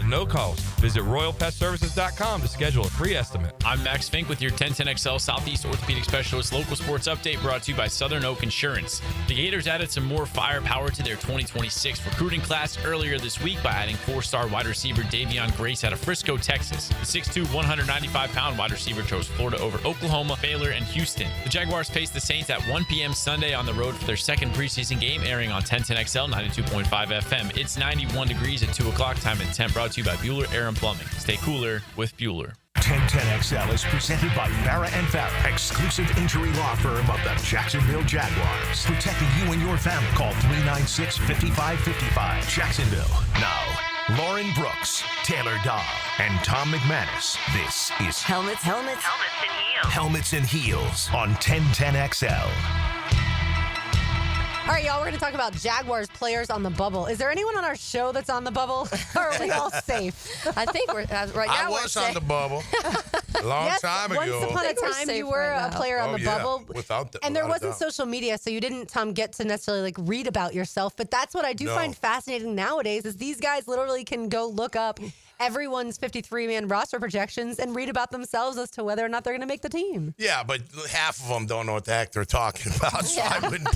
no cost. Visit RoyalPetServices.com to schedule a free estimate. I'm Max Fink with your 1010XL Southeast Orthopedic Specialist local sports update brought to you by Southern Oak Insurance. The Gators added some more firepower to their 2026 recruiting class earlier this week by adding 4-star wide receiver Davion Grace out of Frisco, Texas. The 6'2", 195-pound wide receiver chose Florida over Oklahoma, Baylor, and Houston. The Jaguars face the Saints at 1 p.m. Sunday on the road for their second preseason game, airing on 1010XL 92.5 FM. It's 91 degrees at 2 o'clock. Time and temp brought to you by Bueller Air and Plumbing. Stay cooler with Bueller. 1010XL is presented by Farrah & Farrah, exclusive injury law firm of the Jacksonville Jaguars. Protecting you and your family. Call 396-5555. Jacksonville. Now, Lauren Brooks, Taylor Dahl, and Tom McManus. This is Helmets and Heels. Helmets and Heels on 1010XL. All right, y'all, we're going to talk about Jaguars players on the bubble. Is there anyone on our show that's on the bubble? Or are we all safe? I think we're right now. I was on the bubble a long time ago. Once upon a time, you were a player on the bubble. And there wasn't social media, so you didn't, Tom, get to necessarily read about yourself. But that's what I do find fascinating nowadays is these guys literally can go look up everyone's 53-man roster projections and read about themselves as to whether or not they're going to make the team. Yeah, but half of them don't know what the heck they're talking about, so I wouldn't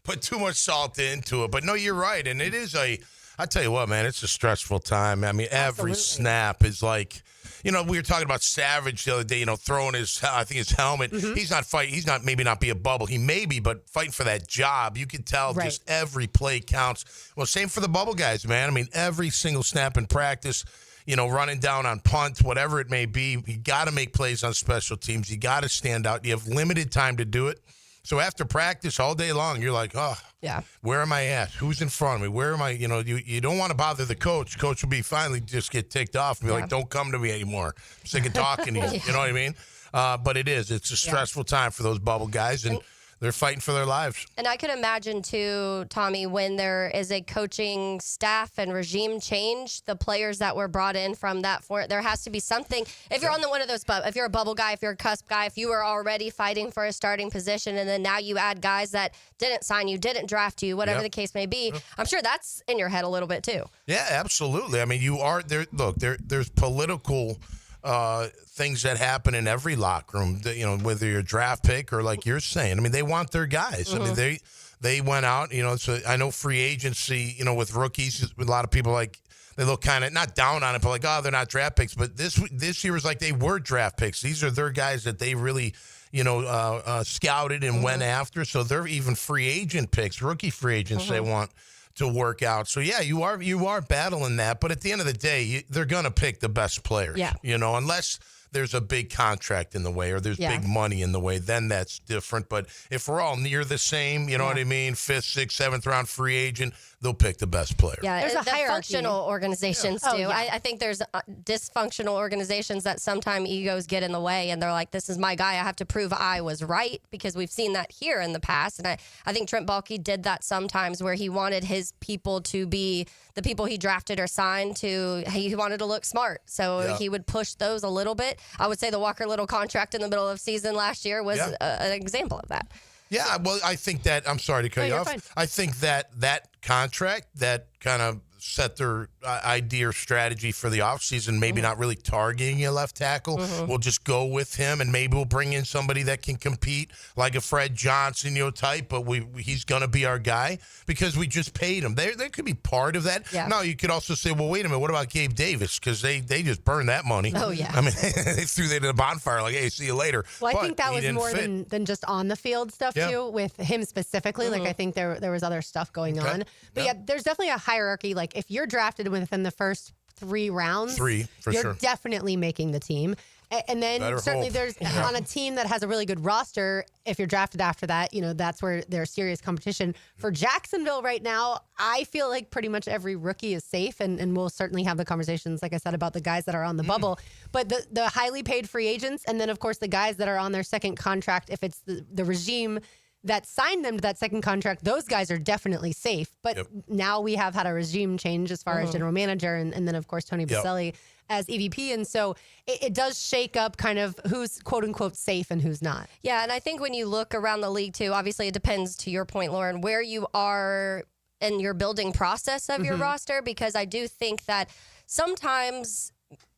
put too much salt into it. But no, you're right, and it is I tell you what, man, it's a stressful time. I mean, every snap is like, we were talking about Savage the other day, throwing his helmet. Mm-hmm. He's not fighting. He's not, maybe not be a bubble. He may be, but fighting for that job. You can tell just every play counts. Well, same for the bubble guys, man. I mean, every single snap in practice, running down on punt, whatever it may be, you got to make plays on special teams. You got to stand out. You have limited time to do it. So after practice all day long, you're like, where am I at? Who's in front of me? Where am I? You don't want to bother the coach. Coach will be finally just get ticked off and be like, don't come to me anymore. I'm sick of talking to you. You know what I mean? But it's a stressful time for those bubble guys, and they're fighting for their lives. And I could imagine, too, Tommy, when there is a coaching staff and regime change, the players that were brought in from that, there has to be something. If you're on one of those, if you're a bubble guy, if you're a cusp guy, if you were already fighting for a starting position, and then now you add guys that didn't sign you, didn't draft you, whatever the case may be, I'm sure that's in your head a little bit, too. Yeah, absolutely. I mean, you are there. Look, there's political things that happen in every locker room, whether you're a draft pick or like you're saying. I mean, they want their guys. Mm-hmm. I mean, they went out, so I know free agency, with rookies, a lot of people they look kind of not down on it, but like, oh, they're not draft picks. But this year was like they were draft picks. These are their guys that they really, scouted and went after. So they're even free agent picks, rookie free agents they want to work out. So yeah, you are battling that, but at the end of the day, they're going to pick the best players. Yeah. Unless there's a big contract in the way or there's big money in the way, then that's different. But if we're all near the same, you know what I mean, 5th, 6th, 7th round free agent, they'll pick the best player. Yeah, there's a hierarchy. Functional organizations do. I think there's dysfunctional organizations that sometimes egos get in the way, and they're like, this is my guy. I have to prove I was right, because we've seen that here in the past. And I think Trent Baalke did that sometimes, where he wanted his people to be the people he drafted or signed to. He wanted to look smart, so he would push those a little bit. I would say the Walker Little contract in the middle of season last year was an example of that. Yeah, well, I think that, I'm sorry to cut you off. Fine. I think that contract, that kind of set their idea or strategy for the offseason, maybe not really targeting a left tackle. We'll just go with him, and maybe we'll bring in somebody that can compete like a Fred Johnson, type, but he's going to be our guy because we just paid him. There could be part of that. Yeah. No, you could also say, well, wait a minute, what about Gabe Davis? Because they just burned that money. Oh, yeah. I mean, they threw that in the bonfire like, hey, see you later. Well, I think that was more than just on the field stuff, too, with him specifically. Like, I think there was other stuff going on. But, there's definitely a hierarchy. Like, if you're drafted within the first 3 rounds, you're definitely making the team. And then certainly there's on a team that has a really good roster, if you're drafted after that, that's where there's serious competition. For Jacksonville right now, I feel like pretty much every rookie is safe, and we'll certainly have the conversations, like I said, about the guys that are on the bubble. But the highly paid free agents, and then, of course, the guys that are on their second contract, if it's the regime that signed them to that second contract, those guys are definitely safe. But now we have had a regime change as far as general manager, and then, of course, Tony Baselli as EVP. And so it does shake up kind of who's, quote unquote, safe and who's not. Yeah, and I think when you look around the league, too, obviously it depends, to your point, Lauren, where you are in your building process of your roster, because I do think that sometimes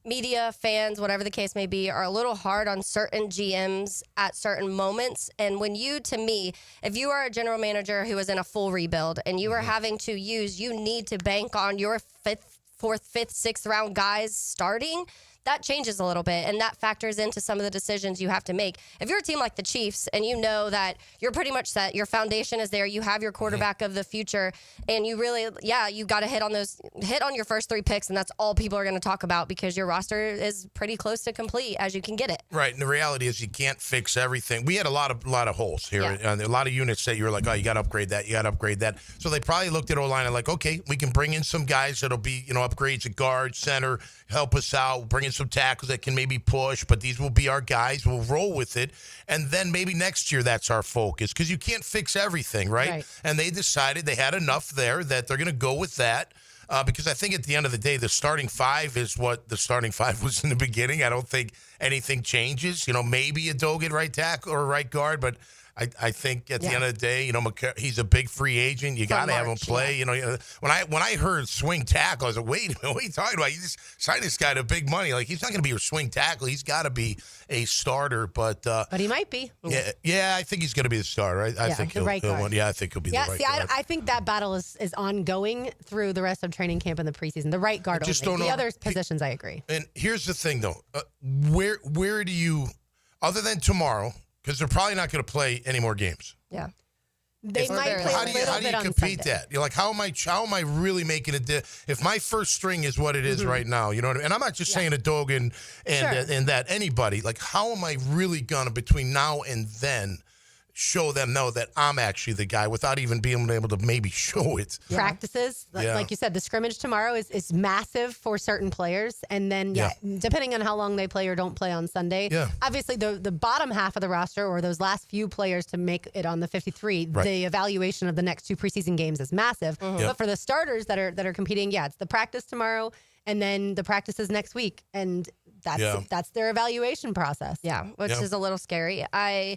media, fans, whatever the case may be, are a little hard on certain GMs at certain moments. And when to me, if you are a general manager who is in a full rebuild and you are having to you need to bank on your fourth, fifth, sixth round guys starting, that changes a little bit, and that factors into some of the decisions you have to make. If you're a team like the Chiefs and you know that you're pretty much set, your foundation is there, you have your quarterback of the future, and you really, you got to hit on your first 3 picks, and that's all people are going to talk about because your roster is pretty close to complete as you can get it. Right, and the reality is you can't fix everything. We had a lot of holes here, and a lot of units that you were like, oh, you got to upgrade that, you got to upgrade that. So they probably looked at O-line and like, okay, we can bring in some guys that'll be, upgrades at guard, center, help us out, bring in some tackles that can maybe push, but these will be our guys. We'll roll with it. And then maybe next year that's our focus because you can't fix everything, right? And they decided they had enough there that they're going to go with that because I think at the end of the day, the starting 5 is what the starting 5 was in the beginning. I don't think anything changes. Maybe a Doggett right tackle or right guard, but I think at the end of the day, he's a big free agent. You got to have him play. When I heard swing tackle, I was like, wait a minute, what are you talking about? You just signed this guy to big money. Like, he's not going to be your swing tackle. He's got to be a starter. But he might be. Yeah, I think he's going to be the starter. I think he'll right guard. Yeah, I think he'll be the right guard. I think that battle is ongoing through the rest of training camp and the preseason. The right guard only. The other positions, I agree. And here's the thing, though. Where do you, other than tomorrow, because they're probably not going to play any more games. Yeah. They might play how do you compete that? You're like, how am I really making it? If my first string is what it is right now, you know what I mean? And I'm not just saying a Dogan and that anybody. Like, how am I really going to, between now and then, show them that I'm actually the guy without even being able to maybe show it. Practices, like you said, the scrimmage tomorrow is massive for certain players. And then, depending on how long they play or don't play on Sunday, obviously the bottom half of the roster or those last few players to make it on the 53, the evaluation of the next 2 preseason games is massive. But for the starters that are competing, it's the practice tomorrow and then the practices next week. And that's their evaluation process. Yeah, which is a little scary. I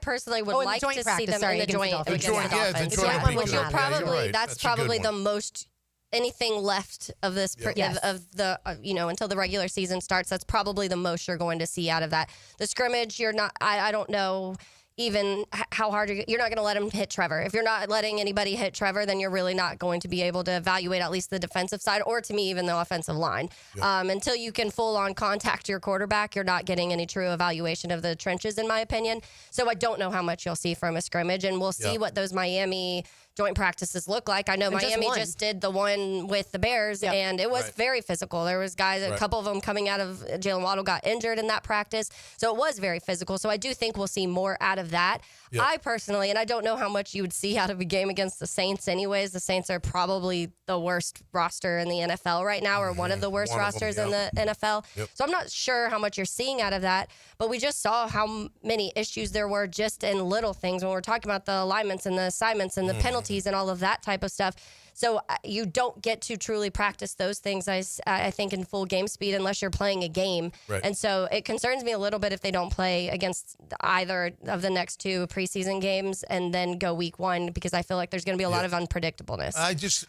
personally would like to see them in the joint against the Dolphins. Which will probably that's probably the most anything left of this of the until the regular season starts. That's probably the most you're going to see out of that. The scrimmage, you're not. I don't know. Even how hard you're not going to let him hit Trevor. If you're not letting anybody hit Trevor, then you're really not going to be able to evaluate at least the defensive side or, to me, even the offensive line. Until you can full-on contact your quarterback, you're not getting any true evaluation of the trenches, in my opinion. So I don't know how much you'll see from a scrimmage, and we'll see what those Miami joint practices look like. I know Miami just did the one with the Bears, and it was very physical. There was guys, a couple of them coming out of Jalen Waddle got injured in that practice, so it was very physical. So I do think we'll see more out of that. I personally, and I don't know how much you would see out of a game against the Saints anyways. The Saints are probably the worst roster in the NFL right now, or one of the worst rosters in the NFL. So I'm not sure how much you're seeing out of that, but we just saw how many issues there were just in little things when we're talking about the alignments and the assignments and the penalties and all of that type of stuff. So you don't get to truly practice those things, I think, in full game speed unless you're playing a game. And so it concerns me a little bit if they don't play against either of the next 2 preseason games and then go week 1, because I feel like there's going to be a lot of unpredictableness.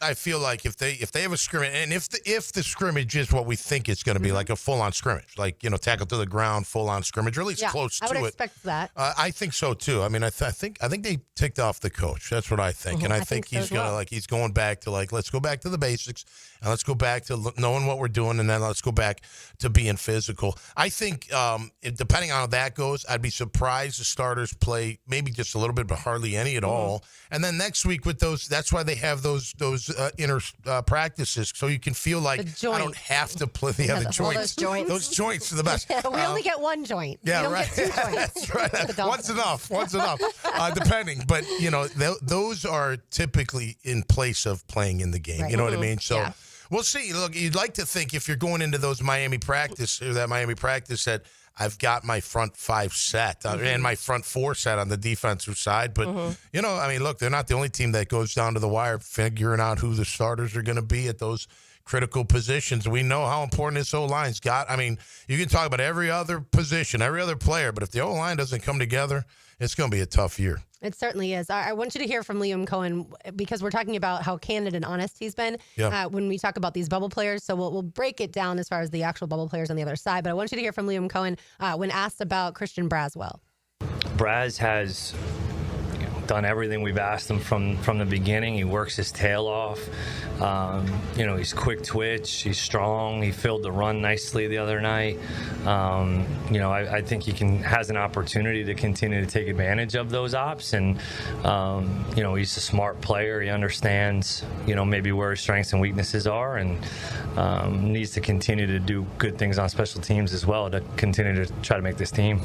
I feel like if they have a scrimmage, and if the scrimmage is what we think it's going to be, like a full-on scrimmage, like, tackle to the ground, full-on scrimmage, or at least close to it. I would expect that. I think so, too. I mean, I think they ticked off the coach. That's what I think. And I think he's going to, he's going back to, let's go back to the basics, and let's go back to knowing what we're doing, and then let's go back to being physical. I think, depending on how that goes, I'd be surprised the starters play maybe just a little bit, but hardly any at all. And then next week with those, that's why they have those inner practices, so you can feel like I don't have to play the other joints. Those joints are the best. We only get one joint. Yeah, right. That's right. One's enough. Depending. But, those are typically in place of playing in the game. You know what I mean? So we'll see. Look, you'd like to think if you're going into those Miami practice or that Miami practice that I've got my front 5 set and my front 4 set on the defensive side. But, look, they're not the only team that goes down to the wire figuring out who the starters are going to be at those critical positions. We know how important this O-line's got. I mean, you can talk about every other position, every other player, but if the O-line doesn't come together, it's going to be a tough year. It certainly is. I want you to hear from Liam Cohen because we're talking about how candid and honest he's been when we talk about these bubble players. So we'll break it down as far as the actual bubble players on the other side. But I want you to hear from Liam Cohen when asked about Christian Braswell. Braz has done everything we've asked him from the beginning. He works his tail off. He's quick twitch. He's strong. He filled the run nicely the other night. I think he has an opportunity to continue to take advantage of those ops. And, he's a smart player. He understands, maybe where his strengths and weaknesses are, and needs to continue to do good things on special teams as well to continue to try to make this team.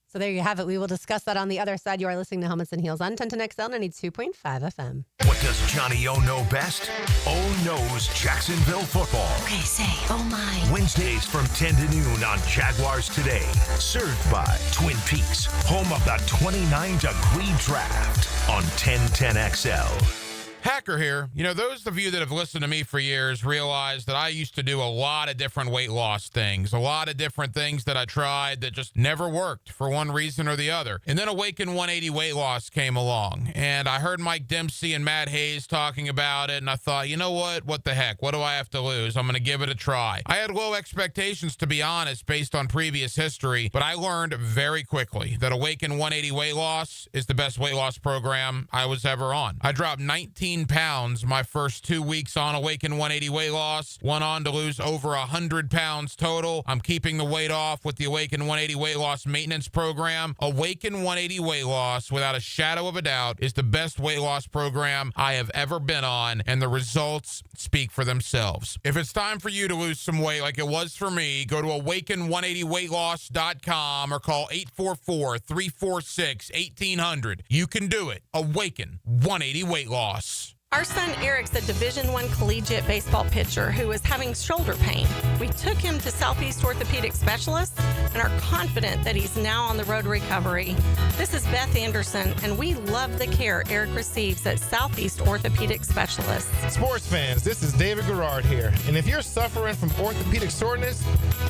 So there you have it. We will discuss that on the other side. You are listening to Helmets and Heels on 1010XL 92.5 FM. What does Johnny O know best? O knows Jacksonville football. Okay, say, oh my. Wednesdays from 10 to noon on Jaguars Today. Served by Twin Peaks, home of the 29-degree draft on 1010XL. Hacker here. Those of you that have listened to me for years realize that I used to do a lot of different weight loss things, a lot of different things that I tried that just never worked for one reason or the other. And then Awaken 180 Weight Loss came along, and I heard Mike Dempsey and Matt Hayes talking about it, and I thought, you know what the heck? What do I have to lose? I'm going to give it a try. I had low expectations, to be honest, based on previous history, but I learned very quickly that Awaken 180 Weight Loss is the best weight loss program I was ever on. I dropped 19 pounds my first 2 weeks on Awaken 180 Weight Loss. Went on to lose over 100 pounds total. I'm keeping the weight off with the Awaken 180 Weight Loss Maintenance Program. Awaken 180 Weight Loss, without a shadow of a doubt, is the best weight loss program I have ever been on, and the results speak for themselves. If it's time for you to lose some weight like it was for me, go to awaken180weightloss.com or call 844-346-1800. You can do it. Awaken 180 Weight Loss. Our son Eric's a Division I collegiate baseball pitcher who is having shoulder pain. We took him to Southeast Orthopedic Specialists and are confident that he's now on the road to recovery. This is Beth Anderson, and we love the care Eric receives at Southeast Orthopedic Specialists. Sports fans, this is David Garrard here. And if you're suffering from orthopedic soreness,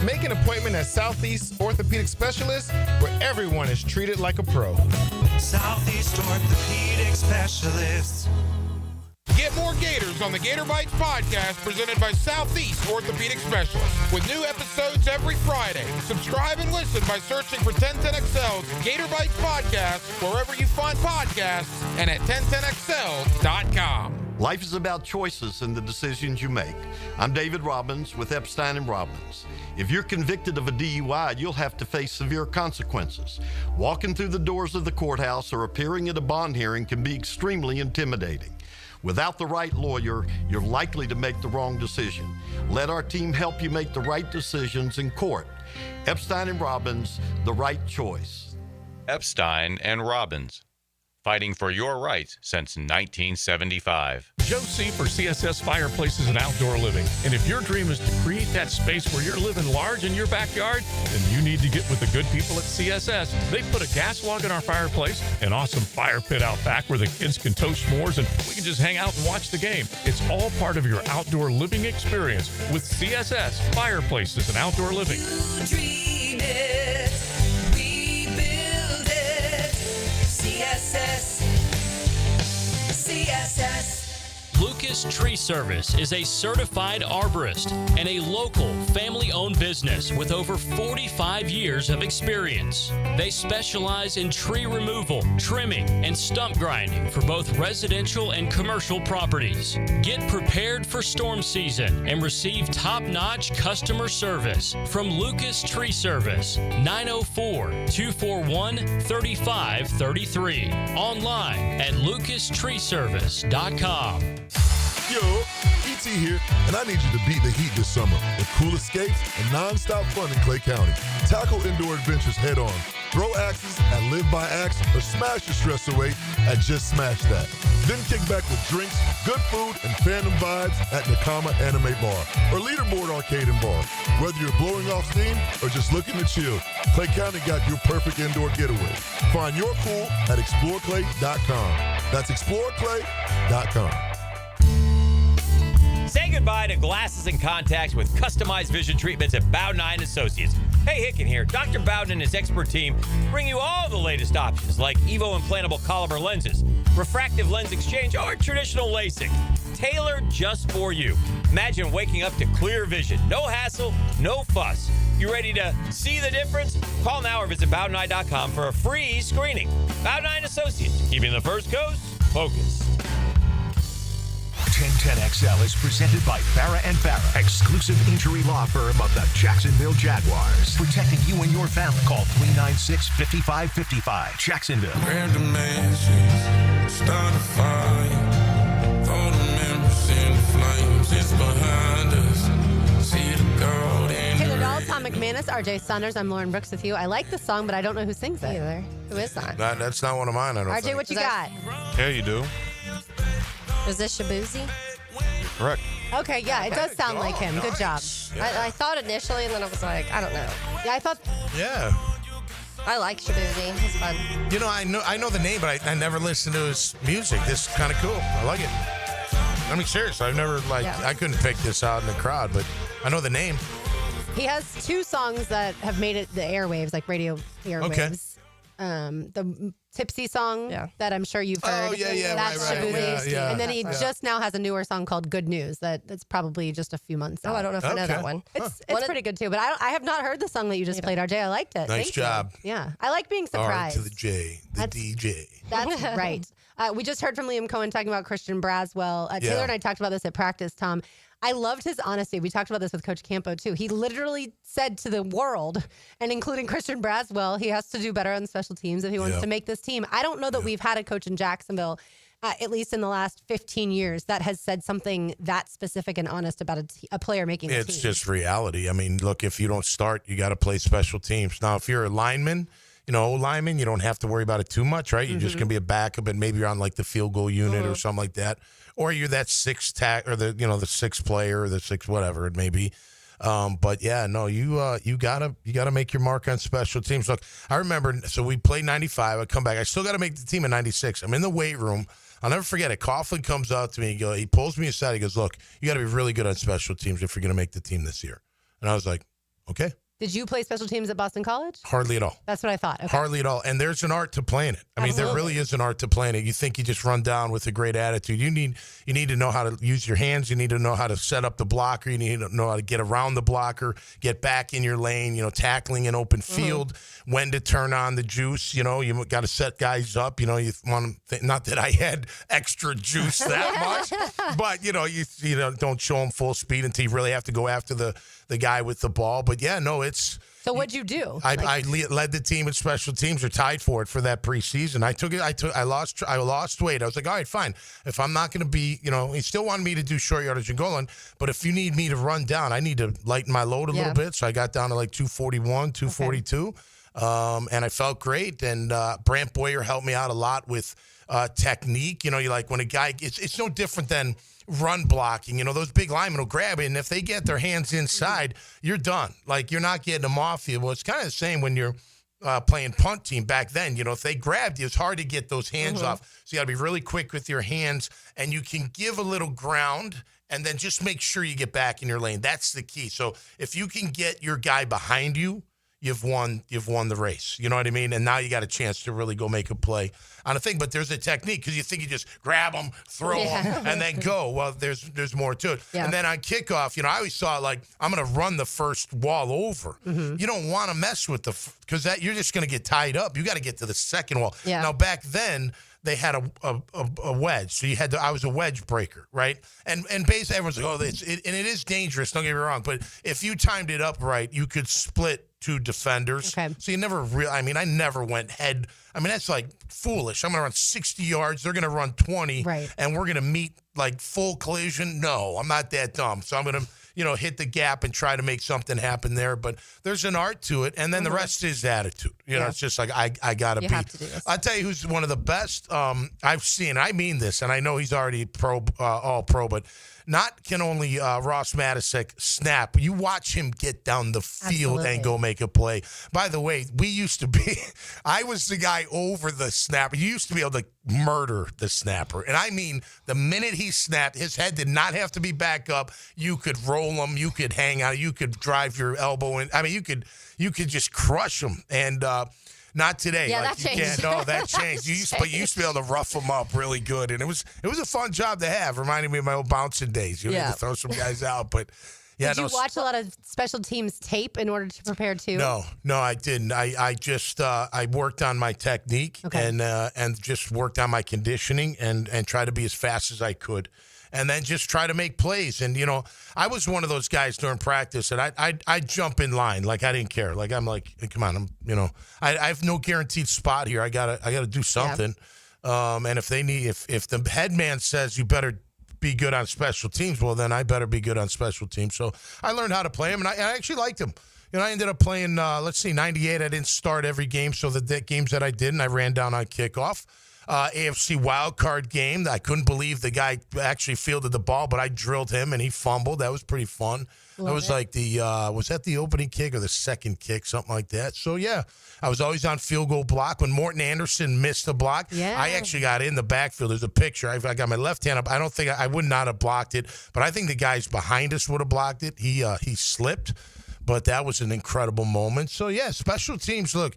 make an appointment at Southeast Orthopedic Specialists, where everyone is treated like a pro. Southeast Orthopedic Specialists. Get more Gators on the Gator Bites podcast presented by Southeast Orthopedic Specialists with new episodes every Friday. Subscribe and listen by searching for 1010XL's Gator Bites podcast wherever you find podcasts and at 1010XL.com. Life is about choices and the decisions you make. I'm David Robbins with Epstein & Robbins. If you're convicted of a DUI, you'll have to face severe consequences. Walking through the doors of the courthouse or appearing at a bond hearing can be extremely intimidating. Without the right lawyer, you're likely to make the wrong decision. Let our team help you make the right decisions in court. Epstein & Robbins, the right choice. Epstein & Robbins, fighting for your rights since 1975. Joe C. for CSS Fireplaces and Outdoor Living. And if your dream is to create that space where you're living large in your backyard, then you need to get with the good people at CSS. They put a gas log in our fireplace, an awesome fire pit out back where the kids can toast s'mores and we can just hang out and watch the game. It's all part of your outdoor living experience with CSS Fireplaces and Outdoor Living. You dream it, we build it. CSS. Lucas Tree Service is a certified arborist and a local family-owned business with over 45 years of experience. They specialize in tree removal, trimming, and stump grinding for both residential and commercial properties. Get prepared for storm season and receive top-notch customer service from Lucas Tree Service, 904-241-3533. Online at lucastreeservice.com. Yo, E.T. here, and I need you to beat the heat this summer with cool escapes and non-stop fun in Clay County. Tackle indoor adventures head on. Throw axes at Live by Axe or smash your stress away at Just Smash That. Then kick back with drinks, good food, and fandom vibes at Nakama Anime Bar or Leaderboard Arcade and Bar. Whether you're blowing off steam or just looking to chill, Clay County got your perfect indoor getaway. Find your cool at exploreclay.com. That's exploreclay.com. Say goodbye to glasses and contacts with customized vision treatments at Bowden Associates. Hey, Hicken here. Dr. Bowden and his expert team bring you all the latest options like Evo implantable Caliber lenses, refractive lens exchange, or traditional LASIK. Tailored just for you. Imagine waking up to clear vision. No hassle, no fuss. You ready to see the difference? Call now or visit BowdenEye.com for a free screening. Bowden Associates, keeping the First Coast focused. 1010XL is presented by Farrah & Farrah, exclusive injury law firm of the Jacksonville Jaguars. Protecting you and your family. Call 396-5555. Jacksonville. Grab the matches, start a fire. Throw the members in the flames, it's behind us. See the gold in Taylor Dahl, Tom McManus, RJ Saunders. I'm Lauren Brooks with you. I like the song, but I don't know who sings it. Either. Who is that? That's not one of mine, I don't RJ, think. what you got? Yeah, you do. Is this Shabuzi? Correct. Okay, yeah, it does sound like him. Good job. I thought initially, and then I was like, I don't know. Yeah, I thought. Yeah. I like Shabuzi. It's fun. You know, I know the name, but I never listened to his music. This is kind of cool. I like it. I mean, seriously, I've never, I couldn't pick this out in the crowd, but I know the name. He has 2 songs that have made it the airwaves, like radio airwaves. Okay. The Tipsy song that I'm sure you've heard. Oh, yeah, That's right. Shabuzi. Yeah. And then he just now has a newer song called Good News that's probably just a few months out. Oh, I don't know if I know that one. It's pretty good too, but I have not heard the song that you just played, RJ. I liked it. Nice Thank job. You. Yeah. I like being R surprised. to the J, the DJ. That's right. We just heard from Liam Cohen talking about Christian Braswell. Taylor and I talked about this at practice, Tom. I loved his honesty. We talked about this with Coach Campo, too. He literally said to the world, and including Christian Braswell, he has to do better on special teams if he wants to make this team. I don't know that we've had a coach in Jacksonville, at least in the last 15 years, that has said something that specific and honest about a player making the team. It's just reality. I mean, look, if you don't start, you got to play special teams. Now, if you're a lineman, O-lineman, you don't have to worry about it too much, right? You're just going to be a backup, and maybe you're on like the field goal unit or something like that. Or you're that sixth tack or the sixth player or the sixth whatever it may be. But yeah, no, you gotta make your mark on special teams. Look, I remember, so we played 95. I come back. I still got to make the team in 96. I'm in the weight room. I'll never forget it. Coughlin comes out to me. He pulls me aside. He goes, "Look, you got to be really good on special teams if you're going to make the team this year." And I was like, "Okay." Did you play special teams at Boston College? Hardly at all. That's what I thought. Okay. Hardly at all. And there's an art to playing it. I mean, there really is an art to playing it. You think you just run down with a great attitude. You need to know how to use your hands. You need to know how to set up the blocker. You need to know how to get around the blocker, get back in your lane, tackling an open field, when to turn on the juice. You got to set guys up. You want to not that I had extra juice that much, but, you don't show them full speed until you really have to go after the guy with the ball. But, yeah, no, it's – So what'd you do? I led the team in special teams, or tied for it for that preseason. I lost weight. I was like, all right, fine. If I'm not going to be, he still wanted me to do short yardage and goal line, but if you need me to run down, I need to lighten my load a little bit. So I got down to like 241, 242, and I felt great. And Brant Boyer helped me out a lot with technique. You like when a guy, it's no different than run blocking. Those big linemen will grab it, and if they get their hands inside, you're done. Like, you're not getting them off you. Well, it's kind of the same when you're playing punt team back then. If they grabbed you, it's hard to get those hands off. So you got to be really quick with your hands, and you can give a little ground and then just make sure you get back in your lane. That's the key. So if you can get your guy behind you, you've won the race. You know what I mean? And now you got a chance to really go make a play on a thing. But there's a technique, because you think you just grab them, throw them, and then go. Well, there's more to it. Yeah. And then on kickoff, I always saw it like, I'm going to run the first wall over. You don't want to mess with because you're just going to get tied up. You got to get to the second wall. Yeah. Now, back then, they had a wedge. So I was a wedge breaker, right? And basically everyone's like, and it is dangerous, don't get me wrong. But if you timed it up right, you could split 2 defenders. Okay. So you never I never went head. That's like foolish. I'm going to run 60 yards. They're going to run 20. Right. And we're going to meet like full collision. No, I'm not that dumb. So I'm going to, hit the gap and try to make something happen there. But there's an art to it. And then the rest is attitude. You know, it's just like, I got to be. have to do this. I'll tell you who's one of the best I've seen. I mean this, and I know he's already all pro, but not can only Ross Matysek snap. You watch him get down the field and go make a play. By the way, we used to be, I was the guy over the snapper. You used to be able to murder the snapper. And I mean, the minute he snapped, his head did not have to be back up. You could roll him. You could hang out. You could drive your elbow in. I mean, you could just crush him. And not today. Yeah, like, that changed. No, that changed. You used to be able to rough them up really good. And it was a fun job to have. Reminded me of my old bouncing days. You had to throw some guys out. But yeah, Did you watch a lot of special teams tape in order to prepare too? No, I didn't. I just I worked on my technique and just worked on my conditioning and tried to be as fast as I could. And then just try to make plays. And, you know, I was one of those guys during practice that I'd jump in line. Like, I didn't care. Like, I'm like, come on, I have no guaranteed spot here. I gotta do something. Yeah. And if the head man says you better be good on special teams, well, then I better be good on special teams. So I learned how to play him, and I actually liked him. You know, I ended up playing, 98. I didn't start every game. So the games that I didn't, I ran down on kickoff. AFC wildcard game. I couldn't believe the guy actually fielded the ball, but I drilled him and he fumbled. That was pretty fun. That was like was that the opening kick or the second kick, something like that? So, yeah, I was always on field goal block. When Morton Anderson missed the block, I actually got in the backfield. There's a picture. I got my left hand up. I don't think I would not have blocked it, but I think the guys behind us would have blocked it. He slipped, but that was an incredible moment. So, yeah, special teams, look,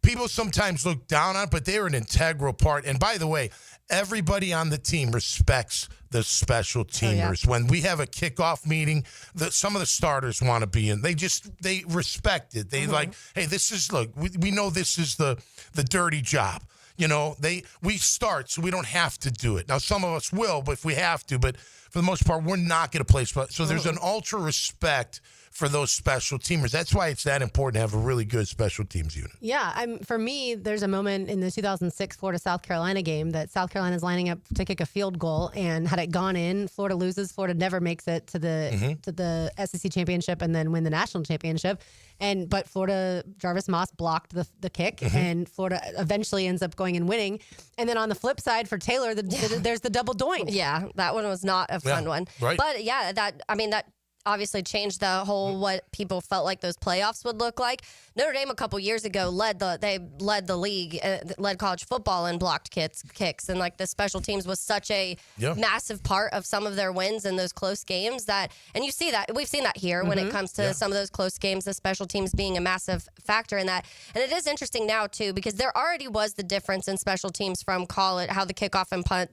people sometimes look down on it, but they're an integral part. And by the way, everybody on the team respects the special teamers. When we have a kickoff meeting, some of the starters want to be in. They respect it. They like, hey, this is, look, we know this is the dirty job. You know, we start, so we don't have to do it. Now, some of us will, but if we have to. But for the most part, we're not going to play. So there's an ultra respect for those special teamers. That's why it's that important to have a really good special teams unit. Yeah, for me, there's a moment in the 2006 Florida-South Carolina game that South Carolina's lining up to kick a field goal, and had it gone in, Florida loses. Florida never makes it to the SEC championship and then win the national championship. But Florida, Jarvis Moss blocked the kick, and Florida eventually ends up going and winning. And then on the flip side for Taylor, there's the double doink. Yeah, that one was not a fun one. Right. But yeah, that obviously changed the whole what people felt like those playoffs would look like. Notre Dame a couple years ago led the league, led college football in blocked kicks, and like the special teams was such a massive part of some of their wins in those close games and you see that we've seen that here when it comes to some of those close games, the special teams being a massive factor in that. And it is interesting now too, because there already was the difference in special teams from college, how the kickoff and punt,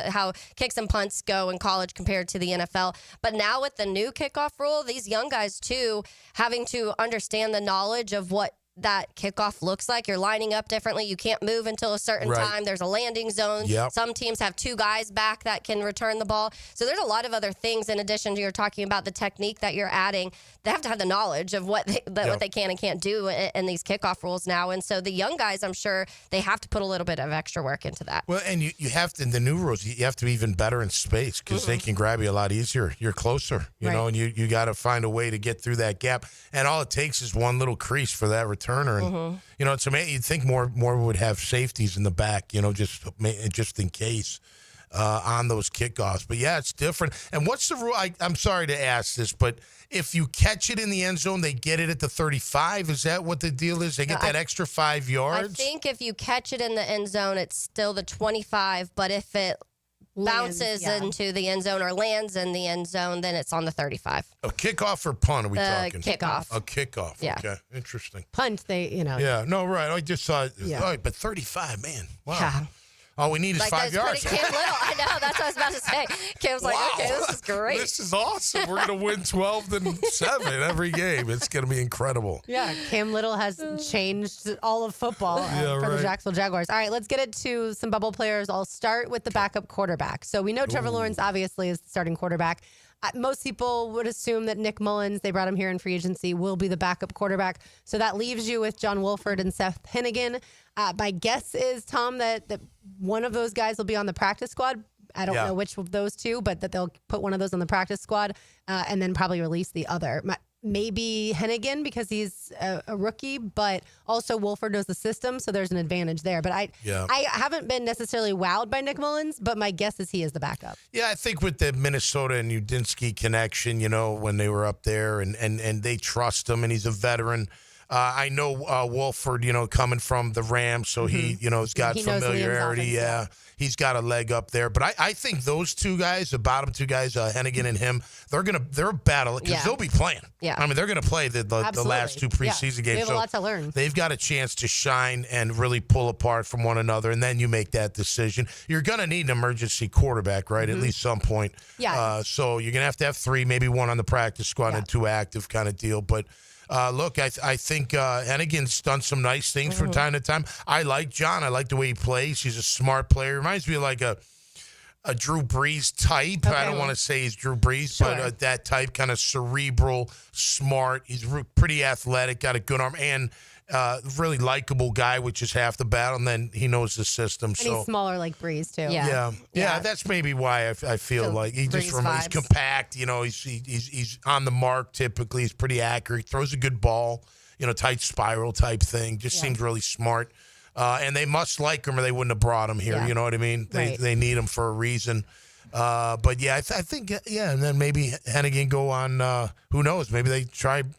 how kicks and punts go in college compared to the NFL. But now with the new kickoff rule, these young guys too having to understand the knowledge of what that kickoff looks like. You're lining up differently. You can't move until a certain time. There's a landing zone. Some teams have two guys back that can return the ball. So there's a lot of other things in addition to you're talking about the technique that you're adding. They have to have the knowledge of what they can and can't do in these kickoff rules now. And so the young guys, I'm sure they have to put a little bit of extra work into that. Well, and you have to, in the new rules, you have to be even better in space because they can grab you a lot easier. You're closer, you know, and you got to find a way to get through that gap. And all it takes is one little crease for that returner. And, you know, it's amazing. You'd think more would have safeties in the back, you know, just in case on those kickoffs. But, yeah, it's different. And what's the rule? I'm sorry to ask this, but if you catch it in the end zone, they get it at the 35. Is that what the deal is? They get that extra 5 yards? I think if you catch it in the end zone, it's still the 25. But if it bounces into the end zone or lands in the end zone, then it's on the 35. A kickoff or punt, are we talking? Kickoff. A kickoff. Yeah. Okay. Interesting. Punt, Yeah, no, right. I just saw it. Oh, but 35, man. Wow. Yeah. All we need is 5 yards. Cam Little. I know. That's what I was about to say. Cam's like, okay, this is great. This is awesome. We're going to win 12-7 every game. It's going to be incredible. Yeah, Cam Little has changed all of football for the Jacksonville Jaguars. All right, let's get it to some bubble players. I'll start with the backup quarterback. So we know Trevor Lawrence obviously is the starting quarterback. Most people would assume that Nick Mullins, they brought him here in free agency, will be the backup quarterback. So that leaves you with John Wolford and Seth Hennigan. My guess is, Tom, that one of those guys will be on the practice squad. I don't know which of those two, but that they'll put one of those on the practice squad and then probably release the other. maybe Hennigan because he's a rookie, but also Wolford knows the system, so there's an advantage there. But I haven't been necessarily wowed by Nick Mullins, but my guess is he is the backup. Yeah, I think with the Minnesota and Udinski connection, when they were up there and they trust him and he's a veteran. I know Wolford, coming from the Rams, so he, has got familiarity. Yeah, he's got a leg up there. But I think those two guys, the bottom two guys, Hennigan and him, they're a battle because they'll be playing. Yeah, I mean they're going to play the last two preseason games. They have a lot to learn. They've got a chance to shine and really pull apart from one another, and then you make that decision. You're going to need an emergency quarterback, right? At least some point. Yeah. So you're going to have 3, maybe 1 on the practice squad and 2 active kind of deal, but. Look, I think Hennigan's done some nice things from time to time. I like John. I like the way he plays. He's a smart player. Reminds me of like a Drew Brees type. Okay. I don't want to say he's Drew Brees, but that type, kind of cerebral, smart. He's pretty athletic, got a good arm, and really likable guy, which is half the battle. And then he knows the system. And he's smaller like Brees, too. Yeah. That's maybe why I feel like he's compact. He's on the mark typically. He's pretty accurate. He throws a good ball, tight spiral type thing. Just seems really smart. And they must like him or they wouldn't have brought him here. Yeah. You know what I mean? They need him for a reason. But, I think, and then maybe Hennigan go on, who knows, maybe they try –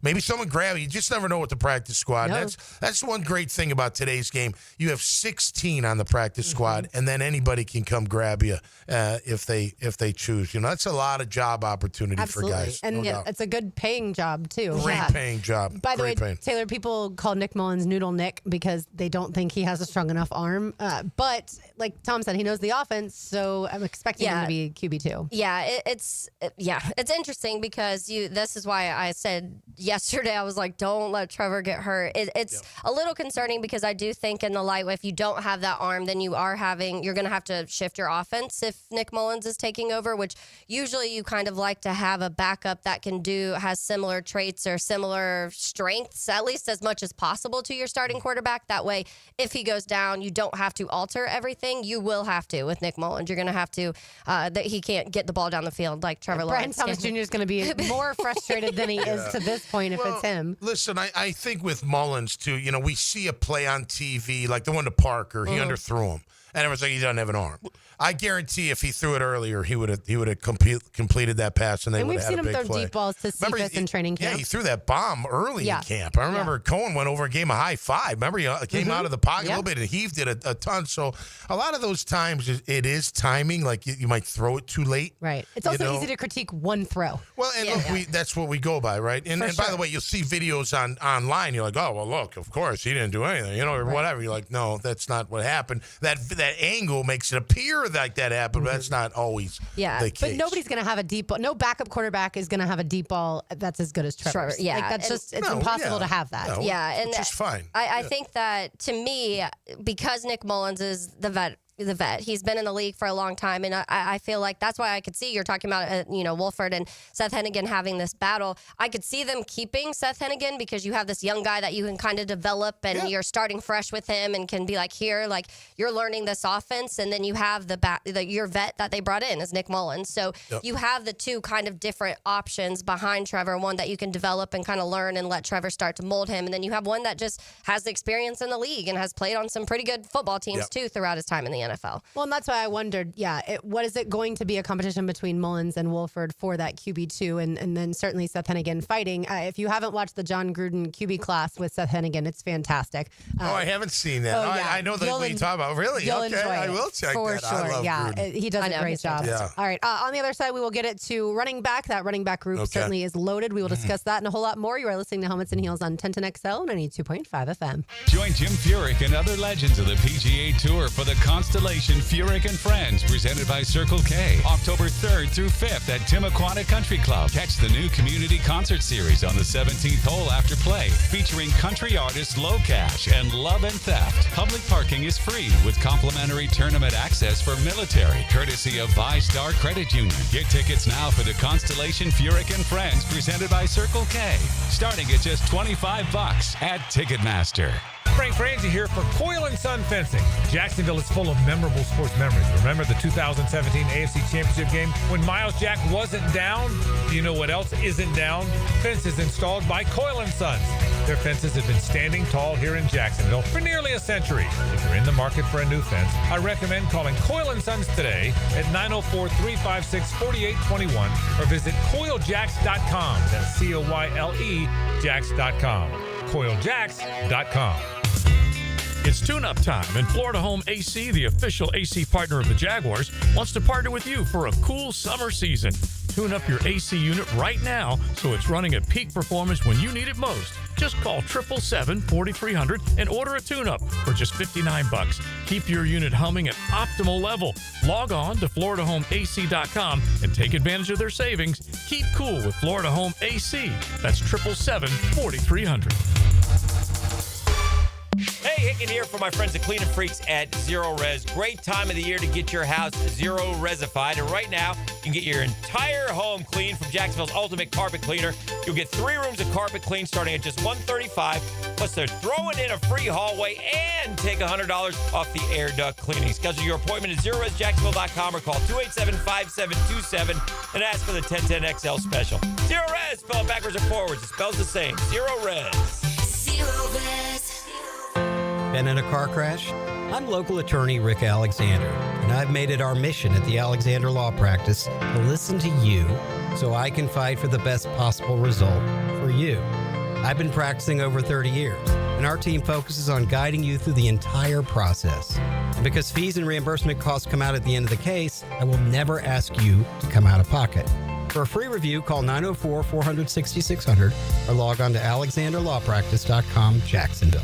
maybe someone grab you. You just never know with the practice squad. No. That's one great thing about today's game. You have 16 on the practice squad, and then anybody can come grab you if they choose. That's a lot of job opportunity for guys. And it's a good paying job too. Great paying job. By the way, Taylor, people call Nick Mullins Noodle Nick because they don't think he has a strong enough arm. But like Tom said, he knows the offense, so I'm expecting him to be QB2. Yeah, it's interesting because this is why I said yesterday, I was like, don't let Trevor get hurt. It's a little concerning because I do think in the light, if you don't have that arm, then you're going to have to shift your offense if Nick Mullins is taking over, which usually you kind of like to have a backup that has similar traits or similar strengths, at least as much as possible to your starting quarterback. That way, if he goes down, you don't have to alter everything. You will have to with Nick Mullins. You're going to have to, that he can't get the ball down the field like Trevor Lawrence. Brian Thomas Jr. is going to be more frustrated than he is to this point if it's him. Listen, I think with Mullins, too, we see a play on TV, like the one to Parker. He underthrew him. And everyone's like, he doesn't have an arm. I guarantee if he threw it earlier, he would have completed that pass, and they would have had a big play. And we've seen him throw deep balls to Cephas in training camp. Yeah, he threw that bomb early in camp. I remember Cohen went over and gave him a high five. Remember, he came out of the pocket a little bit and heaved it a ton. So a lot of those times, it is timing. Like you might throw it too late. Right. It's also easy to critique one throw. Well, and look, that's what we go by, right? And by the way, you'll see videos online. You're like, oh, well, look, of course, he didn't do anything, or whatever. You're like, no, that's not what happened. That angle makes it appear like that happened. That's not always the case. But nobody's going to have a deep ball. No backup quarterback is going to have a deep ball that's as good as Trevor's. Yeah. Like, that's just, it's impossible to have that. No, and which is fine. I think that, to me, because Nick Mullins is the vet, he's been in the league for a long time, and I feel like that's why I could see you're talking about Wolford and Seth Hennigan having this battle. I could see them keeping Seth Hennigan because you have this young guy that you can kind of develop, and you're starting fresh with him and can be like, here, like you're learning this offense, and then you have your vet that they brought in is Nick Mullins. So you have the two kind of different options behind Trevor, one that you can develop and kind of learn and let Trevor start to mold him, and then you have one that just has the experience in the league and has played on some pretty good football teams too throughout his time in the NFL. Well, and that's why I wondered, what is it going to be a competition between Mullins and Wolford for that QB2 and then certainly Seth Hennigan fighting. If you haven't watched the John Gruden QB class with Seth Hennigan, it's fantastic. I haven't seen that. I know what you're talking about. Really? You'll okay, enjoy I will check for that. Sure. I love Gruden. He does a great job. Yeah. All right. On the other side, we will get it to running back. That running back group certainly is loaded. We will discuss that and a whole lot more. You are listening to Helmets and Heels on 1010XL 92.5 FM. Join Jim Furyk and other legends of the PGA Tour for the Constellation Furyk and Friends, presented by Circle K, October 3rd through 5th at Timuquana Country Club. Catch the new community concert series on the 17th hole after play, featuring country artists Low Cash and Love and Theft. Public parking is free with complimentary tournament access for military, courtesy of ViStar Credit Union. Get tickets now for the Constellation Furyk and Friends, presented by Circle K, starting at just $25 at Ticketmaster. Frank Frangie here for Coyle & Son Fencing. Jacksonville is full of memorable sports memories. Remember the 2017 AFC Championship game when Miles Jack wasn't down? Do you know what else isn't down? Fences installed by Coyle & Sons. Their fences have been standing tall here in Jacksonville for nearly a century. If you're in the market for a new fence, I recommend calling Coyle & Sons today at 904-356-4821 or visit CoyleJacks.com. That's C-O-Y-L-E Jacks.com. CoyleJacks.com. It's tune-up time, and Florida Home AC, the official AC partner of the Jaguars, wants to partner with you for a cool summer season. Tune up your AC unit right now so it's running at peak performance when you need it most. Just call 777-4300 and order a tune-up for just $59. Keep your unit humming at optimal level. Log on to FloridaHomeAC.com and take advantage of their savings. Keep cool with Florida Home AC. That's 777-4300. Hey, Hicken here for my friends at Cleaning Freaks at Zero Res. Great time of the year to get your house zero resified. And right now, you can get your entire home clean from Jacksonville's ultimate carpet cleaner. You'll get 3 rooms of carpet clean starting at just $135. Plus, they're throwing in a free hallway and take $100 off the air duct cleaning. Schedule your appointment at ZeroResJacksonville.com or call 287-5727 and ask for the 1010XL special. Zero Res, spelled backwards or forwards. It spells the same. Zero Res. Zero Res. Been in a car crash? I'm local attorney Rick Alexander, and I've made it our mission at the Alexander Law Practice to listen to you so I can fight for the best possible result for you. I've been practicing over 30 years, and our team focuses on guiding you through the entire process. And because fees and reimbursement costs come out at the end of the case, I will never ask you to come out of pocket. For a free review, call 904-400-6600 or log on to alexanderlawpractice.com, Jacksonville.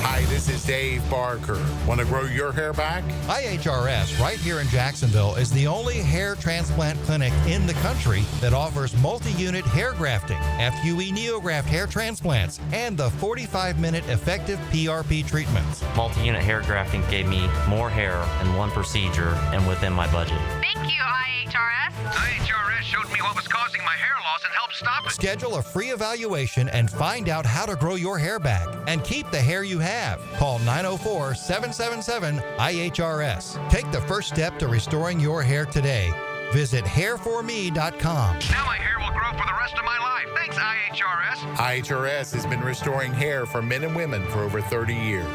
Hi, this is Dave Barker. Want to grow your hair back? IHRS, right here in Jacksonville, is the only hair transplant clinic in the country that offers multi-unit hair grafting, FUE NeoGraft hair transplants, and the 45-minute effective PRP treatments. Multi-unit hair grafting gave me more hair in one procedure and within my budget. Thank you, IHRS. IHRS showed me what was causing my hair loss and helped stop it. Schedule a free evaluation and find out how to grow your hair back and keep the hair you have. Call 904-777-IHRS. Take the first step to restoring your hair today. Visit hairforme.com. Now my hair will grow for the rest of my life. Thanks, IHRS. IHRS has been restoring hair for men and women for over 30 years.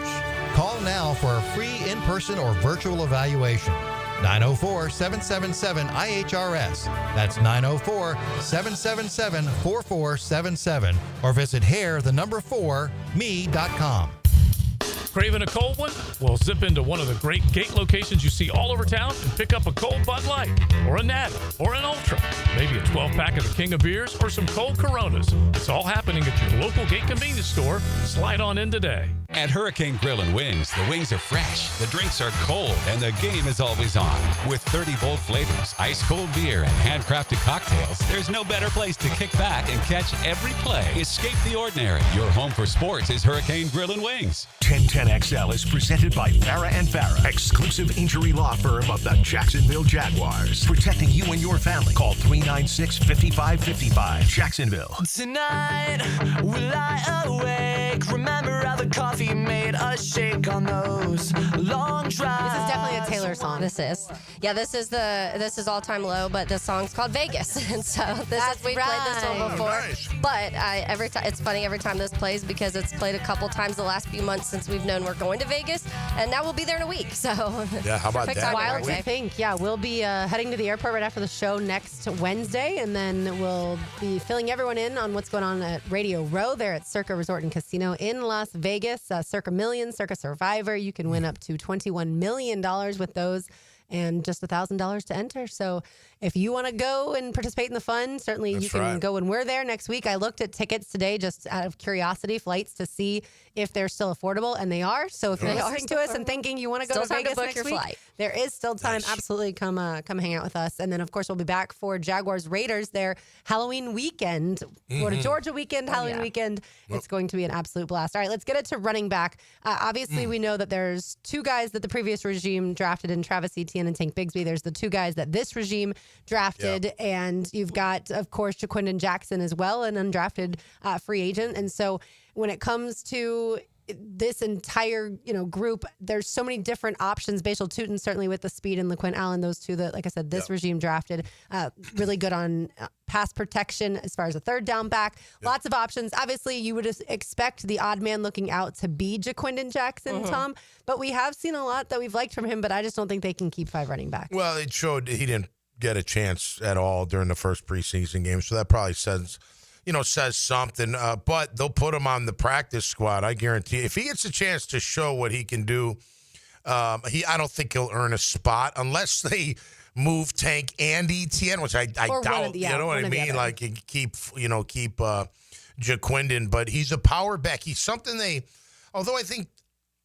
Call now for a free in-person or virtual evaluation. 904-777-IHRS. That's 904-777-4477. Or visit hair4me.com. Craving a cold one? Well, zip into one of the great gate locations you see all over town and pick up a cold Bud Light, or a Natty, or an Ultra, maybe a 12-pack of the King of Beers, or some cold Coronas. It's all happening at your local gate convenience store. Slide on in today. At Hurricane Grill and Wings, the wings are fresh, the drinks are cold, and the game is always on. With 30 bold flavors, ice-cold beer, and handcrafted cocktails, there's no better place to kick back and catch every play. Escape the ordinary. Your home for sports is Hurricane Grill and Wings. 1010XL is presented by Farah and Farah, exclusive injury law firm of the Jacksonville Jaguars. Protecting you and your family. Call 396-5555. Jacksonville. Tonight, we lie awake. Remember how the coffee made us shake on those long drives. This is definitely a Taylor song. This is. Yeah, this is All Time Low, but the song's called Vegas. And so we've played this one before. Nice. But every time it's funny every time this plays because it's played a couple times the last few months since we've known we're going to Vegas, and now we'll be there in a week. So yeah, how about perfect that? timing, Wild right? to think. Yeah, we'll be heading to the airport right after the show next Wednesday, and then we'll be filling everyone in on what's going on at Radio Row there at Circa Resort and Casino in Las Vegas. Circa Million, Circa Survivor. You can win up to $21 million with those, and just $1,000 to enter. So if you want to go and participate in the fun, certainly you can go when we're there next week. I looked at tickets today just out of curiosity, flights, to see if they're still affordable, and they are. So if you're listening to us and thinking you want to go to Vegas next week, there is still time. Absolutely come hang out with us. And then, of course, we'll be back for Jaguars Raiders, their Halloween weekend, Florida Georgia weekend, Halloween weekend. It's going to be an absolute blast. All right, let's get it to running back. Obviously, we know that there's 2 guys that the previous regime drafted in Travis Etienne and Tank Bigsby. There's the 2 guys that this regime drafted, and you've got, of course, Jaquindon Jackson as well, an undrafted free agent. And so when it comes to this entire, group, there's so many different options. Bashal Tutin, certainly with the speed, and LaQuinn Allen, those two that, like I said, this regime drafted, really good on pass protection as far as a third down back. Lots of options. Obviously, you would expect the odd man looking out to be Jaquindon Jackson, Tom, but we have seen a lot that we've liked from him, but I just don't think they can keep 5 running backs. Well, it showed he didn't get a chance at all during the first preseason game, so that probably says something. But they'll put him on the practice squad. I guarantee. If he gets a chance to show what he can do, I don't think he'll earn a spot unless they move Tank and ETN, which I doubt. You know what I mean? Like keep Jaquindon, but he's a power back. He's something although I think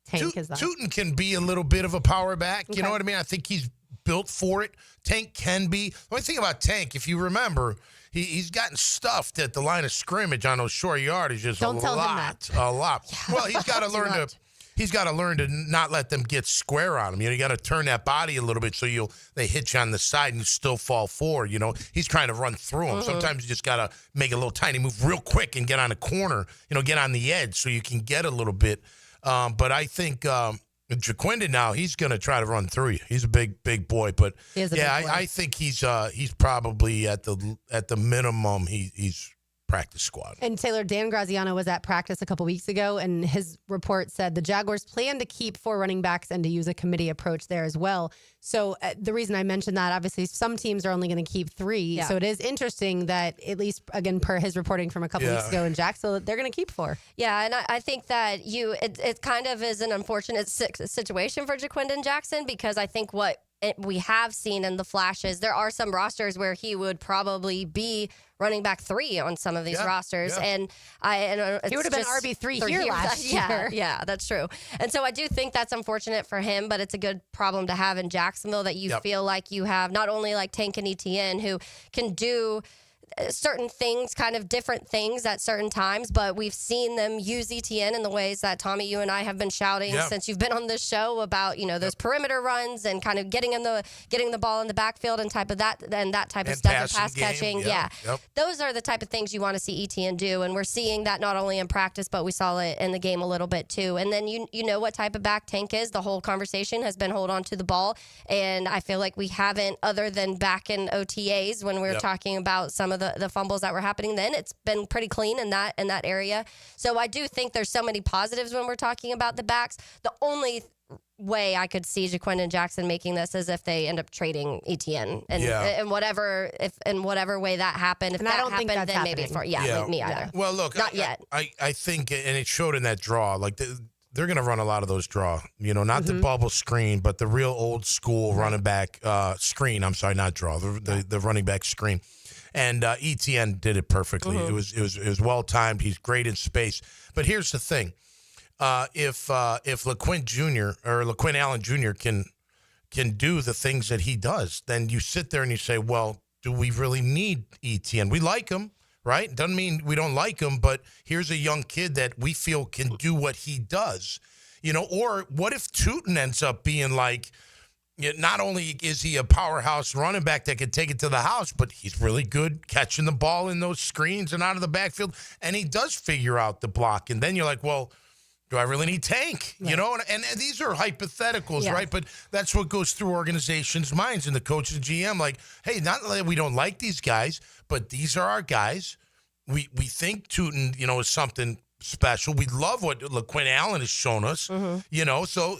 Tutin can be a little bit of a power back. You know what I mean? I think he's built for it. Tank can be. The only thing about Tank, if you remember, he's gotten stuffed at the line of scrimmage on those short yardages. Don't tell him that. A lot. Yeah. Well, he's got to learn to. He's got to learn to not let them get square on him. You got to turn that body a little bit so they hit you on the side and you still fall forward. He's trying to run through them. Sometimes you just got to make a little tiny move real quick and get on a corner. get on the edge so you can get a little bit. But I think Jaquindon now, he's going to try to run through you. He's a big boy, but I think he's probably at the minimum he's practice squad. And Taylor, Dan Graziano was at practice a couple weeks ago, and his report said the Jaguars plan to keep 4 running backs and to use a committee approach there as well. So the reason I mentioned that, obviously, some teams are only going to keep 3. Yeah. So it is interesting that, at least, again, per his reporting from a couple weeks ago in Jacksonville, they're going to keep 4. Yeah, and I think that it kind of is an unfortunate situation for Jaquindon Jackson, because I think what we have seen in the flashes, there are some rosters where he would probably be running back 3 on some of these rosters. And he would have been RB3 here last year. Yeah, that's true. And so I do think that's unfortunate for him, but it's a good problem to have in Jacksonville, that you feel like you have not only like Tank and ETN who can do certain things, kind of different things at certain times, but we've seen them use ETN in the ways that, Tommy, you and I have been shouting since you've been on this show about, those perimeter runs and kind of getting the ball in the backfield and type of that and that type of stuff, and pass catching. Those are the type of things you want to see ETN do, and we're seeing that not only in practice, but we saw it in the game a little bit too. And then you know what type of back Tank is. The whole conversation has been hold on to the ball, and I feel like we haven't, other than back in OTAs when we were talking about some of the fumbles that were happening then, it's been pretty clean in that area. So I do think there's so many positives when we're talking about the backs. The only way I could see Jaquindon Jackson making this is if they end up trading ETN and whatever way that happened. If and that I don't happened, think that's then happening. maybe me either. Well, look, not yet. I think, and it showed in that draw, like they're going to run a lot of those draw, not the bubble screen, but the real old school running back screen. I'm sorry, not draw, the running back screen. And ETN did it perfectly. It was well timed. He's great in space. But here's the thing: if LaQuinn Jr. or LaQuinn Allen Jr. can do the things that he does, then you sit there and you say, well, do we really need ETN? We like him, right? Doesn't mean we don't like him, but here's a young kid that we feel can do what he does. Or what if Tutin ends up being like, not only is he a powerhouse running back that can take it to the house, but he's really good catching the ball in those screens and out of the backfield, and he does figure out the block. And then you're like, well, do I really need Tank? Right. And these are hypotheticals, right? But that's what goes through organizations' minds and the coach and GM. Like, hey, not that we don't like these guys, but these are our guys. We think Tutin, is something special. We love what LaQuinn Allen has shown us, So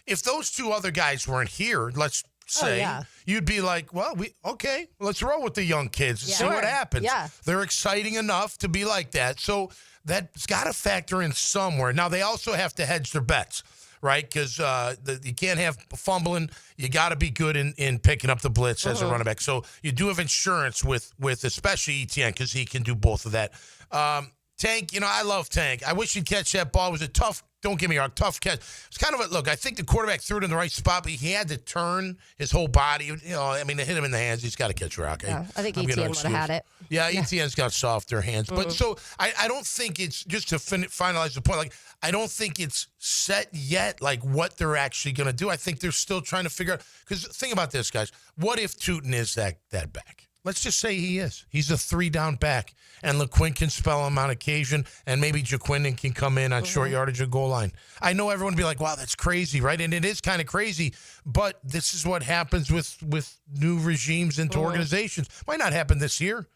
if those 2 other guys weren't here, let's say, you'd be like, well, let's roll with the young kids and see what happens. Yeah. They're exciting enough to be like that. So that's got to factor in somewhere. Now, they also have to hedge their bets, right? Because you can't have fumbling. You got to be good in picking up the blitz as a running back. So you do have insurance with especially ETN, because he can do both of that. Tank, I love Tank. I wish he'd catch that ball. It was a tough, don't get me wrong, tough catch. It's kind of look, I think the quarterback threw it in the right spot, but he had to turn his whole body. To hit him in the hands. He's got to catch rock. Yeah, I think ETN would have had it. Yeah, ETN's got softer hands. But so I don't think it's, just to finalize the point, like, I don't think it's set yet, like, what they're actually going to do. I think they're still trying to figure out, because think about this, guys. What if Tutin is that back? Let's just say he is. He's a 3-down back, and LeQuinn can spell him on occasion, and maybe Jaquindon can come in on short yardage or goal line. I know everyone will be like, wow, that's crazy, right? And it is kind of crazy, but this is what happens with new regimes into organizations. Might not happen this year.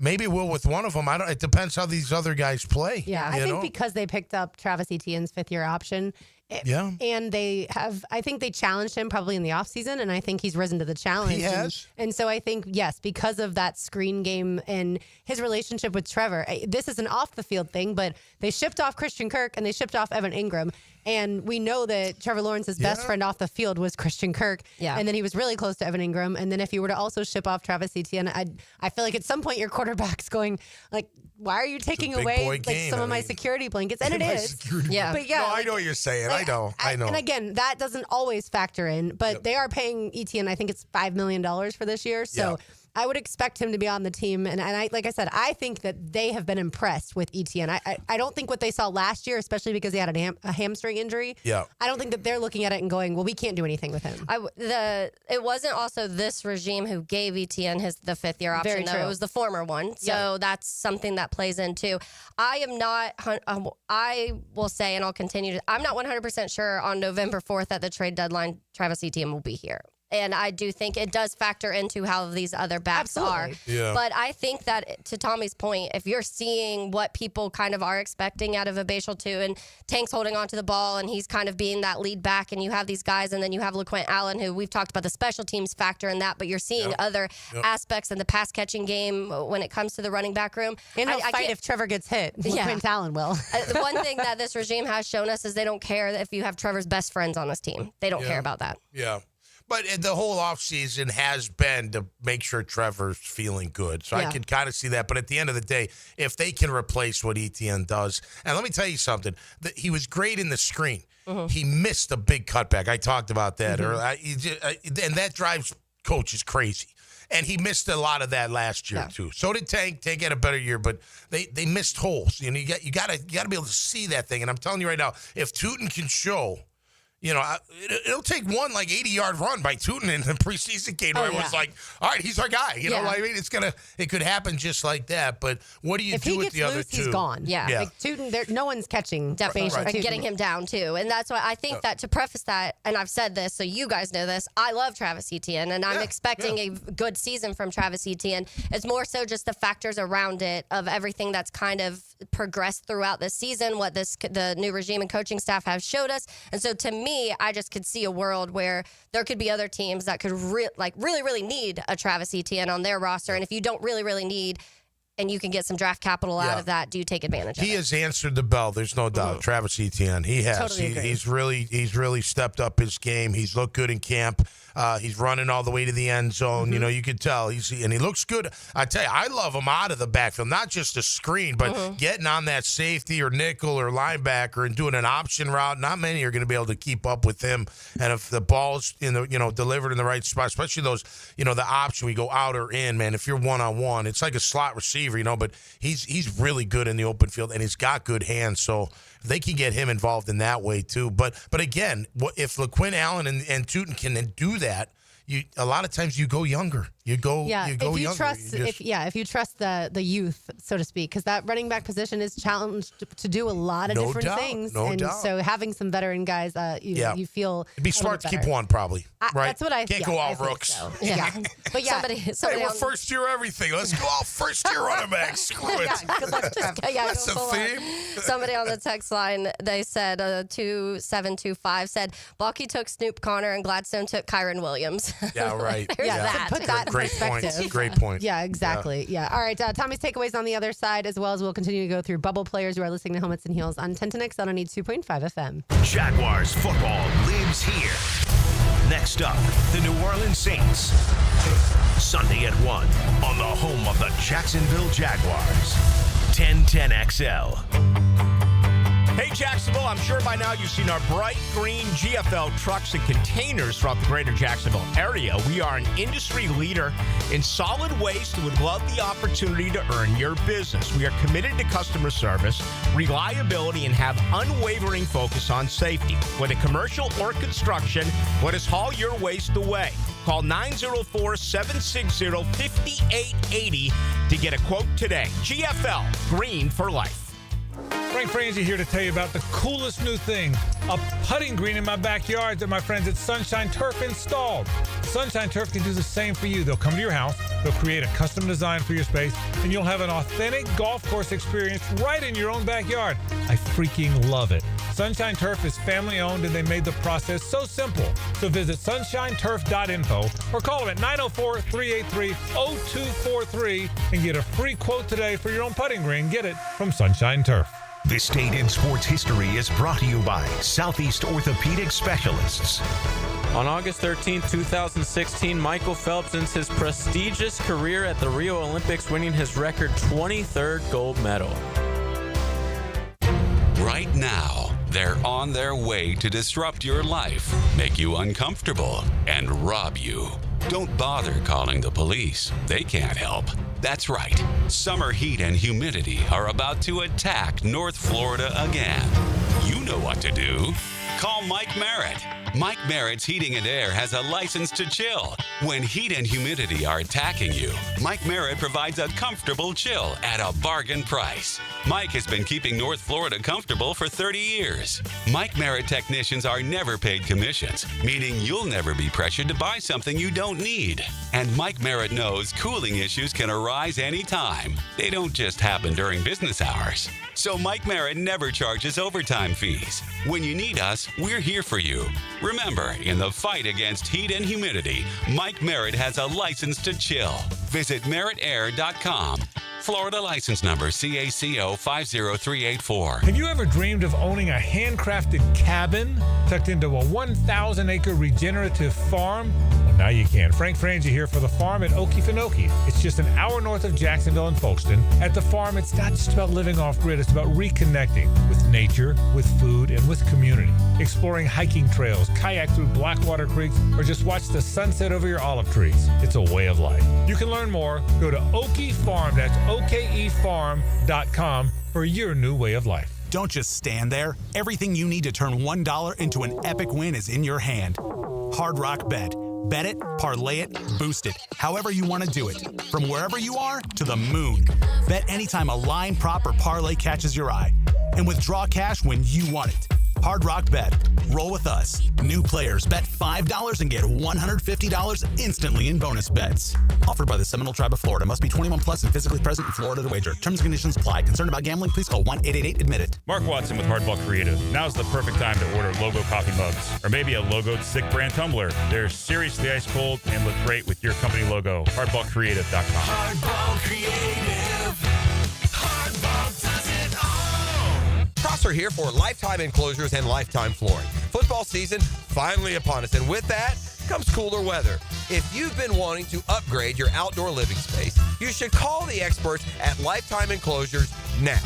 Maybe it will with one of them. It depends how these other guys play. Yeah, I think because they picked up Travis Etienne's fifth-year option, and I think they challenged him probably in the offseason, and I think he's risen to the challenge. He has. And so I think, yes, because of that screen game and his relationship with Trevor, this is an off-the-field thing, but they shipped off Christian Kirk and they shipped off Evan Ingram. And we know that Trevor Lawrence's best friend off the field was Christian Kirk. Yeah. And then he was really close to Evan Ingram. And then if you were to also ship off Travis Etienne, I feel like at some point your quarterback's going, like, why are you taking away some of my security blankets? And it is. But yeah. No, I know what you're saying. I know. And again, that doesn't always factor in, but they are paying Etienne, I think it's $5 million for this year. So I would expect him to be on the team. And I, like I said, I think that they have been impressed with Etienne. I don't think what they saw last year, especially because he had a hamstring injury. Yeah. I don't think that they're looking at it and going, well, we can't do anything with him. It wasn't also this regime who gave Etienne the fifth-year option. Very true. It was the former one. So that's something that plays into. I will say, and I'll continue to, I'm not 100% sure on November 4th at the trade deadline, Travis Etienne will be here. And I do think it does factor into how these other backs are. Yeah. But I think that, to Tommy's point, if you're seeing what people kind of are expecting out of a Bashal too, and Tank's holding on to the ball, and he's kind of being that lead back, and you have these guys, and then you have LeQuint Allen, who we've talked about the special teams factor in that, but you're seeing other aspects in the pass-catching game when it comes to the running back room. And they'll fight if Trevor gets hit. LeQuint Allen will. The one thing that this regime has shown us is they don't care if you have Trevor's best friends on this team. They don't care about that. Yeah. But the whole offseason has been to make sure Trevor's feeling good. So I can kind of see that. But at the end of the day, if they can replace what Etienne does, and let me tell you something, he was great in the screen. He missed a big cutback. I talked about that. And that drives coaches crazy. And he missed a lot of that last year, too. So did Tank. Tank had a better year, but they missed holes. You know, you got to be able to see that thing. And I'm telling you right now, if Tootin can show... You know, it'll take one 80-yard run by Tootin in the preseason game where it was like, all right, he's our guy. You know what I mean? It could happen just like that. But what do you do with the other two? If he gets loose, he's gone. Yeah. Like Tootin, no one's catching. Definitely. And getting him down, too. And that's why I think that to preface that, and I've said this, so you guys know this, I love Travis Etienne, and I'm expecting a good season from Travis Etienne. It's more so just the factors around it of everything that's kind of progressed throughout this season, what the new regime and coaching staff have showed us. And so to me, I just could see a world where there could be other teams that could really need a Travis Etienne on their roster. And if you don't really need, and you can get some draft capital out of that, do you take advantage of it? He has answered the bell. There's no doubt. Travis Etienne, he has. Totally He's really stepped up his game. He's looked good in camp. He's running all the way to the end zone. You know, you can tell. And he looks good. I tell you, I love him out of the backfield. Not just a screen, but getting on that safety or nickel or linebacker and doing an option route. Not many are going to be able to keep up with him. And if the ball's delivered in the right spot, especially those, the option we go out or in, man. If you're one-on-one, it's like a slot receiver. But he's really good in the open field, and he's got good hands, so they can get him involved in that way too. But again, if LeQuint Allen and Tootin can do that, a lot of times you go younger. You go younger. If you trust the youth, so to speak, because that running back position is challenged to do a lot of different things. No doubt. So having some veteran guys, you feel it'd be smart to keep one probably. Right? That's what I can't go all rooks. So. Yeah, but somebody we're first year everything. Let's go all first year running backs. Screw it. That's the theme. Somebody on the text line, they said 2725 said Balky took Snoop Connor and Gladstone took Kyron Williams. Yeah, right. There's that. Put that in perspective. Great point. Yeah, exactly. Yeah. All right. Tommy's takeaways on the other side, as well as we'll continue to go through bubble players who are listening to Helmets and Heels on 1010X on 2.5 FM. Jaguars football lives here. Next up, the New Orleans Saints. Sunday at 1 on the home of the Jacksonville Jaguars. 1010XL. Hey, Jacksonville, I'm sure by now you've seen our bright green GFL trucks and containers throughout the greater Jacksonville area. We are an industry leader in solid waste and would love the opportunity to earn your business. We are committed to customer service, reliability, and have unwavering focus on safety. Whether commercial or construction, let us haul your waste away. Call 904-760-5880 to get a quote today. GFL, green for life. Frank Frangie here to tell you about the coolest new thing, a putting green in my backyard that my friends at Sunshine Turf installed. Sunshine Turf can do the same for you. They'll come to your house, they'll create a custom design for your space, and you'll have an authentic golf course experience right in your own backyard. I freaking love it. Sunshine Turf is family owned and they made the process so simple. So visit sunshineturf.info or call them at 904-383-0243 and get a free quote today for your own putting green. Get it from Sunshine Turf. This Date in Sports History is brought to you by Southeast Orthopedic Specialists. On August 13, 2016, Michael Phelps ends his prestigious career at the Rio Olympics, winning his record 23rd gold medal. Right now, they're on their way to disrupt your life, make you uncomfortable, and rob you. Don't bother calling the police. They can't help. That's right. Summer heat and humidity are about to attack North Florida again. You know what to do. Call Mike Merritt. Mike Merritt's Heating and Air has a license to chill. When heat and humidity are attacking you, Mike Merritt provides a comfortable chill at a bargain price. Mike has been keeping North Florida comfortable for 30 years. Mike Merritt technicians are never paid commissions, meaning you'll never be pressured to buy something you don't need. And Mike Merritt knows cooling issues can arise anytime. They don't just happen during business hours. So Mike Merritt never charges overtime fees. When you need us, we're here for you. Remember, in the fight against heat and humidity, Mike Merritt has a license to chill. Visit merrittair.com. Florida license number CACO 50384. Have you ever dreamed of owning a handcrafted cabin tucked into a 1,000-acre regenerative farm? Well, now you can. Frank Frangie here for the farm at Okefenokee. It's just an hour north of Jacksonville and Folkestone. At the farm, it's not just about living off-grid. It's about reconnecting with nature, with food, and with community. Exploring hiking trails, kayak through Blackwater creeks, or just watch the sunset over your olive trees. It's a way of life. You can learn more. Go to Okie Farm. That's okefarm.com for your new way of life. Don't just stand there. Everything you need to turn $1 into an epic win is in your hand. Hard Rock Bet. Bet it, parlay it, boost it, however you want to do it. From wherever you are to the moon. Bet anytime a line, prop, or parlay catches your eye. And withdraw cash when you want it. Hard Rock Bet. Roll with us. New players bet $5 and get $150 instantly in bonus bets. Offered by the Seminole Tribe of Florida. Must be 21 plus and physically present in Florida to wager. Terms and conditions apply. Concerned about gambling? Please call 1-888-ADMIT-IT. Mark Watson with Hardball Creative. Now's the perfect time to order logo coffee mugs or maybe a logoed Sick brand tumbler. They're seriously ice cold and look great with your company logo. Hardballcreative.com. Hardball Creative. Hardball does it all. Prosser here for Lifetime Enclosures and Lifetime Flooring. Football season finally upon us, and with that comes cooler weather. If you've been wanting to upgrade your outdoor living space, you should call the experts at Lifetime Enclosures now.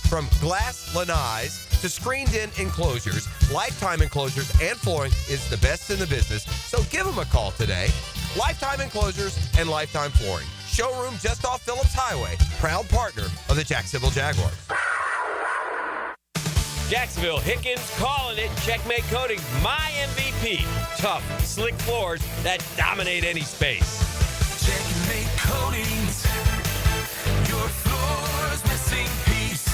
From glass lanais to screened-in enclosures, Lifetime Enclosures and Flooring is the best in the business, so give them a call today. Lifetime Enclosures and Lifetime Flooring. Showroom just off Phillips Highway, proud partner of the Jacksonville Jaguars. Jacksonville, Hickens calling it. Checkmate Coating, my MVP. Tough, slick floors that dominate any space. Checkmate Coatings. Your floor's missing piece.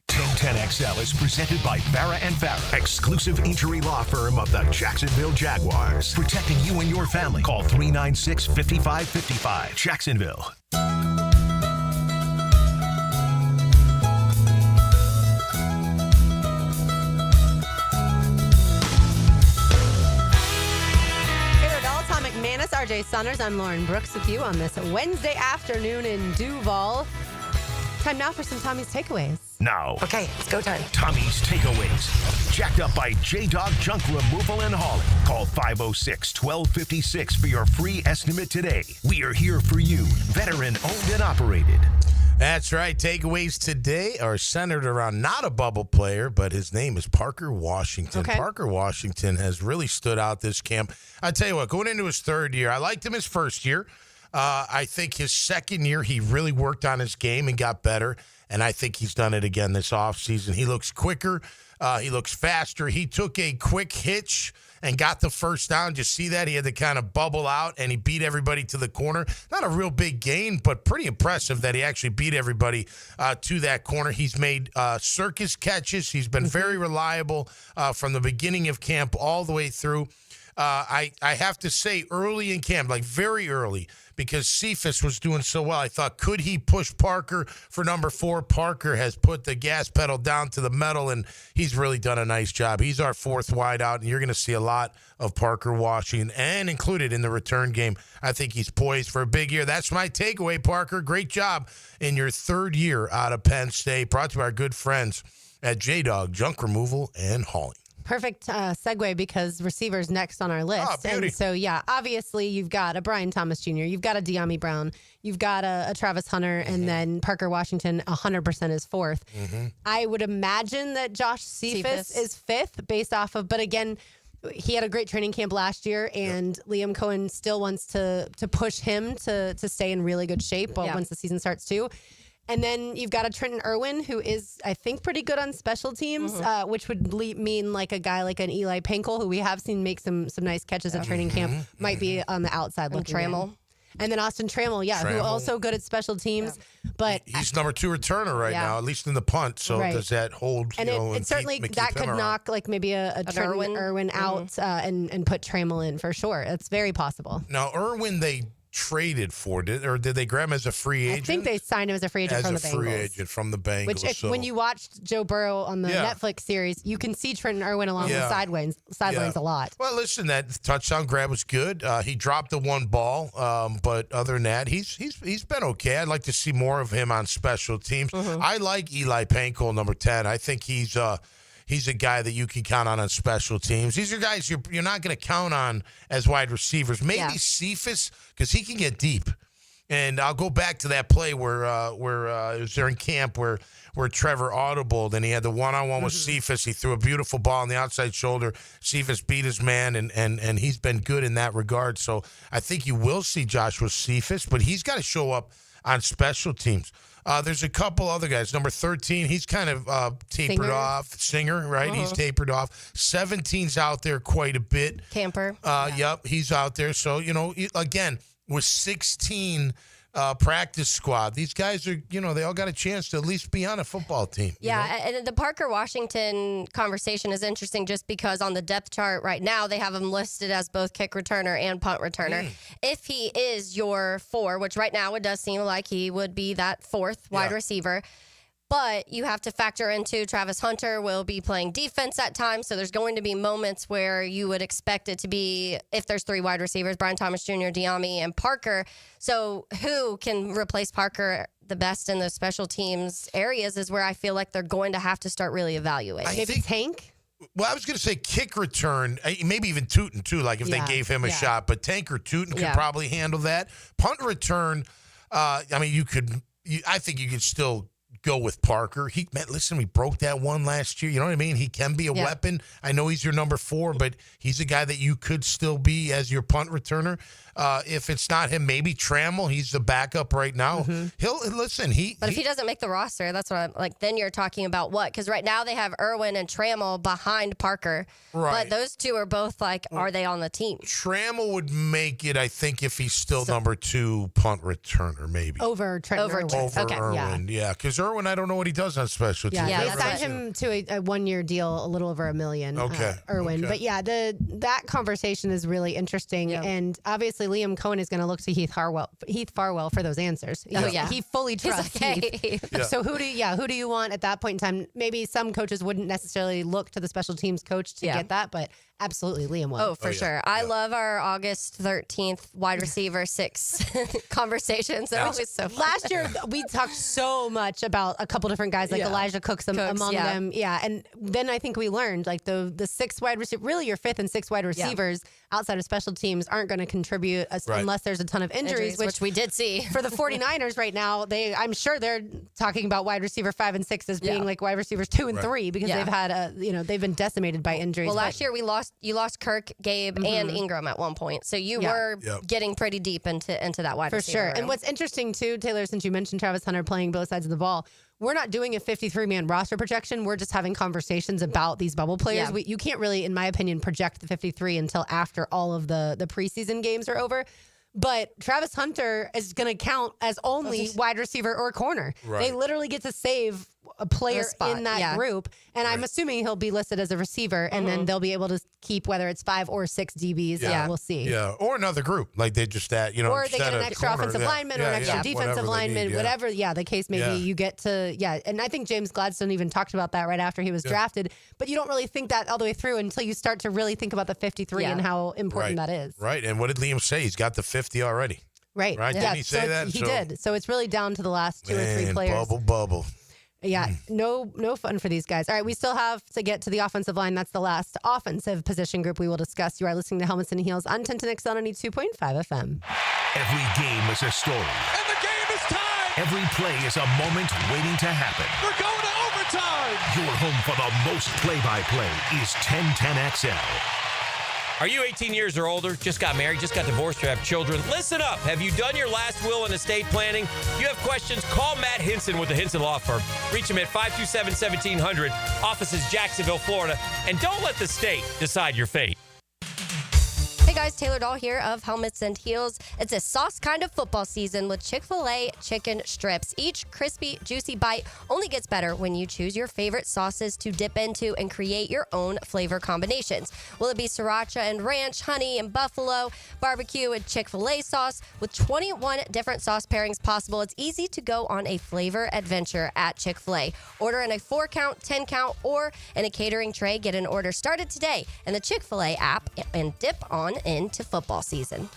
1010XL is presented by Farah & Farah, exclusive injury law firm of the Jacksonville Jaguars. Protecting you and your family. Call 396-5555. Jacksonville. McManus, RJ Saunders. I'm Lauren Brooks with you on this Wednesday afternoon in Duval. Time now for some Tommy's Takeaways. Now. Okay, it's go time. Tommy's Takeaways. Jacked up by J-Dog Junk Removal and Hauling. Call 506-1256 for your free estimate today. We are here for you. Veteran owned and operated. That's right. Takeaways today are centered around not a bubble player, but his name is Parker Washington. Okay. Parker Washington has really stood out this camp. I tell you what, going into his third year, I liked him his first year. I think his second year, he really worked on his game and got better. and I think he's done it again this offseason. He looks quicker. He looks faster. He took a quick hitch and got the first down. Did you see that? He had to kind of bubble out, and he beat everybody to the corner. Not a real big gain, but pretty impressive that he actually beat everybody to that corner. He's made circus catches. He's been very reliable from the beginning of camp all the way through. I have to say, early in camp, like very early, because Cephas was doing so well, I thought, could he push Parker for number 4? Parker has put the gas pedal down to the metal, and he's really done a nice job. He's our 4th wideout, and you're going to see a lot of Parker Washington, and included in the return game. I think he's poised for a big year. That's my takeaway, Parker. Great job in your 3rd year out of Penn State. Brought to our good friends at J-Dog Junk Removal and Hauling. Perfect segue, because receivers next on our list. And so, obviously you've got a Brian Thomas Jr., you've got a De'Ami Brown, you've got a Travis Hunter, and then Parker Washington 100% is 4th. I would imagine that Josh Cephas is 5th based off of, but again, he had a great training camp last year, and Liam Cohen still wants to push him to stay in really good shape once the season starts too. And then you've got a Trenton Irwin, who is, I think, pretty good on special teams, which would mean like a guy like an Eli Pankel, who we have seen make some nice catches at training camp, might be on the outside looking Trammell. And then Austin Trammell, who also good at special teams. But he's number 2 returner right now, at least in the punt. So does that hold? And it certainly that could knock like maybe a Trenton Irwin out and put Trammell in for sure. It's very possible. Now, Irwin, they traded for, did they grab him as a free agent? I think they signed him as a free agent from the Bengals. As a free agent from the Bengals. Which, when you watched Joe Burrow on the Netflix series, you can see Trenton Irwin along the sidelines a lot. Well, listen, that touchdown grab was good. He dropped the one ball, but other than that, he's been okay. I'd like to see more of him on special teams. I like Eli Pankel, number 10. I think he's a guy that you can count on special teams. These are guys you're not going to count on as wide receivers. Maybe Cephas, because he can get deep. And I'll go back to that play where it was during camp where Trevor audibled, and he had the one-on-one with Cephas. He threw a beautiful ball on the outside shoulder. Cephas beat his man, and he's been good in that regard. So I think you will see Joshua Cephas, but he's got to show up on special teams. There's a couple other guys. Number 13, he's kind of tapered off. Singer, right? He's tapered off. 17's out there quite a bit. Camper. Yep, he's out there. So, again, with 16 practice squad, these guys are, they all got a chance to at least be on a football team. And the Parker Washington conversation is interesting just because on the depth chart right now, they have him listed as both kick returner and punt returner. If he is your 4, which right now it does seem like he would be that 4th wide receiver, but you have to factor into Travis Hunter will be playing defense at times. So there's going to be moments where you would expect it to be, if there's 3 wide receivers, Brian Thomas Jr., De'Ami, and Parker. So who can replace Parker the best in those special teams areas is where I feel like they're going to have to start really evaluating. Maybe Tank? Well, I was going to say kick return, maybe even Tootin, too, like if they gave him a shot. But Tank or Tootin could probably handle that. Punt return, I think you could still go with Parker. Listen, we broke that one last year. You know what I mean? He can be a weapon. I know he's your number 4, but he's a guy that you could still be as your punt returner. If it's not him, maybe Trammell. He's the backup right now. He'll listen. But if he doesn't make the roster, that's what I'm like. Then you're talking about what? Because right now they have Irwin and Trammell behind Parker. Right. But those two are both like, are they on the team? Trammell would make it, I think, if he's still number 2 punt returner, maybe over Trenton Irwin. Over Irwin, because Irwin, I don't know what he does on special teams. They signed him to a 1-year deal, a little over $1 million. Irwin, but that conversation is really interesting, and obviously Liam Cohen is going to look to Heath Farwell for those answers. He fully trusts Heath. So who do you want at that point in time? Maybe some coaches wouldn't necessarily look to the special teams coach to get that, but absolutely Liam will. Oh, for sure. I love our August 13th wide receiver 6 conversations. They're always so fun. Last year, we talked so much about a couple different guys, like Elijah Cooks among them. Yeah, and then I think we learned, like the 6 wide receiver, really your 5th and 6th wide receivers outside of special teams aren't going to contribute unless there's a ton of injuries, which we did see. For the 49ers right now, I'm sure they're talking about wide receiver 5 and 6 as being like wide receivers 2 and 3 because they've had they've been decimated by injuries. Well, last year you lost Kirk, Gabe, and Ingram at one point. So you were getting pretty deep into that wide receiver for sure. room. And what's interesting too, Taylor, since you mentioned Travis Hunter playing both sides of the ball, we're not doing a 53-man roster projection. We're just having conversations about these bubble players. Yeah. You can't really, in my opinion, project the 53 until after all of the preseason games are over. But Travis Hunter is going to count as only wide receiver or corner. Right. They literally get to save a player in that group. And I'm assuming he'll be listed as a receiver, and then they'll be able to keep whether it's 5 or 6 DBs. Yeah, we'll see. Yeah, or another group. Like they just add, or they get an extra offensive lineman or an extra defensive lineman, whatever. Yeah, the case may be, you get to, and I think James Gladstone even talked about that right after he was drafted. But you don't really think that all the way through until you start to really think about the 53 and how important that is. Right, and what did Liam say? He's got the 50 already. Right. Didn't he say that? He did. So it's really down to the last 2 or 3 players. Bubble. Yeah, no fun for these guys. All right, we still have to get to the offensive line. That's the last offensive position group we will discuss. You are listening to Helmets and Heels on 1010XL 92.5 FM. Every game is a story. And the game is tied. Every play is a moment waiting to happen. We're going to overtime. Your home for the most play-by-play is 1010XL. Are you 18 years or older, just got married, just got divorced, or have children? Listen up. Have you done your last will and estate planning? You have questions? Call Matt Hinson with the Hinson Law Firm. Reach him at 527-1700. Office is Jacksonville, Florida. And don't let the state decide your fate. Hey guys, Taylor Dahl here of Helmets and Heels. It's a sauce kind of football season with Chick-fil-A chicken strips. Each crispy, juicy bite only gets better when you choose your favorite sauces to dip into and create your own flavor combinations. Will it be sriracha and ranch, honey and buffalo, barbecue and Chick-fil-A sauce? With 21 different sauce pairings possible, it's easy to go on a flavor adventure at Chick-fil-A. Order in a 4-count, 10-count, or in a catering tray. Get an order started today in the Chick-fil-A app and dip on into football season.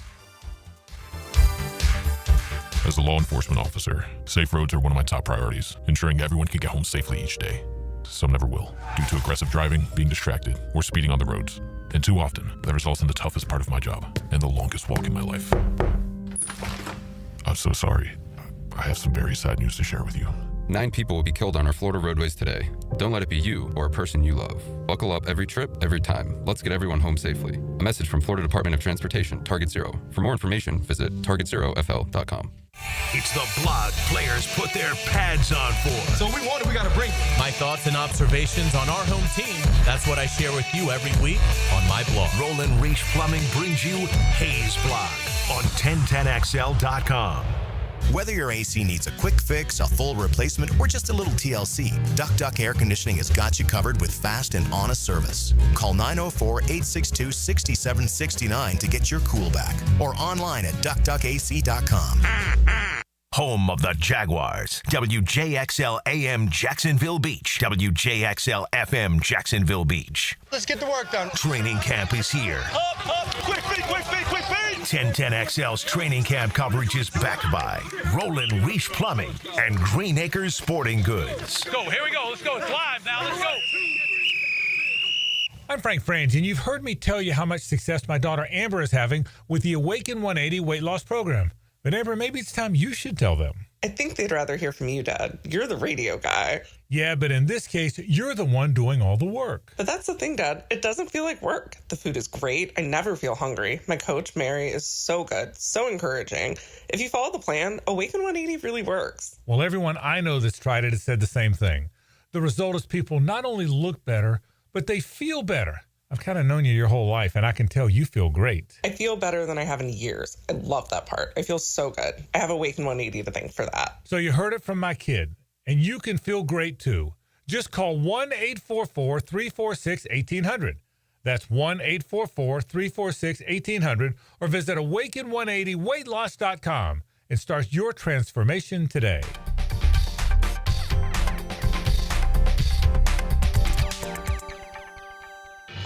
As a law enforcement officer, safe roads are one of my top priorities, ensuring everyone can get home safely each day. Some never will, due to aggressive driving, being distracted, or speeding on the roads. And too often, that results in the toughest part of my job and the longest walk in my life. I'm so sorry. I have some very sad news to share with you. 9 people will be killed on our Florida roadways today. Don't let it be you or a person you love. Buckle up every trip, every time. Let's get everyone home safely. A message from Florida Department of Transportation, Target Zero. For more information, visit targetzerofl.com. It's the blog players put their pads on for. So we got to bring my thoughts and observations on our home team. That's what I share with you every week on my blog. Roland Reach Plumbing brings you Hayes Blog on 1010XL.com. Whether your AC needs a quick fix, a full replacement, or just a little TLC, Duck Air Conditioning has got you covered with fast and honest service. Call 904-862-6769 to get your cool back, or online at duckac.com. Home of the Jaguars. WJXL AM Jacksonville Beach. WJXL FM Jacksonville Beach. Let's get the work done. Training camp is here. Up, quick feet. 1010XL's training camp coverage is backed by Roland Reach Plumbing and Green Acres Sporting Goods. Let's go. Here we go. Let's go. It's live now. Let's go. I'm Frank Franz, and you've heard me tell you how much success my daughter Amber is having with the Awaken 180 weight loss program. But Amber, maybe it's time you should tell them. I think they'd rather hear from you, Dad. You're the radio guy. Yeah, but in this case, you're the one doing all the work. But that's the thing, Dad. It doesn't feel like work. The food is great. I never feel hungry. My coach, Mary, is so good, so encouraging. If you follow the plan, Awaken 180 really works. Well, everyone I know that's tried it has said the same thing. The result is people not only look better, but they feel better. I've kind of known you your whole life, and I can tell you feel great. I feel better than I have in years. I love that part. I feel so good. I have Awaken 180 to thank for that. So you heard it from my kid, and you can feel great too. Just call 1-844-346-1800. That's 1-844-346-1800, or visit awaken180weightloss.com and start your transformation today.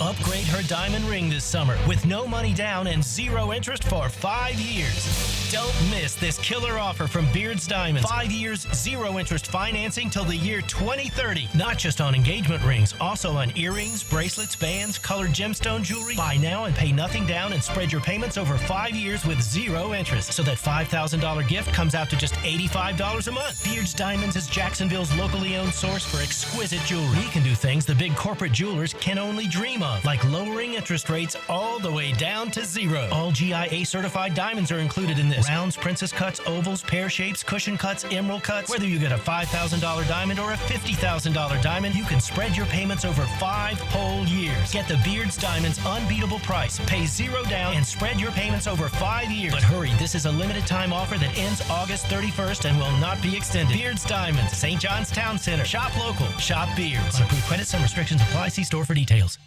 Upgrade her diamond ring this summer with no money down and 0 interest for 5 years. Don't miss this killer offer from Beard's Diamonds. 5 years, 0 interest financing till the year 2030. Not just on engagement rings, also on earrings, bracelets, bands, colored gemstone jewelry. Buy now and pay nothing down and spread your payments over 5 years with 0 interest. So that $5,000 gift comes out to just $85 a month. Beard's Diamonds is Jacksonville's locally owned source for exquisite jewelry. We can do things the big corporate jewelers can only dream of, like lowering interest rates all the way down to zero. All GIA certified diamonds are included in this. Rounds, princess cuts, ovals, pear shapes, cushion cuts, emerald cuts. Whether you get a $5,000 diamond or a $50,000 diamond, you can spread your payments over 5 whole years. Get the Beards Diamonds unbeatable price. Pay $0 down and spread your payments over 5 years. But hurry, this is a limited time offer that ends August 31st and will not be extended. Beards Diamonds, St. John's Town Center. Shop local. Shop Beards. On approved credit, some restrictions apply. See store for details.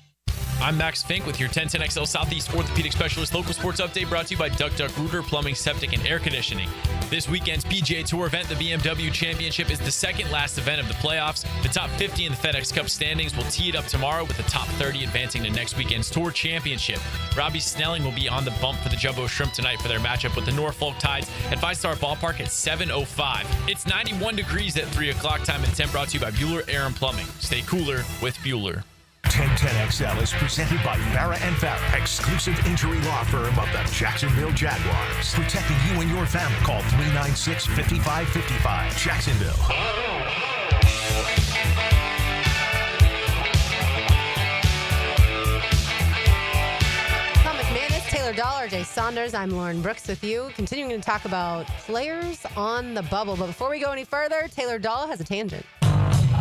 I'm Max Fink with your 1010XL Southeast Orthopedic Specialist local sports update brought to you by Duck Rooter Plumbing, Septic, and Air Conditioning. This weekend's PGA Tour event, the BMW Championship, is the second last event of the playoffs. The top 50 in the FedEx Cup standings will tee it up tomorrow with the top 30 advancing to next weekend's Tour Championship. Robbie Snelling will be on the bump for the Jumbo Shrimp tonight for their matchup with the Norfolk Tides at Five Star Ballpark at 7:05. It's 91 degrees at 3 o'clock time at 10, brought to you by Bueller Air and Plumbing. Stay cooler with Bueller. 1010XL is presented by Farrah & Farrah, exclusive injury law firm of the Jacksonville Jaguars. Protecting you and your family. Call 396-5555. Jacksonville. Tom McManus, Taylor Dahl, Jay Saunders. I'm Lauren Brooks with you. Continuing to talk about players on the bubble. But before we go any further, Taylor Dahl has a tangent.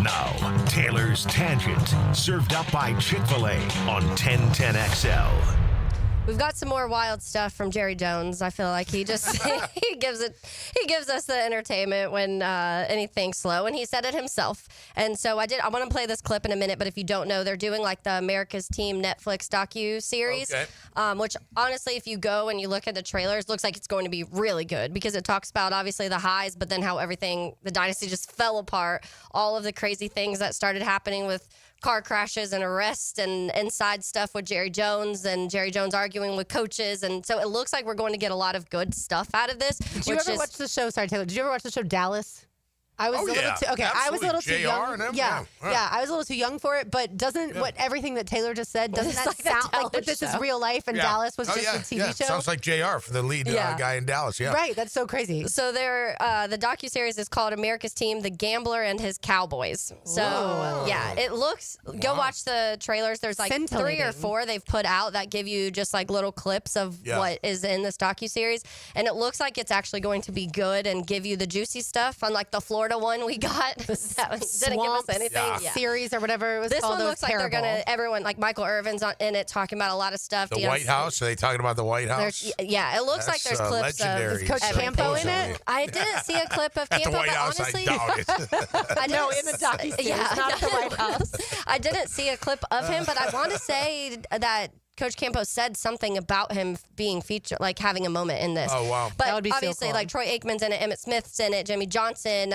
Now, Taylor's Tangent, served up by Chick-fil-A on 1010XL. We've got some more wild stuff from Jerry Jones. I feel like he just he gives us the entertainment when anything's slow, and he said it himself. And so I want to play this clip in a minute, but if you don't know, they're doing like the America's Team Netflix docu-series, which honestly, if you go and you look at the trailers, looks like it's going to be really good because it talks about obviously the highs, but then how the dynasty just fell apart, all of the crazy things that started happening with car crashes and arrests and inside stuff with Jerry Jones and Jerry Jones arguing with coaches. And so it looks like we're going to get a lot of good stuff out of this. Did you ever watch the show? Sorry, Taylor. Did you ever watch the show Dallas? I was a little too I was a little too young. Yeah, I was a little too young for it. But doesn't what everything that Taylor just said doesn't that like sound like that this is real life and Dallas was just a TV show? Sounds like JR for the lead guy in Dallas. Yeah, right. That's so crazy. So the docuseries is called America's Team: The Gambler and His Cowboys. So it looks. Go watch the trailers. There's like 3 or 4 they've put out that give you just like little clips of what is in this docuseries, and it looks like it's actually going to be good and give you the juicy stuff. Unlike the Florida one we got that didn't give us anything series or whatever it was this called. One looks like they're gonna everyone like Michael Irvin's in it talking about a lot of stuff. The White House, are they talking about the White House? It looks like there's clips of is Coach Campo in it. I didn't see a clip of Campo, but honestly I doubt it. No, in the docuseries, not the White House. I didn't see a clip of him, but I want to say that Coach Campo said something about him being featured, like having a moment in this. Oh, wow. But that would be obviously, so cool. like Troy Aikman's in it, Emmitt Smith's in it, Jimmy Johnson.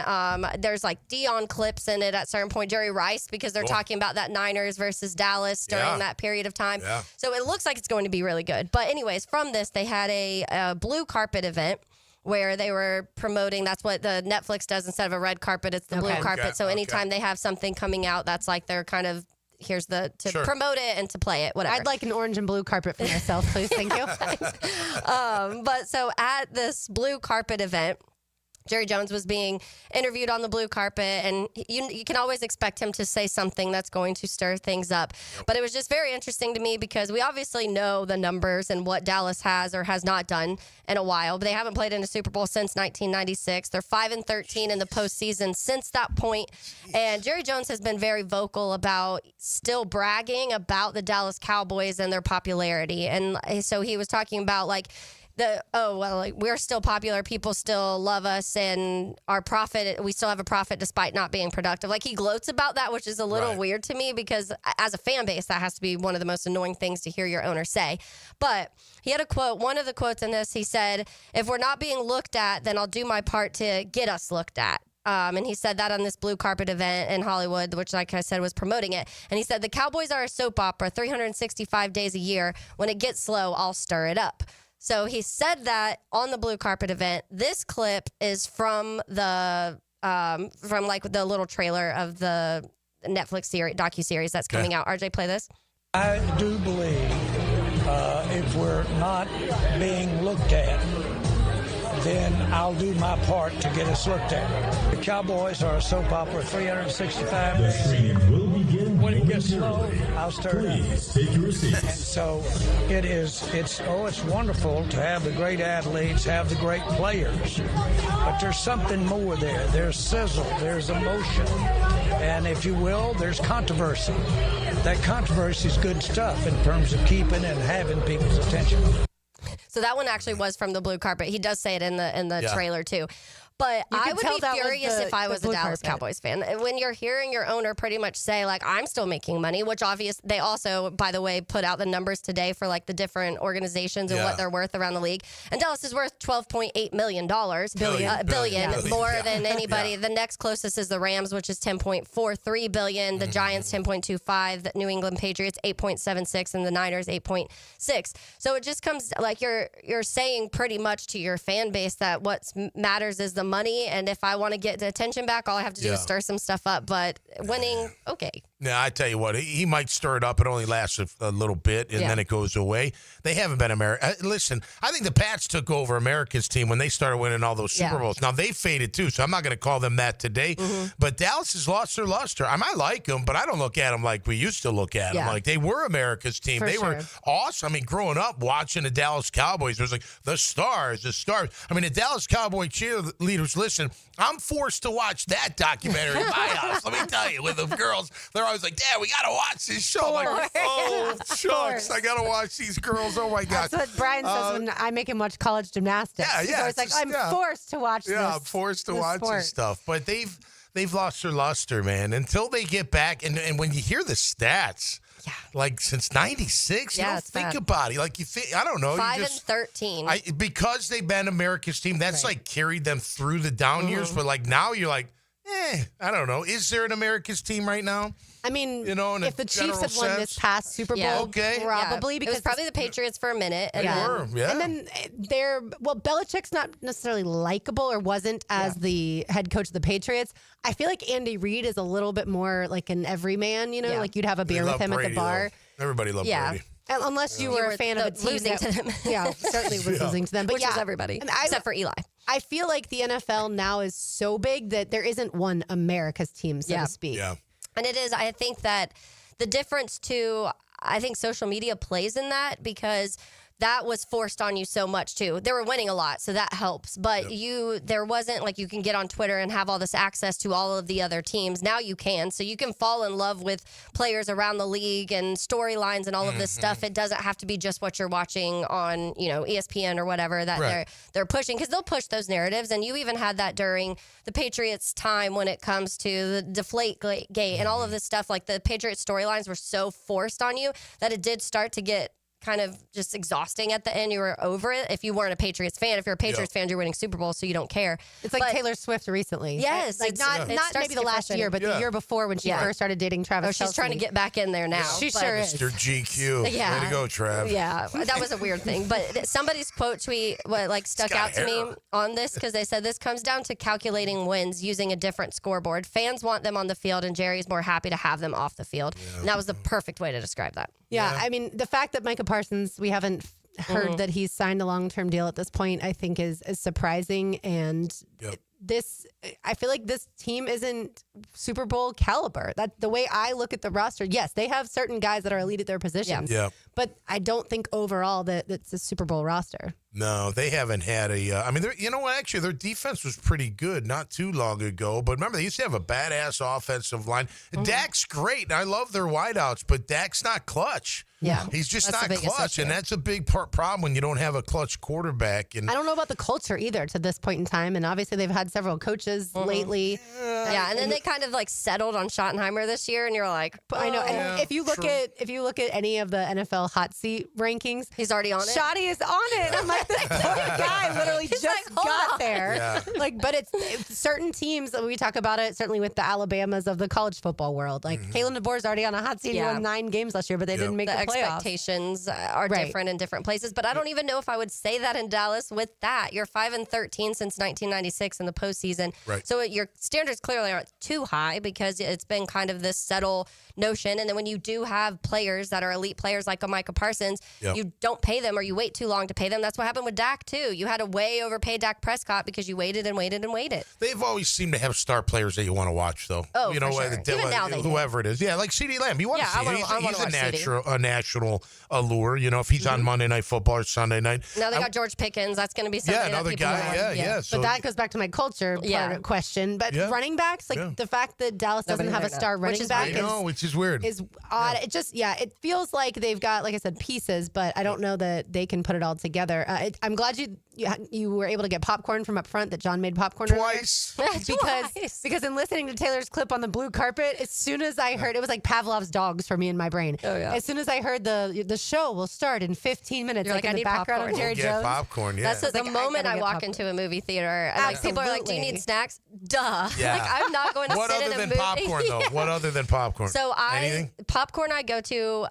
There's like Dion clips in it at a certain point, Jerry Rice, because they're talking about that Niners versus Dallas during that period of time. Yeah. So it looks like it's going to be really good. But anyways, from this, they had a blue carpet event where they were promoting. That's what the Netflix does. Instead of a red carpet, it's the blue carpet. So anytime they have something coming out, that's like they're kind of promote it and to play it, whatever. I'd like an orange and blue carpet for myself, please. Thank you. But so at this blue carpet event, Jerry Jones was being interviewed on the blue carpet, and you can always expect him to say something that's going to stir things up. But it was just very interesting to me because we obviously know the numbers and what Dallas has or has not done in a while, but they haven't played in a Super Bowl since 1996. They're 5-13 in the postseason since that point. And Jerry Jones has been very vocal about still bragging about the Dallas Cowboys and their popularity. And so he was talking about we're still popular, people still love us, and we still have a profit despite not being productive. Like, he gloats about that, which is a little weird to me because as a fan base, that has to be one of the most annoying things to hear your owner say. But he had a quote, one of the quotes in this, he said, "If we're not being looked at, then I'll do my part to get us looked at." And he said that on this blue carpet event in Hollywood, which, like I said, was promoting it. And he said, "The Cowboys are a soap opera 365 days a year. When it gets slow, I'll stir it up." So he said that on the blue carpet event. This clip is from the little trailer of the Netflix docuseries that's coming out. RJ, play this. I do believe if we're not being looked at, then I'll do my part to get us looked at. The Cowboys are a soap opera 365 days. The stream will begin when it gets is slow, I'll stir it up. Please take your seats. And so it's wonderful to have the great athletes, have the great players. But there's something more there. There's sizzle, there's emotion, and if you will, there's controversy. That controversy is good stuff in terms of keeping and having people's attention. So that one actually was from the blue carpet. He does say it in the trailer too. But I would be furious if I was a Dallas Cowboys fan. When you're hearing your owner pretty much say, like, I'm still making money, which obviously they also, by the way, put out the numbers today for, like, the different organizations and what they're worth around the league. And Dallas is worth $12.8 million. Billion. More than anybody. The next closest is the Rams, which is $10.43 billion. The Giants, $10.25. The New England Patriots, $8.76. And the Niners, $8.6. So it just comes, like, you're saying pretty much to your fan base that what matters is the money, and if I want to get the attention back, all I have to do is stir some stuff up. But winning, okay. Yeah, I tell you what, he might stir it up. It only lasts a little bit, and then it goes away. They haven't been America. Listen, I think the Pats took over America's team when they started winning all those Super Bowls. Now, they faded too, so I'm not going to call them that today. But Dallas has lost their luster. I might like them, but I don't look at them like we used to look at them. Like, they were America's team. They were awesome. I mean, growing up, watching the Dallas Cowboys, it was like the stars. I mean, the Dallas Cowboy cheerleaders, listen, I'm forced to watch that documentary in my house. Let me tell you, with the girls, they're always like, Dad, we got to watch this show. I'm like, oh, shucks, I got to watch these girls. Oh, my God. That's what Brian says when I make him watch college gymnastics. He's always like, I'm forced to watch this. Yeah, I'm forced to watch this stuff. But they've lost their luster, man. Until they get back, and when you hear the stats, like since '96, you don't think about it. Like you think, I don't know. 5-13. Because they've been America's team, that's like carried them through the down years. But like now, you're like, I don't know. Is there an America's team right now? I mean, if the Chiefs had won this past Super Bowl, probably because it was probably the Patriots for a minute. And And then Belichick's not necessarily likable or wasn't as the head coach of the Patriots. I feel like Andy Reid is a little bit more like an everyman, like you'd have a beer with him at the bar. Though. Everybody loved Brady. Unless you were a fan of a team losing to them. Certainly was losing to them. But which is everybody, except for Eli. I feel like the NFL now is so big that there isn't one America's team, so to speak. Yeah. And it is, I think that the difference too, I think social media plays in that because that was forced on you so much too. They were winning a lot, so that helps. But there wasn't like you can get on Twitter and have all this access to all of the other teams. Now you can. So you can fall in love with players around the league and storylines and all of this stuff. It doesn't have to be just what you're watching on, ESPN or whatever that they're pushing, because they'll push those narratives. And you even had that during the Patriots' time when it comes to the Deflategate and all of this stuff. Like the Patriots storylines were so forced on you that it did start to get kind of just exhausting at the end. You were over it if you weren't a Patriots fan. If you're a Patriots fan, you're winning Super Bowl, so you don't care. It's like Taylor Swift recently. Yes. Like not maybe the last year, but the year before when she first started dating Travis She's trying to get back in there now. She sure is. Mr. GQ. Way to go, Trav. Yeah, that was a weird thing. But somebody's quote tweet stuck out to me on this because they said this comes down to calculating wins using a different scoreboard. Fans want them on the field, and Jerry's more happy to have them off the field. And that was the perfect way to describe that. Yeah, I mean, the fact that Micah Parsons, we haven't heard that he's signed a long-term deal at this point, I think is surprising. And I feel like this team isn't Super Bowl caliber. That the way I look at the roster, yes, they have certain guys that are elite at their positions. But I don't think overall that it's a Super Bowl roster. No, they haven't had I mean, you know what? Actually, their defense was pretty good not too long ago. But remember, they used to have a badass offensive line. Dak's great, and I love their wideouts, but Dak's not clutch. Yeah, he's just not clutch, and that's a big problem when you don't have a clutch quarterback. And I don't know about the culture either to this point in time. And obviously, they've had several coaches lately. And then they kind of like settled on Schottenheimer this year, and you're like, I know. And if you look at any of the NFL hot seat rankings, he's already on it. Schotty is on it. I'm like, this poor guy literally just got there. Yeah. But it's certain teams that we talk about it. Certainly with the Alabamas of the college football world, like Kalen DeBoer's already on a hot seat. He won 9 games last year, but they didn't make the playoffs. Expectations are different in different places, but I don't even know if I would say that in Dallas with that. You're 5-13 since 1996 in the postseason. So your standards clearly aren't too high because it's been kind of this settle notion. And then when you do have players that are elite players like a Micah Parsons, you don't pay them or you wait too long to pay them. That's what happened with Dak, too. You had to way overpay Dak Prescott because you waited and waited and waited. They've always seemed to have star players that you want to watch, though. Oh, for sure. Even now they whoever it is. Yeah, like CeeDee Lamb. You want to see him. He's a national allure. You know, if he's on Monday Night Football or Sunday night. Now they got George Pickens. That's going to be something another guy. Yeah. So, but that goes back to my culture question. But running backs, the fact that Dallas doesn't have a star running back which is weird. Is odd. It just, it feels like they've got, like I said, pieces, but I don't know that they can put it all together. I'm glad you were able to get popcorn from up front, that John made popcorn twice. Because in listening to Taylor's clip on the blue carpet, as soon as I heard, it was like Pavlov's dogs for me in my brain. Oh, yeah. As soon as I heard the show will start in 15 minutes, You're like I in the need background popcorn. of Jerry Jones. Popcorn, yeah. That's the moment I walk into a movie theater. And like, people are like, do you need snacks? Duh. Yeah. Like, I'm not going to sit in a movie. Popcorn, though? What other than popcorn? So Anything? Popcorn I go to,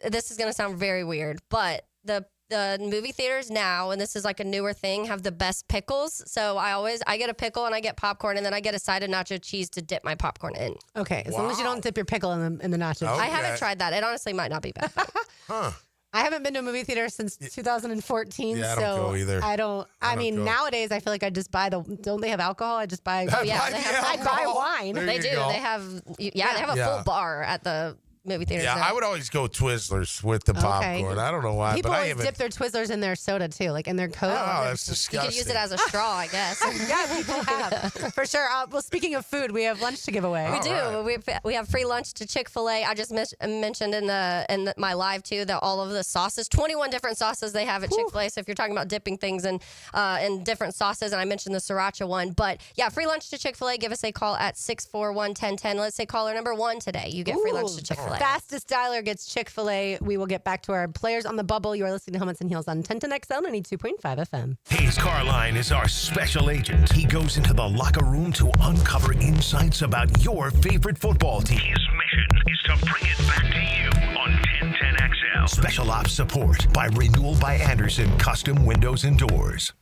this is going to sound very weird, but the movie theaters now, and this is like a newer thing, have the best pickles. So I get a pickle and I get popcorn, and then I get a side of nacho cheese to dip my popcorn in. Okay, as long as you don't dip your pickle in the nacho cheese. I haven't tried that. It honestly might not be bad. I haven't been to a movie theater since 2014. Yeah, I don't go either. I mean, nowadays I feel like I just buy don't they have alcohol? I just buy. I buy wine. They do. They have they have a full bar at the movie theaters. Yeah, I would always go Twizzlers with the popcorn. I don't know why. People but always dip their Twizzlers in their soda too, like in their Coke. Oh, that's disgusting. You could use it as a straw, I guess. Yeah, people have. For sure. Well, speaking of food, we have lunch to give away. We do. Right. We have free lunch to Chick-fil-A. I just mentioned in my live too that all of the sauces, 21 different sauces they have at Chick-fil-A. So if you're talking about dipping things in different sauces, and I mentioned the sriracha one, but yeah, free lunch to Chick-fil-A. Give us a call at 641-1010. Let's say caller number 1 today. You get free lunch to Chick-fil-A. Fastest dialer gets Chick-fil-A. We will get back to our players on the bubble. You are listening to Helmets and Heels on 1010XL 92.5 FM. Hayes Carline is our special agent. He goes into the locker room to uncover insights about your favorite football team. His mission is to bring it back to you on 1010XL. Special ops support by Renewal by Anderson Custom Windows and Doors.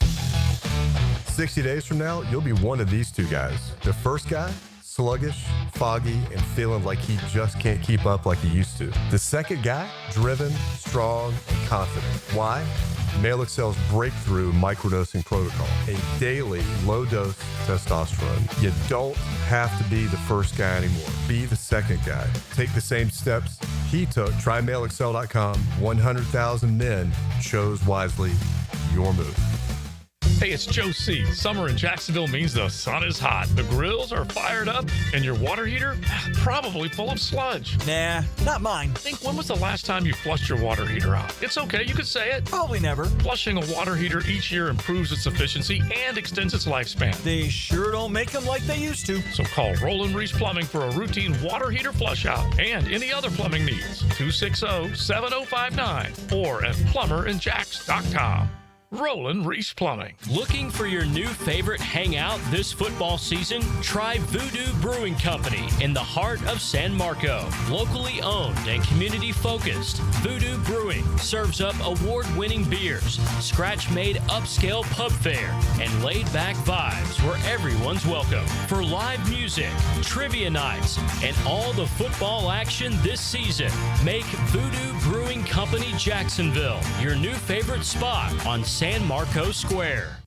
60 days from now, you'll be one of these two guys. The first guy, sluggish, foggy, and feeling like he just can't keep up like he used to. The second guy, driven, strong, and confident. Why? Male Excel's breakthrough microdosing protocol, a daily low-dose testosterone. You don't have to be the first guy anymore. Be the second guy. Take the same steps he took. Try MaleExcel.com. 100,000 men chose wisely. Your move. Hey, it's Joe C. Summer in Jacksonville means the sun is hot, the grills are fired up, and your water heater probably full of sludge. Nah, not mine. Think, when was the last time you flushed your water heater out? It's okay, you could say it. Probably never. Flushing a water heater each year improves its efficiency and extends its lifespan. They sure don't make them like they used to. So call Roland Reese Plumbing for a routine water heater flush out and any other plumbing needs. 260-7059 or at plumberandjacks.com. Roland Reese Plumbing. Looking for your new favorite hangout this football season? Try Voodoo Brewing Company in the heart of San Marco. Locally owned and community focused, Voodoo Brewing serves up award-winning beers, scratch-made upscale pub fare, and laid-back vibes where everyone's welcome. For live music, trivia nights, and all the football action this season, make Voodoo Brewing Company Jacksonville your new favorite spot on San Marco Square.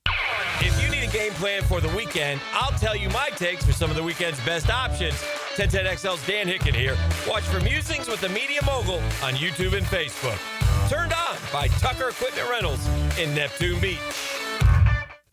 If you need a game plan for the weekend, I'll tell you my takes for some of the weekend's best options. 1010XL's Dan Hicken here. Watch for Musings with the Media Mogul on YouTube and Facebook. Turned on by Tucker Equipment Rentals in Neptune Beach.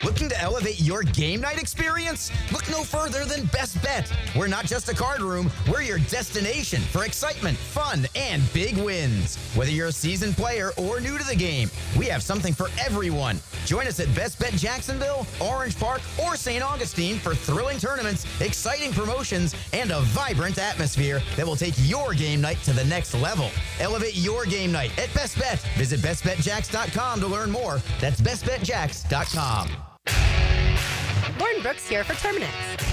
Looking to elevate your game night experience? Look no further than Best Bet. We're not just a card room, we're your destination for excitement, fun, and big wins. Whether you're a seasoned player or new to the game, we have something for everyone. Join us at Best Bet Jacksonville, Orange Park, or St. Augustine for thrilling tournaments, exciting promotions, and a vibrant atmosphere that will take your game night to the next level. Elevate your game night at Best Bet. Visit bestbetjacks.com to learn more. That's bestbetjacks.com. Lauren Brooks here for Terminix.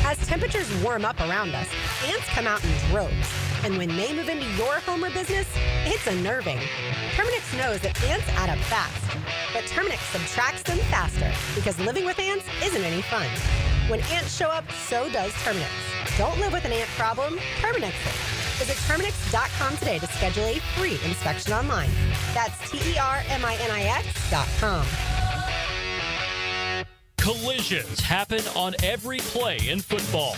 As temperatures warm up around us, ants come out in droves. And when they move into your home or business, it's unnerving. Terminix knows that ants add up fast, but Terminix subtracts them faster because living with ants isn't any fun. When ants show up, so does Terminix. Don't live with an ant problem, Terminix it. Visit Terminix.com today to schedule a free inspection online. That's TERMINIX.com. Collisions happen on every play in football.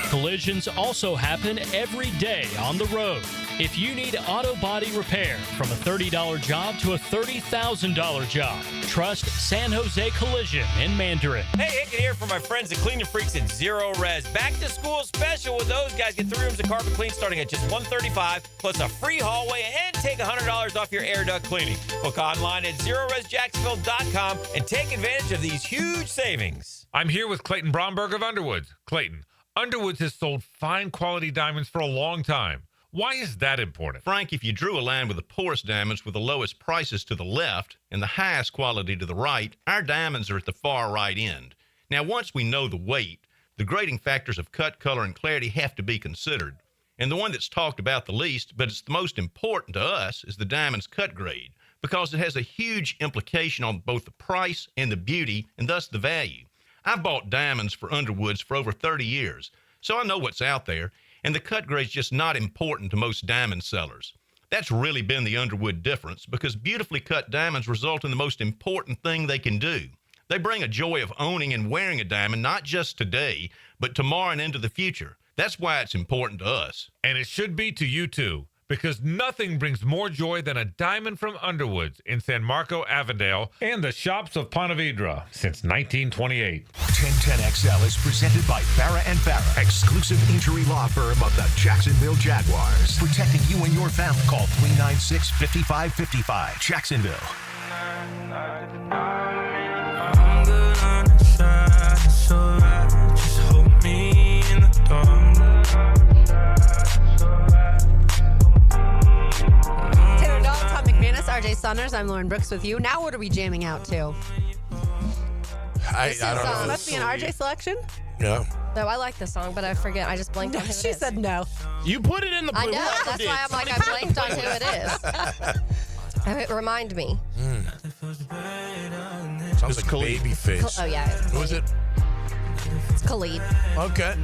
Collisions also happen every day on the road. If you need auto body repair, from a $30 job to a $30,000 job, trust San Jose Collision in Mandarin. Hey, Hicken here from my friends at Cleaning Freaks at Zero Res. Back to school special with those guys. Get 3 rooms of carpet clean starting at just $135, plus a free hallway, and take $100 off your air duct cleaning. Book online at ZeroResJacksonville.com and take advantage of these huge savings. I'm here with Clayton Bromberg of Underwoods. Clayton, Underwoods has sold fine quality diamonds for a long time. Why is that important? Frank, if you drew a line with the poorest diamonds with the lowest prices to the left and the highest quality to the right, our diamonds are at the far right end. Now, once we know the weight, the grading factors of cut, color, and clarity have to be considered. And the one that's talked about the least, but it's the most important to us, is the diamond's cut grade, because it has a huge implication on both the price and the beauty, and thus the value. I've bought diamonds for Underwoods for over 30 years, so I know what's out there, and the cut grade's just not important to most diamond sellers. That's really been the Underwood difference, because beautifully cut diamonds result in the most important thing they can do. They bring a joy of owning and wearing a diamond, not just today, but tomorrow and into the future. That's why it's important to us. And it should be to you too, because nothing brings more joy than a diamond from Underwoods in San Marco, Avondale, and the shops of Ponte Vedra since 1928. 1010XL is presented by Farrah & Farrah, exclusive injury law firm of the Jacksonville Jaguars. Protecting you and your family. Call 396-5555. Jacksonville. I'm good on the side, it's alright. Just hold me in the dark. RJ Saunders, I'm Lauren Brooks with you. Now what are we jamming out to? I don't know. Must be an RJ selection? Yeah. No, I like this song, but I forget. I just blanked on who it is. She said no. You put it in the blue. I know. That's why I'm like, I blanked on who it is. Remind me. Sounds like Babyface. Oh, yeah. Who is it? It's Khalid. Okay.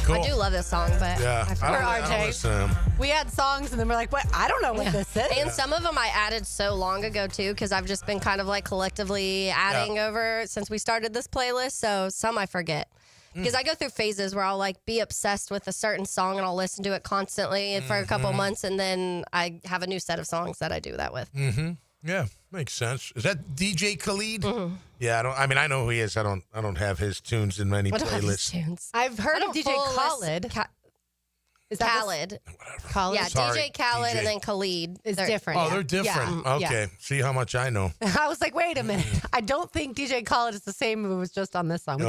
Cool. I do love this song, but yeah, I forgot. RJ. We had songs, and then we're like, what? I don't know what this is. And some of them I added so long ago, too, because I've just been kind of like collectively adding over since we started this playlist. So some I forget. Because I go through phases where I'll like be obsessed with a certain song and I'll listen to it constantly for a couple months, and then I have a new set of songs that I do that with. Mm-hmm. Yeah, makes sense. Is that DJ Khalid? Mm-hmm. Yeah, I know who he is. I don't have his tunes in many playlists. Tunes? I've heard of DJ Khalid. Is that Khalid? Khalid? Yeah, Sorry, DJ Khalid DJ. and then Khalid is different. Oh, they're different. Yeah. Okay. Yeah. See how much I know. I was like, wait a minute. I don't think DJ Khalid is the same who was just on this song.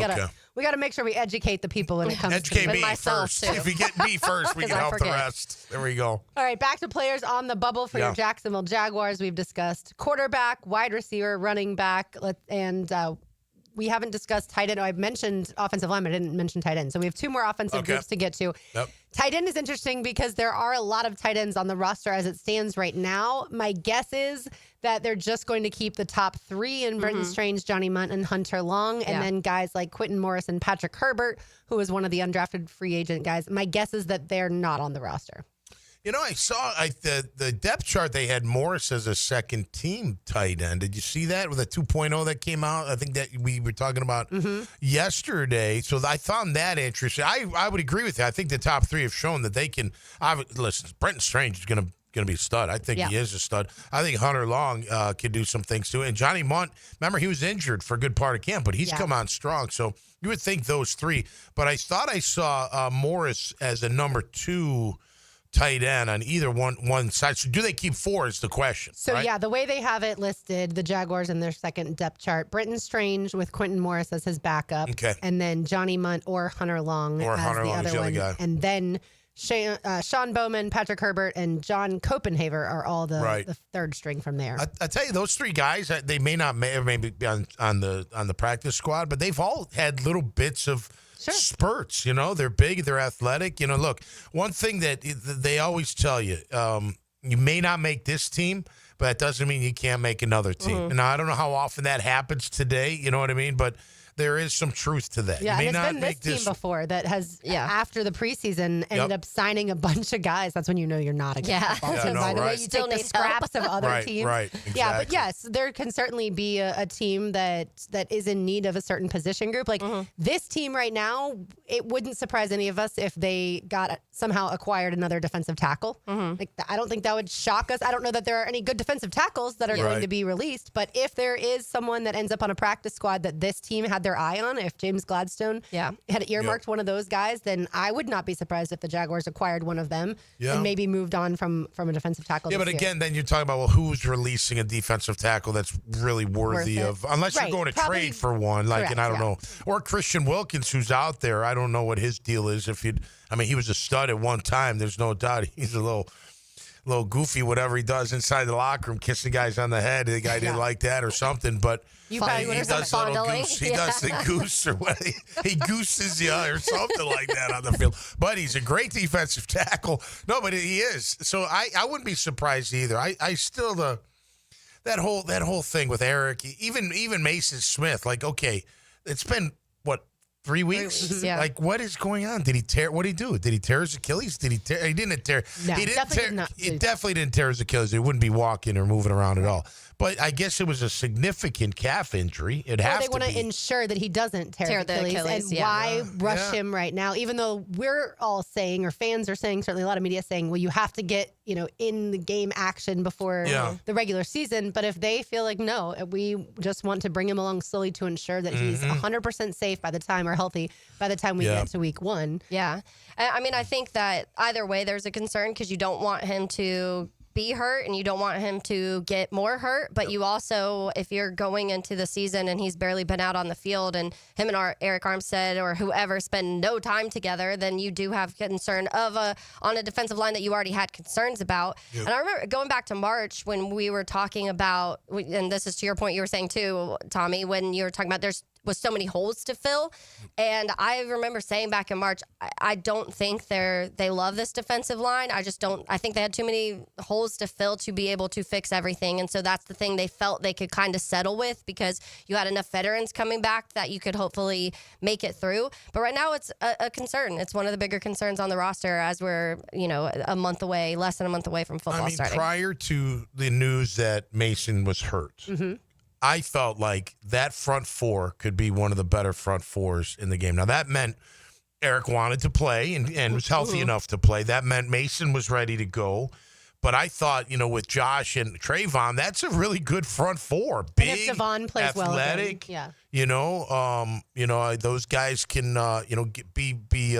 We gotta make sure we educate the people when it comes educate to me myself first. too. If you get me first, we can help the rest. There we go. All right, back to players on the bubble for your Jacksonville Jaguars. We've discussed quarterback, wide receiver, running back, and we haven't discussed tight end. I've mentioned offensive line, but I didn't mention tight end. So we have two more offensive groups to get to. Yep. Tight end is interesting because there are a lot of tight ends on the roster as it stands right now. My guess is that they're just going to keep the top three in Brenton Strange, Johnny Munt, and Hunter Long. And then guys like Quentin Morris and Patrick Herbert, who is one of the undrafted free agent guys. My guess is that they're not on the roster. You know, I saw the depth chart. They had Morris as a second team tight end. Did you see that with a 2.0 that came out? I think that we were talking about yesterday. So I found that interesting. I would agree with you. I think the top three have shown that they can. Listen, Brenton Strange is going to be a stud. I think he is a stud. I think Hunter Long can do some things too. And Johnny Munt, remember he was injured for a good part of camp, but he's come on strong. So you would think those three. But I thought I saw Morris as a number 2 tight end on either one side. So do they keep 4 is the question. So, right? the way they have it listed, the Jaguars in their second depth chart, Brenton Strange with Quentin Morris as his backup. Okay. And then Johnny Munt or Hunter Long as Hunter the Long other is the other one. guy. And then Sean Bowman, Patrick Herbert, and John Copenhaver are all the third string from there. I tell you, those three guys, they may be on the practice squad, but they've all had little bits of spurts. You know, they're big, they're athletic. You know, look, one thing that they always tell you, you may not make this team, but that doesn't mean you can't make another team. And I don't know how often that happens today. You know what I mean? But there is some truth to that. Yeah, you may and it's not been make this team before that has, after the preseason, ended up signing a bunch of guys. That's when you know you're not a good football team. By the way, you take the scraps of other teams. Right, exactly. Yeah, but yes, there can certainly be a team that is in need of a certain position group. Like this team right now, it wouldn't surprise any of us if they somehow acquired another defensive tackle. Like I don't think that would shock us. I don't know that there are any good defensive tackles that are going to be released, but if there is someone that ends up on a practice squad that this team had their eye on, if James Gladstone had earmarked one of those guys, then I would not be surprised if the Jaguars acquired one of them and maybe moved on from a defensive tackle. Yeah, but again, then you're talking about, well, who's releasing a defensive tackle that's really worthy of, unless you're going to trade for one, like, and I don't know, or Christian Wilkins, who's out there. I don't know what his deal is. He was a stud at one time. There's no doubt he's a little goofy, whatever he does inside the locker room, kissing guys on the head. The guy didn't like that or something, but he does the goose or what? He gooses you or something like that on the field. But he's a great defensive tackle. No, but he is. So I wouldn't be surprised either. I still that whole thing with Eric, even Mason Smith. Like, okay, it's been what? 3 weeks? Yeah. Like, what is going on? Did he tear? What did he do? Did he tear his Achilles? He didn't tear. No, he didn't tear. It definitely didn't tear his Achilles. He wouldn't be walking or moving around at all. But I guess it was a significant calf injury. They want to ensure that he doesn't tear the Achilles. And why rush him right now? Even though we're all saying, or fans are saying, certainly a lot of media saying, well, you have to get in the game action before the regular season. But if they feel like, no, we just want to bring him along slowly to ensure that he's 100% safe by the time, or healthy by the time we get to week 1. Yeah. I mean, I think that either way there's a concern, because you don't want him to be hurt and you don't want him to get more hurt, but you also, if you're going into the season and he's barely been out on the field, and him and Eric Armstead or whoever spend no time together, then you do have concern on a defensive line that you already had concerns about. And I remember going back to March when we were talking about, and this is to your point you were saying too, Tommy, when you were talking about was so many holes to fill. And I remember saying back in March, I don't think they love this defensive line. I think they had too many holes to fill to be able to fix everything. And so that's the thing they felt they could kind of settle with, because you had enough veterans coming back that you could hopefully make it through. But right now it's a concern. It's one of the bigger concerns on the roster as we're, less than a month away from football starting. Prior to the news that Mason was hurt, I felt like that front four could be one of the better front fours in the game. Now, that meant Eric wanted to play and was healthy enough to play. That meant Mason was ready to go. But I thought, with Josh and Trayvon, that's a really good front four. Big, and if Devon plays athletic, those guys can, be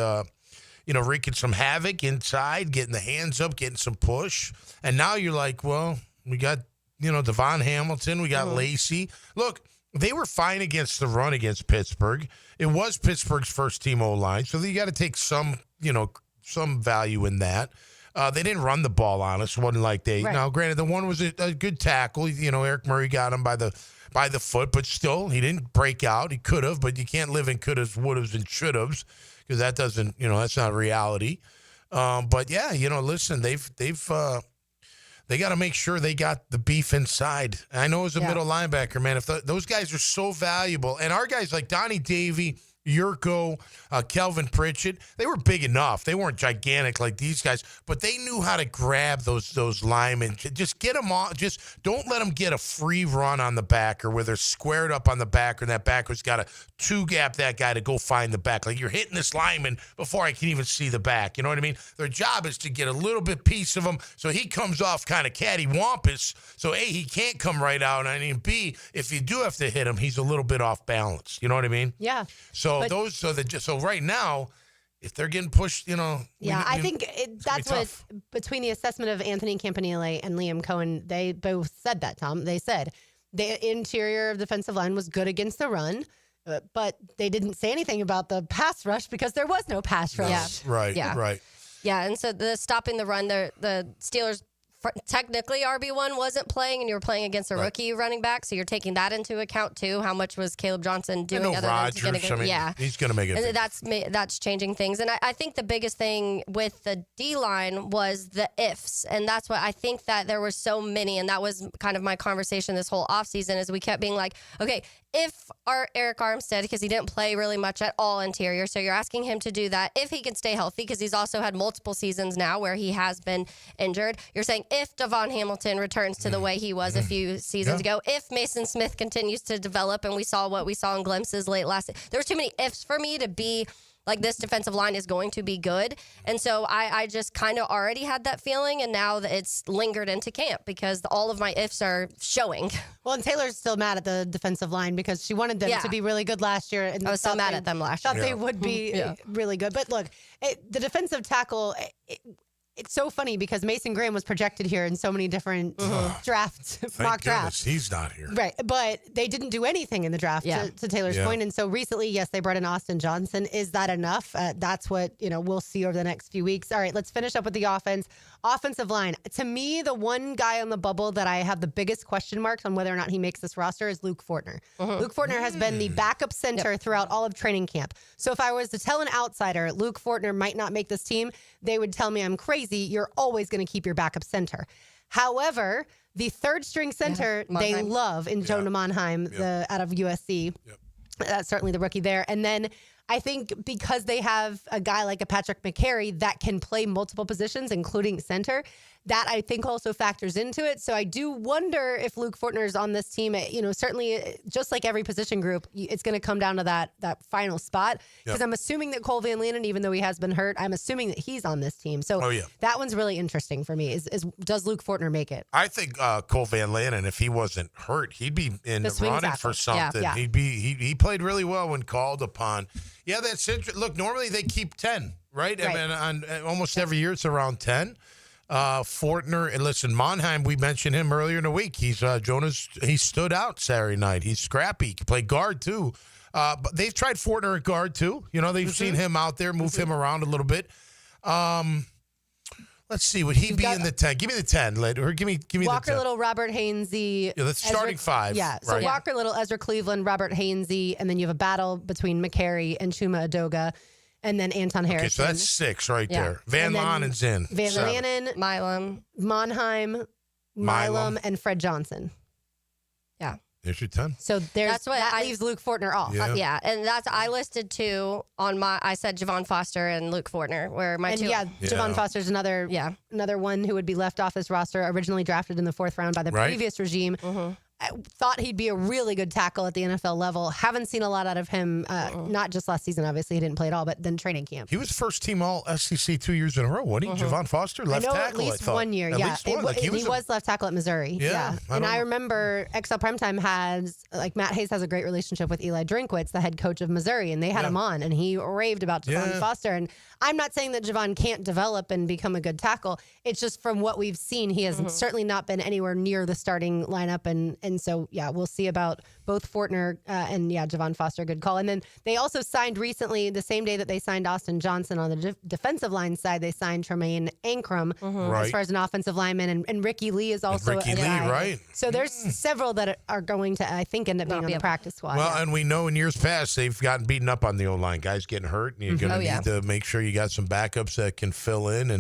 wreaking some havoc inside, getting the hands up, getting some push. And now you're like, well, we got Devon Hamilton, we got Lacey. Look, they were fine against the run against Pittsburgh. It was Pittsburgh's first team O-line, so you got to take some value in that. They didn't run the ball on us. It wasn't like now, granted, the one was a good tackle. Eric Murray got him by the foot, but still, he didn't break out. He could have, but you can't live in could-haves, would-haves, and should-haves, because that doesn't, that's not reality. But yeah, listen, they got to make sure they got the beef inside. I know as a middle linebacker, man, if those guys are so valuable, and our guys like Donnie Davey, Yurko, Kelvin Pritchett, they were big enough. They weren't gigantic like these guys, but they knew how to grab those linemen. Just get them on. Just don't let them get a free run on the backer where they're squared up on the backer, and that backer's got to two-gap that guy to go find the back. Like, you're hitting this lineman before I can even see the back. You know what I mean? Their job is to get a little bit piece of him so he comes off kind of cattywampus. So, A, he can't come right out, and B, if you do have to hit him, he's a little bit off balance. You know what I mean? Yeah. So right now, if they're getting pushed, I think that's what, between the assessment of Anthony Campanile and Liam Cohen, they both said that, Tom. They said the interior of the defensive line was good against the run, but they didn't say anything about the pass rush because there was no pass rush. Right. Yeah, and so the stopping the run, the Steelers technically RB1 wasn't playing, and you were playing against a rookie running back, so you're taking that into account too. How much was Caleb Johnson doing? Rodgers, than he's going to make it. And that's changing things. And I think the biggest thing with the D-line was the ifs, and that's what I think that there were so many, and that was kind of my conversation this whole offseason, is we kept being like, okay, if our Eric Armstead, because he didn't play really much at all interior, so you're asking him to do that, if he can stay healthy, because he's also had multiple seasons now where he has been injured. You're saying if Devon Hamilton returns to the way he was a few seasons ago, if Mason Smith continues to develop, and we saw what we saw in glimpses late last season. There was too many ifs for me to be like, this defensive line is going to be good. And so I just kind of already had that feeling, and now that it's lingered into camp because all of my ifs are showing. Well, and Taylor's still mad at the defensive line because she wanted them to be really good last year. And I was so mad at them last year. Thought they would be really good. But look, the defensive tackle... It's so funny because Mason Graham was projected here in so many different drafts, mock drafts. He's not here. Right. But they didn't do anything in the draft, to Taylor's point. And so recently, yes, they brought in Austin Johnson. Is that enough? That's what, we'll see over the next few weeks. All right, let's finish up with the offense. Offensive line. To me, the one guy on the bubble that I have the biggest question marks on whether or not he makes this roster is Luke Fortner. Luke Fortner has been the backup center throughout all of training camp. So if I was to tell an outsider Luke Fortner might not make this team, they would tell me I'm crazy. You're always going to keep your backup center. However, the third string center they love in Jonah Monheim, out of USC. That's certainly the rookie there. And then I think because they have a guy like a Patrick McCary that can play multiple positions, including center, that I think also factors into it. So I do wonder if Luke Fortner is on this team. Certainly, just like every position group, it's going to come down to that final spot. Because I'm assuming that Cole Van Lanen, even though he has been hurt, I'm assuming that he's on this team. So that one's really interesting for me. Is does Luke Fortner make it? I think Cole Van Lanen, if he wasn't hurt, he'd be in the running for something. Yeah. He played really well when called upon. Yeah, that's interesting. Look, normally they keep 10, right? I mean, almost every year it's around 10. Fortner, and listen, Monheim, we mentioned him earlier in the week. He stood out Saturday night. He's scrappy. He can play guard too. But they've tried Fortner at guard too. They've seen him out there, move him around a little bit. Let's see, would he be in the 10? Give me the 10, or give me Walker the 10. Little, Robert Hainsey. Yeah, that's starting 5. Yeah, so right. Walker Little, Ezra Cleveland, Robert Hainsey, and then you have a battle between McCary and Chuma Adoga, and then Anton Harrison. Okay, so that's 6 right there. Van Lanen's in. Van Lanen, Milam, Monheim, Milam, and Fred Johnson. Yeah. There's your 10. So that leaves Luke Fortner off. Yeah, and I listed 2 on I said Javon Foster and Luke Fortner were my 2. Javon Foster's another one who would be left off his roster, originally drafted in the 4th round by the previous regime. I thought he'd be a really good tackle at the NFL level. Haven't seen a lot out of him, not just last season, obviously. He didn't play at all, but then training camp. He was first team all SEC 2 years in a row, wasn't he? Javon Foster, left tackle, at least I thought. 1 year, At least one. He was left tackle at Missouri. Yeah. I remember XL Primetime Matt Hayes has a great relationship with Eli Drinkwitz, the head coach of Missouri, and they had him on, and he raved about Javon Foster. And I'm not saying that Javon can't develop and become a good tackle. It's just from what we've seen, he has certainly not been anywhere near the starting lineup. And so, we'll see about both Fortner and Javon Foster, good call. And then they also signed recently, the same day that they signed Austin Johnson on the defensive line side, they signed Tremaine Ankrum as far as an offensive lineman. And Ricky Lee is also a guy. Right. So there's several that are going to, I think, end up being on the practice squad. Well, and we know in years past, they've gotten beaten up on the O-line. Guys getting hurt, and you're going to need to make sure you got some backups that can fill in.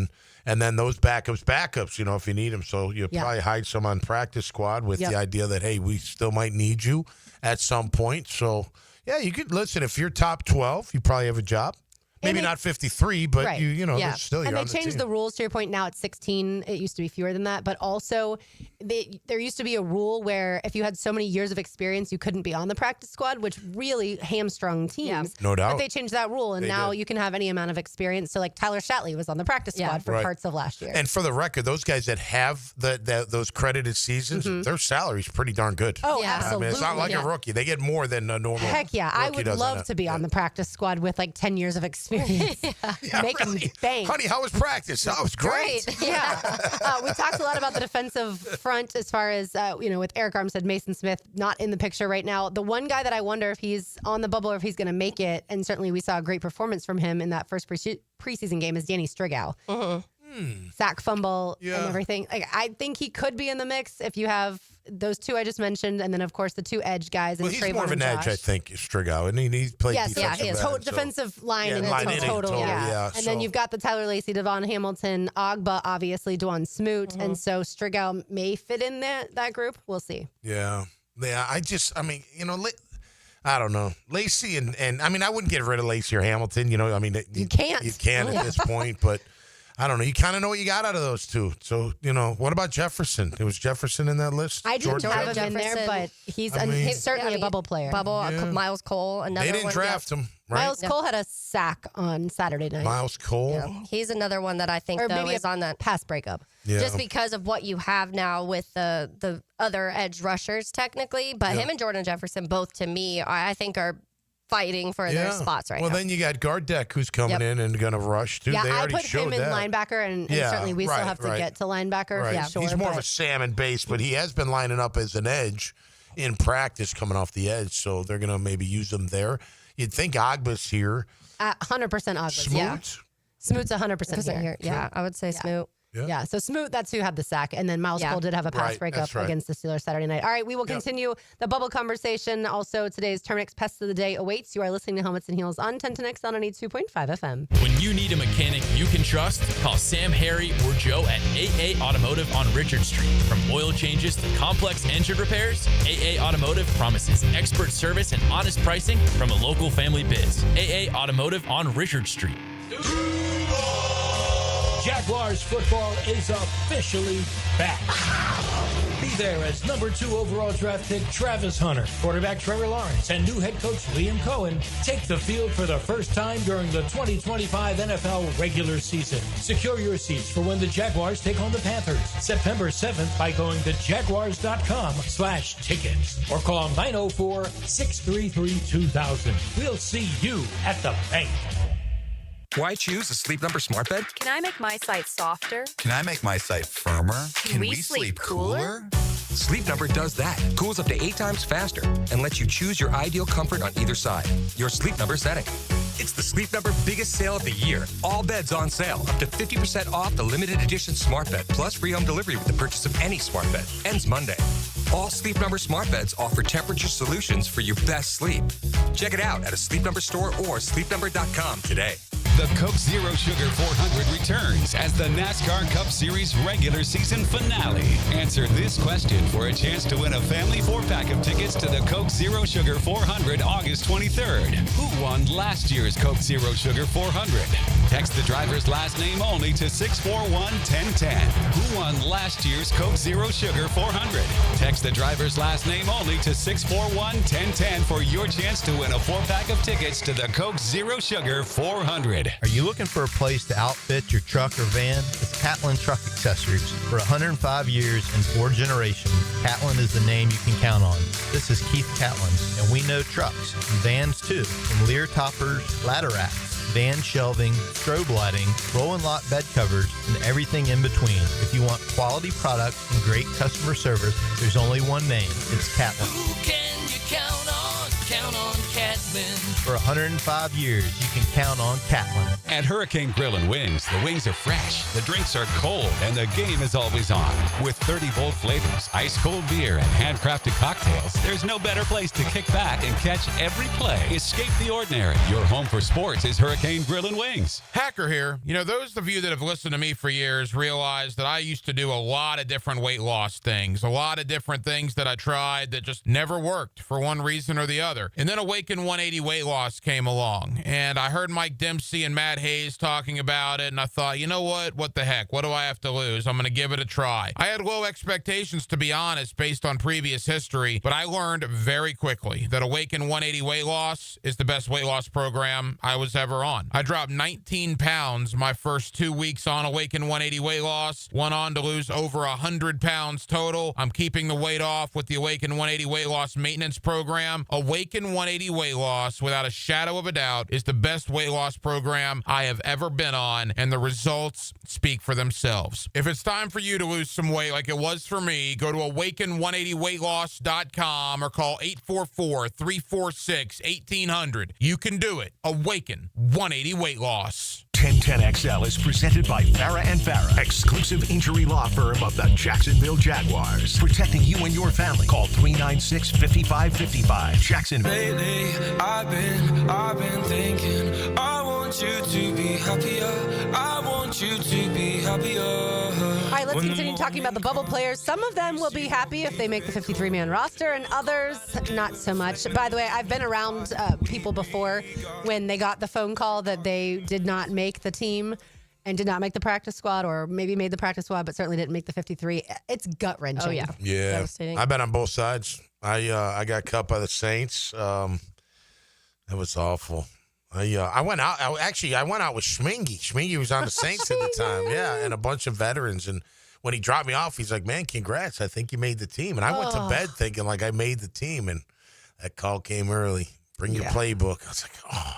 And then those backups, if you need them. So you'll probably hide some on practice squad with the idea that, hey, we still might need you at some point. So, you could listen. If you're top 12, you probably have a job. Maybe not 53, but right. there's still and you're they on the changed team. the rules to your point. Now it's 16. It used to be fewer than that. But also, there used to be a rule where if you had so many years of experience, you couldn't be on the practice squad, which really hamstrung teams. No doubt. But they changed that rule, and now you can have any amount of experience. So like Tyler Shatley was on the practice squad for parts of last year. And for the record, those guys that have those credited seasons, their salary's pretty darn good. Oh, absolutely. I mean, it's not like a rookie. They get more than a normal. Heck yeah. I would love to be on the practice squad with like 10 years of experience. Making bank. Honey, how was practice? That was great. Yeah. We talked a lot about the defensive front as far as, with Eric Armstead, Mason Smith not in the picture right now. The one guy that I wonder if he's on the bubble or if he's going to make it, and certainly we saw a great performance from him in that first preseason game, is Danny Strigow. sack fumble and everything. Like, I think he could be in the mix if you have those two I just mentioned, and then of course the two edge guys. And he's more of an edge, I think, Strigo, and he's played defensive line in total. And then you've got the Tyler Lacey, Devon Hamilton, Ogba, obviously Dwan Smoot, and so Strigo may fit in that group. We'll see. Yeah. I don't know. Lacey and I mean, I wouldn't get rid of Lacey or Hamilton. I mean, you can't. You can't at this point, but I don't know. You kind of know what you got out of those two. So, what about Jefferson? Was Jefferson in that list? I didn't have him in there, but he's certainly a bubble player. Miles Cole, another one. They didn't draft him, right? Miles Cole had a sack on Saturday night. Miles Cole? Yeah. He's another one that I think, is on that pass breakup. Yeah. Just because of what you have now with the other edge rushers, technically. But him and Jordan Jefferson, both to me, I think are fighting for their spots right now. Well, then you got Gardeck who's coming in and going to rush, too. Yeah, they I already put him in linebacker, and certainly we still have to get to linebacker. Right. Yeah, sure. He's more of a salmon base, but he has been lining up as an edge in practice coming off the edge, so they're going to maybe use him there. You'd think Ogba's here. 100% Ogba's, Smoot? Smoot's 100% here. Yeah, I would say Smoot. Yeah, so Smoot, that's who had the sack. And then Miles Cole did have a pass breakup against the Steelers Saturday night. All right, we will continue the bubble conversation. Also, today's Terminix Pest of the Day awaits. You are listening to Helmets and Heels on 1010X on 92.5 FM. When you need a mechanic you can trust, call Sam, Harry, or Joe at AA Automotive on Richard Street. From oil changes to complex engine repairs, AA Automotive promises expert service and honest pricing from a local family biz. AA Automotive on Richard Street. Jaguars football is officially back. Be there as number 2 overall draft pick Travis Hunter, quarterback Trevor Lawrence, and new head coach Liam Cohen take the field for the first time during the 2025 NFL regular season. Secure your seats for when the Jaguars take on the Panthers September 7th by going to jaguars.com/tickets or call 904-633-2000. We'll see you at the bank. Why choose a Sleep Number smart bed? Can I make my site softer? Can I make my site firmer? Can we sleep cooler? Sleep Number does that. Cools up to 8 times faster and lets you choose your ideal comfort on either side. Your Sleep Number setting. It's the Sleep Number biggest sale of the year. All beds on sale. Up to 50% off the limited edition smart bed, plus free home delivery with the purchase of any smart bed. Ends Monday. All Sleep Number smart beds offer temperature solutions for your best sleep. Check it out at a Sleep Number store or sleepnumber.com today. The Coke Zero Sugar 400 returns as the NASCAR Cup Series regular season finale. Answer this question for a chance to win a family 4-pack of tickets to the Coke Zero Sugar 400 August 23rd. Who won last year's Coke Zero Sugar 400? Text the driver's last name only to 641-1010. Who won last year's Coke Zero Sugar 400? Text the driver's last name only to 641-1010 for your chance to win a 4-pack of tickets to the Coke Zero Sugar 400. Are you looking for a place to outfit your truck or van? It's Catlin Truck Accessories. For 105 years and 4 generations, Catlin is the name you can count on. This is Keith Catlin, and we know trucks and vans too, from Lear toppers, ladder racks, van shelving, strobe lighting, roll and lock bed covers, and everything in between. If you want quality products and great customer service, there's only one name. It's Catlin. Who can you count on? Count on Catlin. For 105 years, you can count on Catlin. At Hurricane Grill and Wings, the wings are fresh, the drinks are cold, and the game is always on. With 30 bold flavors, ice-cold beer, and handcrafted cocktails, there's no better place to kick back and catch every play. Escape the ordinary. Your home for sports is Hurricane Grill and Wings. Hacker here. Those of you that have listened to me for years realize that I used to do a lot of different weight loss things, a lot of different things that I tried that just never worked for one reason or the other. And then Awaken 180 Weight Loss came along, and I heard Mike Dempsey and Matt Hayes talking about it, and I thought, you know what? What the heck? What do I have to lose? I'm going to give it a try. I had low expectations, to be honest, based on previous history, but I learned very quickly that Awaken 180 Weight Loss is the best weight loss program I was ever on. I dropped 19 pounds my first 2 weeks on Awaken 180 Weight Loss, went on to lose over 100 pounds total. I'm keeping the weight off with the Awaken 180 Weight Loss Maintenance Program. Awaken 180 Weight Loss, without a shadow of a doubt, is the best weight loss program I have ever been on, and the results speak for themselves. If it's time for you to lose some weight like it was for me, go to awaken180weightloss.com or call 844-346-1800. You can do it. Awaken 180 Weight Loss. 10 10XL is presented by Farah and Farah, exclusive injury law firm of the Jacksonville Jaguars. Protecting you and your family. Call 396-5555. Jacksonville. Lately, I've been thinking, I want you to be happier. I want you to be happier. All right, let's continue talking about the bubble players. Some of them will be happy if they make the 53-man roster, and others not so much. By the way, I've been around people before when they got the phone call that they did not make the team and did not make the practice squad, or maybe made the practice squad but certainly didn't make the 53. It's gut-wrenching. Oh, yeah. Yeah. Devastating. I've been on both sides. I got cut by the Saints. That was awful. I went out. I went out with Schmingy. Schmingy was on the Saints at the time. Yeah, and a bunch of veterans. And when he dropped me off, he's like, "Man, congrats! I think you made the team." And I went to bed thinking like I made the team, and that call came early. Bring your playbook. I was like, "Oh."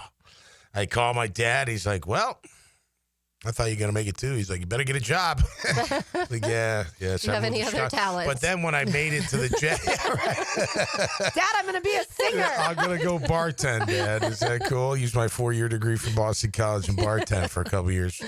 I called my dad. He's like, "Well, I thought you were going to make it too." He's like, "You better get a job." Like, yeah. Do you have any other talents? But then when I made it to the Jets, Dad, I'm going to be a singer. I'm going to go bartend, Dad. Is that cool? Use my 4-year degree from Boston College and bartend for a couple years.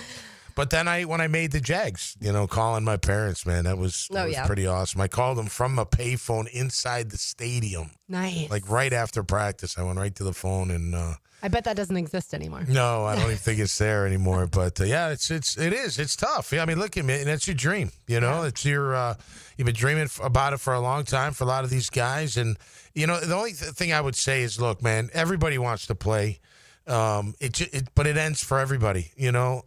But then when I made the Jags, calling my parents, man, that was pretty awesome. I called them from a payphone inside the stadium. Nice. Like right after practice, I went right to the phone and. I bet that doesn't exist anymore. No, I don't even think it's there anymore. But yeah, it is. It's tough. Yeah, I mean, look at me, and that's your dream. It's your. You've been dreaming about it for a long time for a lot of these guys, and the only thing I would say is, look, man, everybody wants to play. But it ends for everybody.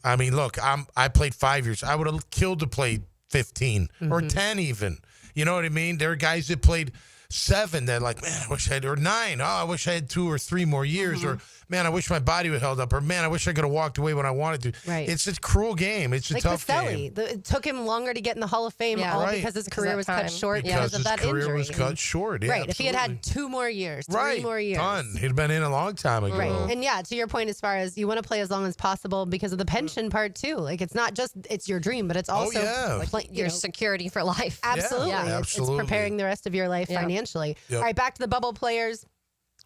I mean, look, I played 5 years. I would have killed to play 15 or 10 even. You know what I mean? There are guys that played 7 that like, man, I wish I had, or 9. Oh, I wish I had 2 or 3 more years, or man, I wish my body would held up, or man, I wish I could have walked away when I wanted to. Right. It's a cruel game. It's a tough game. It took him longer to get in the Hall of Fame, because his career was cut short because of that injury. His career was cut short. Yeah, right. If he had 2 more years, 3 more years, done. He'd been in a long time ago. Right. And to your point, as far as you want to play as long as possible because of the pension part too. Like it's not just it's your dream, but it's also your security for life. Absolutely. Yeah, absolutely. It's preparing the rest of your life financially. Yep. All right, back to the bubble players.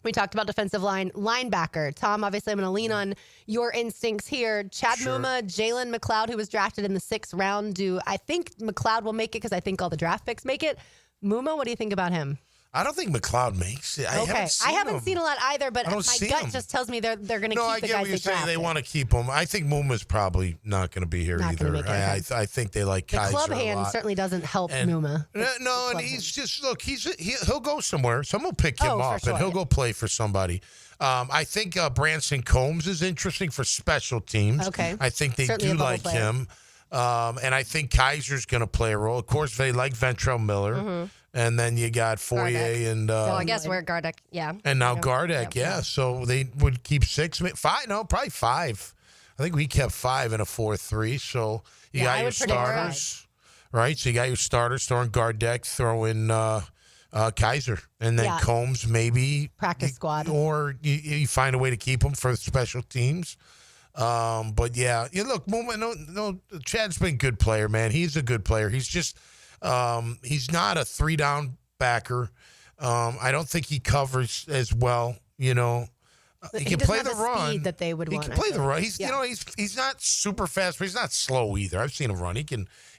We talked about defensive line, linebacker. Tom, obviously, I'm going to lean on your instincts here. Chad Muma, Jalen McLeod, who was drafted in the 6th round. I think McLeod will make it because I think all the draft picks make it. Muma, what do you think about him? I don't think McLeod makes it. I haven't seen a lot either, but my gut just tells me they're going to keep the guys they drafted. No, I get what you're saying. They want to keep him. I think Muma's probably not going to be here either. I think they like Kaiser a lot. The club hand certainly doesn't help Muma. No, and he's just, look, he'll go somewhere. Someone will pick him up, and he'll go play for somebody. I think Branson Combs is interesting for special teams. Okay. I think they do like him. And I think Kaiser's going to play a role. Of course, they like Ventrell Miller. Mm-hmm. And then you got Fourier and... I guess we're Gardeck, And now Gardeck, So they would keep 6, 5, no, probably 5. I think we kept 5 in a 4-3. So you got your starters, right? So you got your starters, throwing Gardeck, throwing Kaiser. And then Combs maybe... Practice squad. Or you find a way to keep him for special teams. But look, Chad's been a good player, man. He's a good player. He's just... he's not a 3-down backer. I don't think he covers as well. He can play the run. Speed that they would want. He can play the run. He's he's not super fast, but he's not slow either. I've seen him run.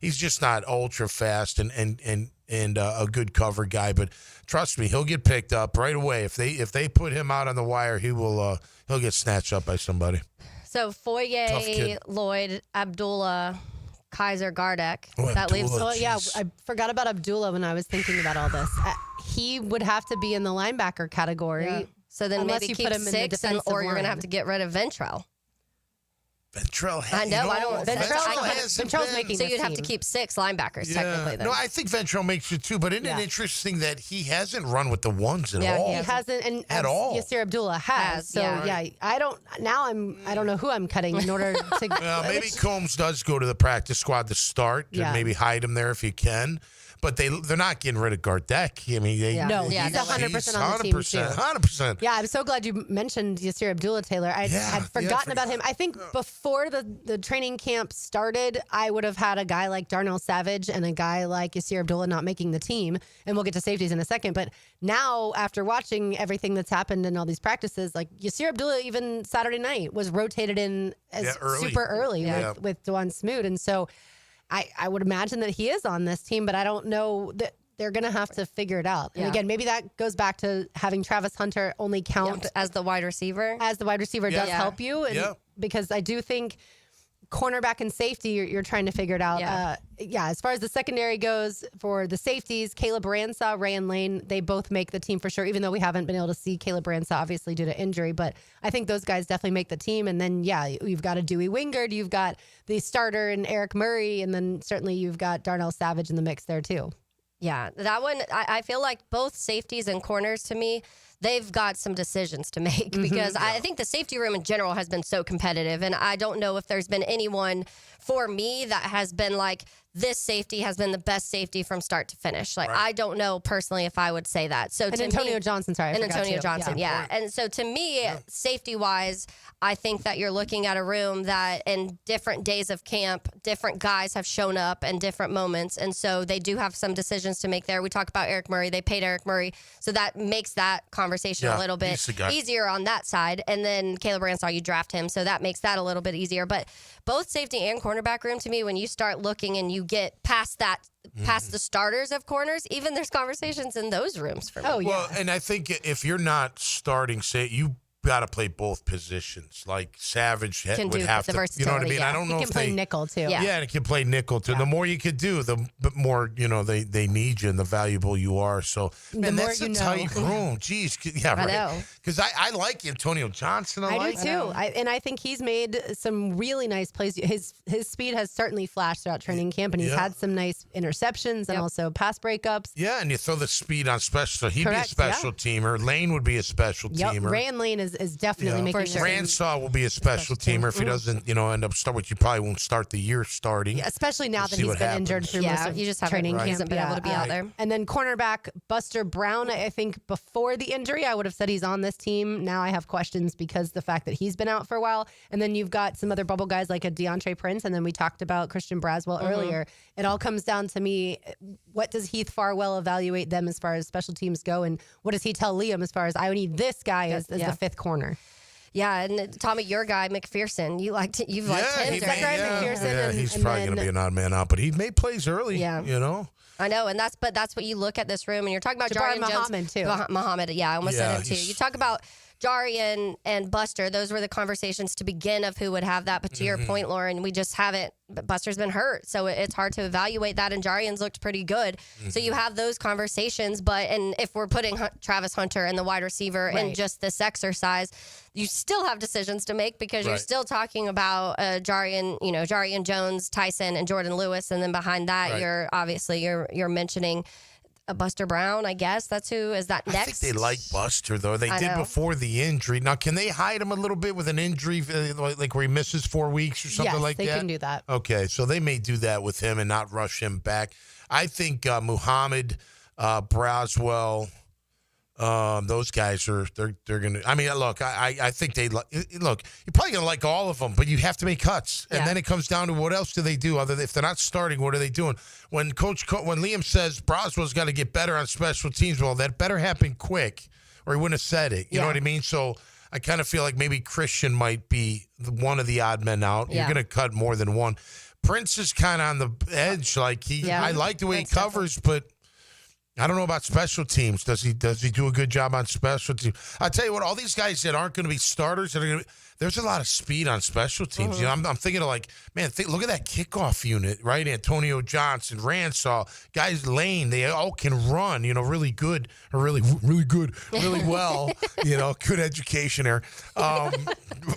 He's just not ultra fast and a good cover guy. But trust me, he'll get picked up right away. If they put him out on the wire, he'll get snatched up by somebody. So Fourier, Lloyd, Abdullah, Kaiser, Gardeck. That leaves. I forgot about Abdullah when I was thinking about all this. He would have to be in the linebacker category. Yeah. So then maybe keep 6, or you're going to have to get rid of Ventrell. Ventrell. I know. Ventrell's making. So you'd have to keep 6 linebackers technically. Then. No, I think Ventrell makes it too. But isn't it interesting that he hasn't run with the ones at all? He hasn't, and at all. Yasir Abdullah has. So I don't know who I'm cutting in order to. Well, maybe Combs does go to the practice squad to start. And maybe hide him there if you can. But they're not getting rid of Gardeck. I mean, he's 100% on the team too. 100%. Yeah, I'm so glad you mentioned Yasir Abdullah, Taylor. I had forgotten about him. I think before before the training camp started, I would have had a guy like Darnell Savage and a guy like Yasir Abdullah not making the team. And we'll get to safeties in a second. But now, after watching everything that's happened in all these practices, like Yasir Abdullah, even Saturday night, was rotated in as super early with Dwan Smoot. And so I would imagine that he is on this team, but I don't know that. They're going to have to figure it out. And again, maybe that goes back to having Travis Hunter only count as the wide receiver. As the wide receiver does help you. And because I do think cornerback and safety, you're trying to figure it out. As far as the secondary goes, for the safeties, Caleb Ransaw, Ryan Lane, they both make the team for sure, even though we haven't been able to see Caleb Ransaw, obviously, due to injury. But I think those guys definitely make the team. And then, you've got a Dewey Wingard, you've got the starter and Eric Murray, and then certainly you've got Darnell Savage in the mix there, too. Yeah, that one, I feel like both safeties and corners, to me, they've got some decisions to make because I think the safety room in general has been so competitive, and I don't know if there's been anyone for me that has been like, this safety has been the best safety from start to finish. Like, I don't know personally if I would say that. So and Antonio Johnson, And Antonio Johnson, And so to me, safety-wise, I think that you're looking at a room that in different days of camp, different guys have shown up in different moments. And so they do have some decisions to make there. We talk about Eric Murray. They paid Eric Murray. So that makes that conversation a little bit easier on that side. And then Caleb Ransaw, you draft him. So that makes that a little bit easier. But both safety and cornerback room, to me, when you start looking and you get past that, past the starters of corners, even there's conversations in those rooms for me. Well, and I think if you're not starting, you got to play both positions. Like Savage would have to, you know what I mean? I don't know if they can play nickel too. Yeah, and it can play nickel too. The more you could do, the more they need you and the valuable you are. So, and that's a tight room. Jeez, I know. Because I like Antonio Johnson. I do too. And I think he's made some really nice plays. His speed has certainly flashed throughout training camp, and he's had some nice interceptions and also pass breakups. Yeah, and you throw the speed on special. So he'd be a special teamer. Lane would be a special teamer. Ryan Lane is definitely making for sure. Ransaw will be a special teamer if he doesn't, end up start, which you probably won't start the year starting. Yeah, especially now that he's been injured through most of you just training camp. He hasn't been able to be out there. And then cornerback Buster Brown, I think before the injury, I would have said he's on this team. Now I have questions because the fact that he's been out for a while. And then you've got some other bubble guys like a DeAndre Prince, and then we talked about Christian Braswell earlier. It all comes down to me, what does Heath Farwell evaluate them as far as special teams go, and what does he tell Liam as far as I need this guy as the fifth corner? Yeah, and Tommy, your guy McPherson, you've liked him. McPherson. Yeah, he's probably going to be an odd man out, but he made plays early. Yeah, I know, and that's what you look at this room, and you're talking about Jabbar Jarian Muhammad too. Muhammad, I almost said him too. You talk about Jarian and Buster; those were the conversations to begin of who would have that. But to your point, Lauren, we just haven't. Buster's been hurt, so it's hard to evaluate that. And Jarian's looked pretty good, so you have those conversations. And if we're putting Travis Hunter and the wide receiver in just this exercise, you still have decisions to make because you're still talking about Jarian Jones, Tyson, and Jordan Lewis, and then behind that, you're mentioning Buster Brown, I guess. That's who is that next. I think they like Buster, though. They did before the injury. Now, can they hide him a little bit with an injury, like where he misses 4 weeks or something like that? Yes, they can do that. Okay, so they may do that with him and not rush him back. I think Muhammad, Braswell, those guys they're gonna. I mean, look, I think they look. You're probably gonna like all of them, but you have to make cuts, and then it comes down to what else do they do? If they're not starting, what are they doing? When Liam says Braswell's got to get better on special teams, well, that better happen quick, or he wouldn't have said it. You know what I mean? So I kind of feel like maybe Christian might be one of the odd men out. You're gonna cut more than one. Prince is kind of on the edge. Like I like the way he covers, but I don't know about special teams. Does he do a good job on special teams? I'll tell you what, all these guys that aren't going to be starters, there's a lot of speed on special teams. I'm thinking of look at that kickoff unit, right? Antonio Johnson, Ransaw, guys Lane, they all can run, really good, or really good, really well, good education there.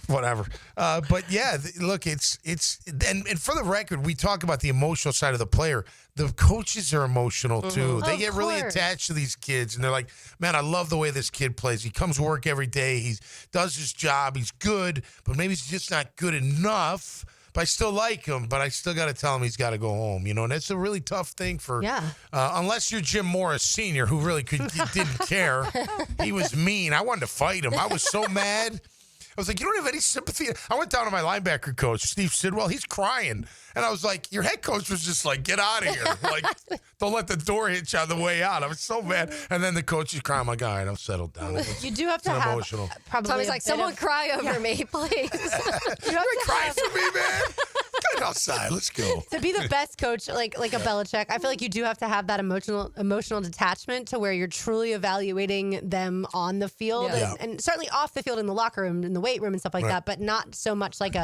Whatever. But yeah, look, it's and for the record, we talk about the emotional side of the player. The coaches are emotional too. They get really attached to these kids, and they're like, man, I love the way this kid plays. He comes to work every day. He does his job. He's good, but maybe he's just not good enough. But I still like him, but I still got to tell him he's got to go home, and that's a really tough thing for, unless you're Jim Morris Sr., who really didn't care. He was mean. I wanted to fight him. I was so mad. I was like, you don't have any sympathy. I went down to my linebacker coach, Steve Sidwell. He's crying. And I was like, your head coach was just like, get out of here. Like, don't let the door hit you on the way out. I was so mad. And then the coach is crying. I'm like, all right, I'll settle down. You do have to have emotional. Probably Tommy's like, someone cry over me, please. You have to cry for me, man. Get outside. Let's go. To be the best coach, like a Belichick, I feel like you do have to have that emotional detachment to where you're truly evaluating them on the field and certainly off the field in the locker room, in the weight room and stuff like that, but not so much like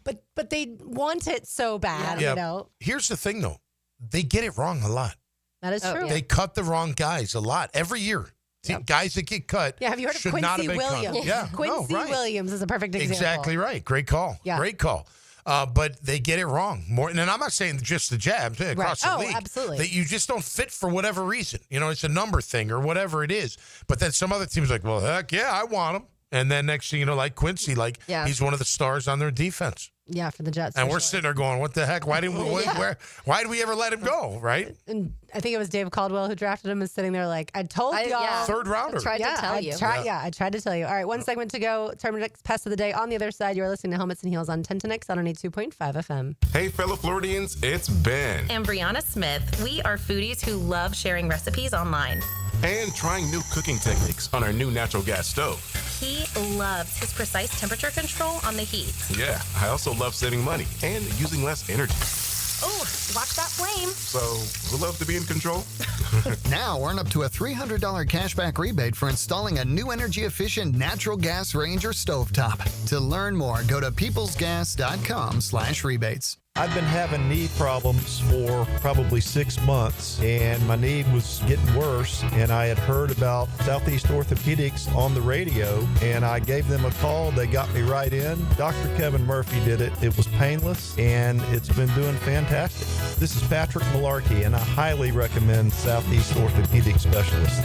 but they want it so bad, you know. Here's the thing, though. They get it wrong a lot. That is true. They cut the wrong guys a lot every year. Guys that get cut. Yeah, have you heard of should not Quincy have been Williams? cut. Yeah, Quincy Williams is a perfect example. Exactly right. Great call. Yeah. Great call. But they get it wrong more. And I'm not saying just the Jabs across the league. Absolutely. That you just don't fit for whatever reason. You know, it's a number thing or whatever it is. But then some other teams are like, well, heck yeah, I want him. And then next thing you know, like Quincy, he's one of the stars on their defense. Yeah, for the Jets. And we're sitting there going, what the heck? Why didn't we? Why did we ever let him go? Right? And I think it was Dave Caldwell who drafted him, is sitting there like, I told y'all. Third rounder. I tried to tell you. I tried to tell you. All right, one segment to go. Terminix Pest of the Day. On the other side, you're listening to Helmets and Heels on 1010X on 102.5 FM. Hey, fellow Floridians, it's Ben. And Brianna Smith. We are foodies who love sharing recipes online. And trying new cooking techniques on our new natural gas stove. He loves his precise temperature control on the heat. Yeah, I also love saving money and using less energy. Oh, watch that flame. So, we'll love to be in control. Now, earn up to a $300 cashback rebate for installing a new energy-efficient natural gas range or stovetop. To learn more, go to peoplesgas.com/rebates. I've been having knee problems for probably 6 months, and my knee was getting worse, and I had heard about Southeast Orthopedics on the radio, and I gave them a call. They got me right in. Dr. Kevin Murphy did it. It was painless, and it's been doing fantastic. This is Patrick Malarkey, and I highly recommend Southeast Orthopedic Specialists.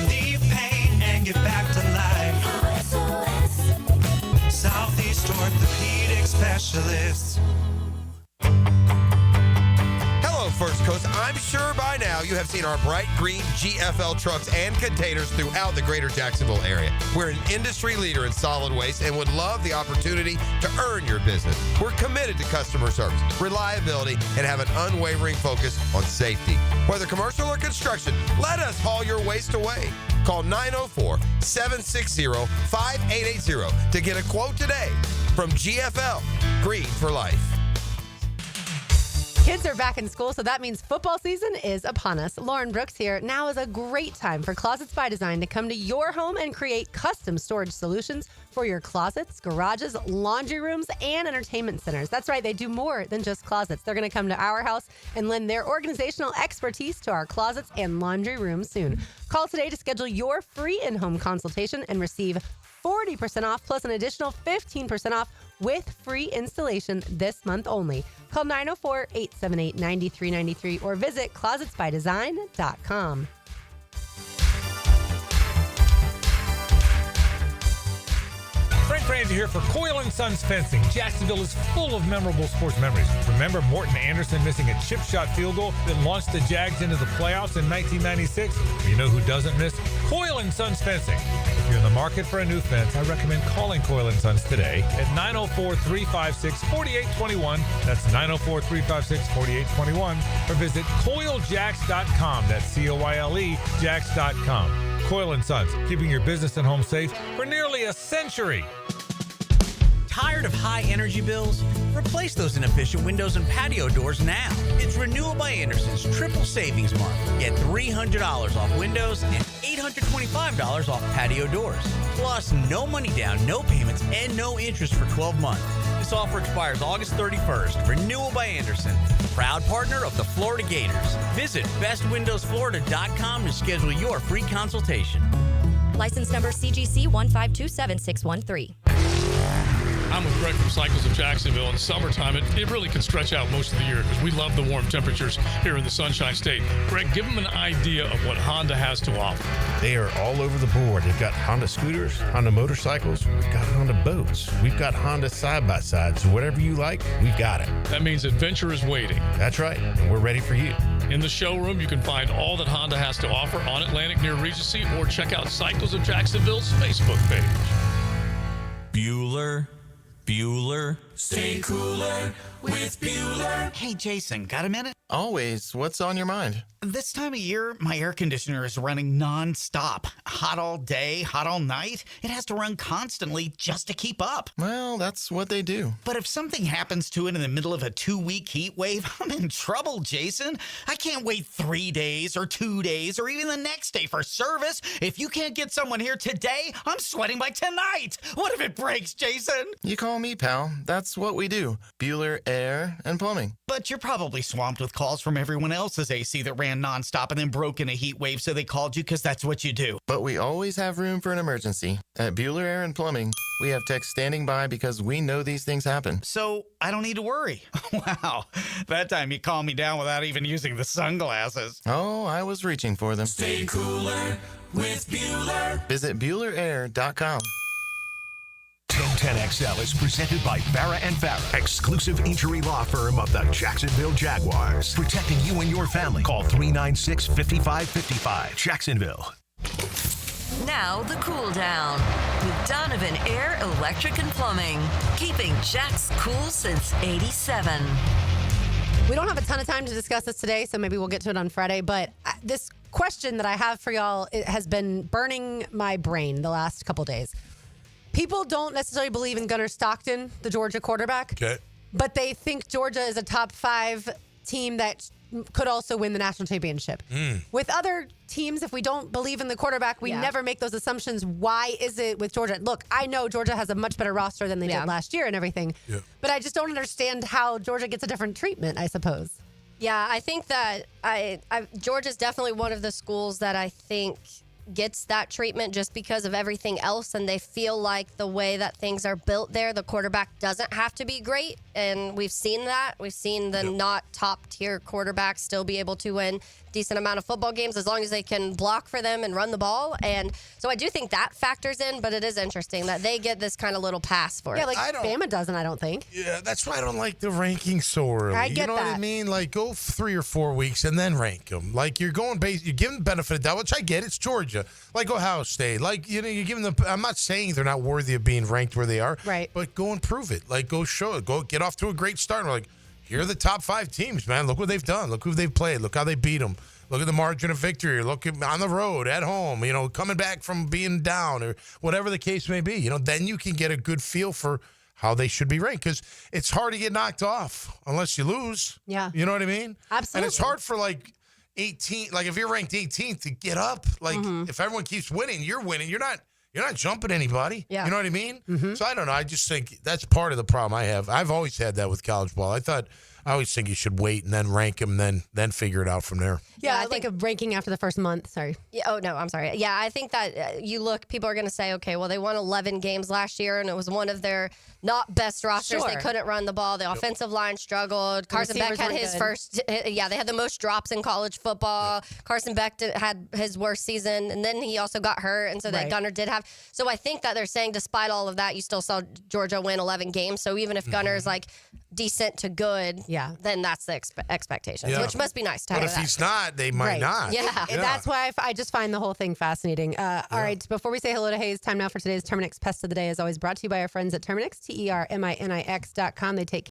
Relieve pain and get back to life. Southeast Orthopedic Specialists. Hello, First Coast. I'm sure by now you have seen our bright green GFL trucks and containers throughout the greater Jacksonville area. We're an industry leader in solid waste and would love the opportunity to earn your business. We're committed to customer service, reliability, and have an unwavering focus on safety. Whether commercial or construction, let us haul your waste away. Call 904-760-5880 to get a quote today from GFL, Green for Life. Kids are back in school, so that means football season is upon us. Lauren Brooks here. Now is a great time for Closets by Design to come to your home and create custom storage solutions for your closets, garages, laundry rooms, and entertainment centers. That's right, they do more than just closets. They're going to come to our house and lend their organizational expertise to our closets and laundry rooms soon. Call today to schedule your free in-home consultation and receive 40% off plus an additional 15% off with free installation this month only. Call 904-878-9393 or visit closetsbydesign.com. Frank Franzi here for Coyle & Sons Fencing. Jacksonville is full of memorable sports memories. Remember Morton Anderson missing a chip shot field goal that launched the Jags into the playoffs in 1996? Well, you know who doesn't miss? Coyle & Sons Fencing. If you're in the market for a new fence, I recommend calling Coyle & Sons today at 904-356-4821. That's 904-356-4821. Or visit CoyleJacks.com. That's C-O-Y-L-E, Jacks.com. Coyle & Sons, keeping your business and home safe for nearly a century. Tired of high energy bills? Replace those inefficient windows and patio doors now. It's Renewal by Anderson's triple savings month. Get $300 off windows and $825 off patio doors. Plus, no money down, no payments, and no interest for 12 months. This offer expires August 31st. Renewal by Anderson, proud partner of the Florida Gators. Visit bestwindowsflorida.com to schedule your free consultation. License number CGC 1527613. I'm with Greg from Cycles of Jacksonville. In summertime, it really can stretch out most of the year because we love the warm temperatures here in the Sunshine State. Greg, give them an idea of what Honda has to offer. They are all over the board. They've got Honda scooters, Honda motorcycles, we've got Honda boats, we've got Honda side-by-sides. So whatever you like, we've got it. That means adventure is waiting. That's right, and we're ready for you. In the showroom, you can find all that Honda has to offer on Atlantic near Regency or check out Cycles of Jacksonville's Facebook page. Bueller. Stay cooler with Bueller. Hey, Jason, got a minute? Always. What's on your mind? This time of year, my air conditioner is running non-stop. Hot all day, hot all night. It has to run constantly just to keep up. Well, that's what they do. But if something happens to it in the middle of a 2-week heat wave, I'm in trouble, Jason. I can't wait 3 days or 2 days or even the next day for service. If you can't get someone here today, I'm sweating by tonight. What if it breaks, Jason? You call me, pal. That's what we do. Bueller Air and Plumbing. But you're probably swamped with calls from everyone else's AC that ran nonstop and then broke in a heat wave, so they called you because that's what you do. But we always have room for an emergency. At Bueller Air and Plumbing, we have techs standing by because we know these things happen. So I don't need to worry. Wow. That time you calmed me down without even using the sunglasses. Oh, I was reaching for them. Stay cooler with Bueller. Visit BuellerAir.com. 1010XL is presented by Farah and Farah, exclusive injury law firm of the Jacksonville Jaguars. Protecting you and your family. Call 396-5555. Jacksonville. Now the cool down with Donovan Air, Electric and Plumbing. Keeping Jack's cool since 87. We don't have a ton of time to discuss this today, so maybe we'll get to it on Friday. But this question that I have for y'all, it has been burning my brain the last couple days. People don't necessarily believe in Gunnar Stockton, the Georgia quarterback. Okay. But they think Georgia is a top 5 team that could also win the national championship. With other teams, if we don't believe in the quarterback, we never make those assumptions. Why is it with Georgia? Look, I know Georgia has a much better roster than they did last year and everything. Yeah. But I just don't understand how Georgia gets a different treatment, I suppose. Yeah, I think that Georgia's definitely one of the schools that I think gets that treatment just because of everything else, and they feel like the way that things are built there, the quarterback doesn't have to be great, and we've seen that. We've seen the not top-tier quarterbacks still be able to win decent amount of football games as long as they can block for them and run the ball, and so I do think that factors in, but it is interesting that they get this kind of little pass for it. Yeah, like Bama doesn't, I don't think. Yeah, that's why I don't like the ranking so early. I get you know that. what I mean? Like, go 3 or 4 weeks and then rank them. Like, you're going you're giving the benefit of doubt, which I get. It's Georgia. Like Ohio State. Like, you know, you're giving them. I'm not saying they're not worthy of being ranked where they are. Right. But go and prove it. Like, go show it. Go get off to a great start. And we're like, here are the top 5 teams, man. Look what they've done. Look who they've played. Look how they beat them. Look at the margin of victory. Look at on the road, at home, you know, coming back from being down or whatever the case may be. You know, then you can get a good feel for how they should be ranked because it's hard to get knocked off unless you lose. Yeah. You know what I mean? Absolutely. And it's hard for like 18, like if you're ranked 18th to get up, like if everyone keeps winning, you're winning. You're not jumping anybody. Yeah. You know what I mean? So I don't know. I just think that's part of the problem I have. I've always had that with college ball. I always think you should wait and then rank them, then figure it out from there. Yeah, I think of ranking after the first month. Sorry. Yeah, oh, no, I'm sorry. Yeah, I think that people are going to say, okay, well, they won 11 games last year, and it was one of their not best rosters. Sure. They couldn't run the ball. The offensive line struggled. Carson Beck had his first, they had the most drops in college football. Yeah. Carson Beck had his worst season, and then he also got hurt, and so that Gunnar did have. So I think that they're saying, despite all of that, you still saw Georgia win 11 games. So even if Gunnar is like decent to good, then that's the expectations, which must be nice to have. But if he's not, they might not. Yeah. That's why I just find the whole thing fascinating. All right, before we say hello to Hayes, time now for today's Terminix Pest of the Day is always brought to you by our friends at Terminix, Terminix.com. They take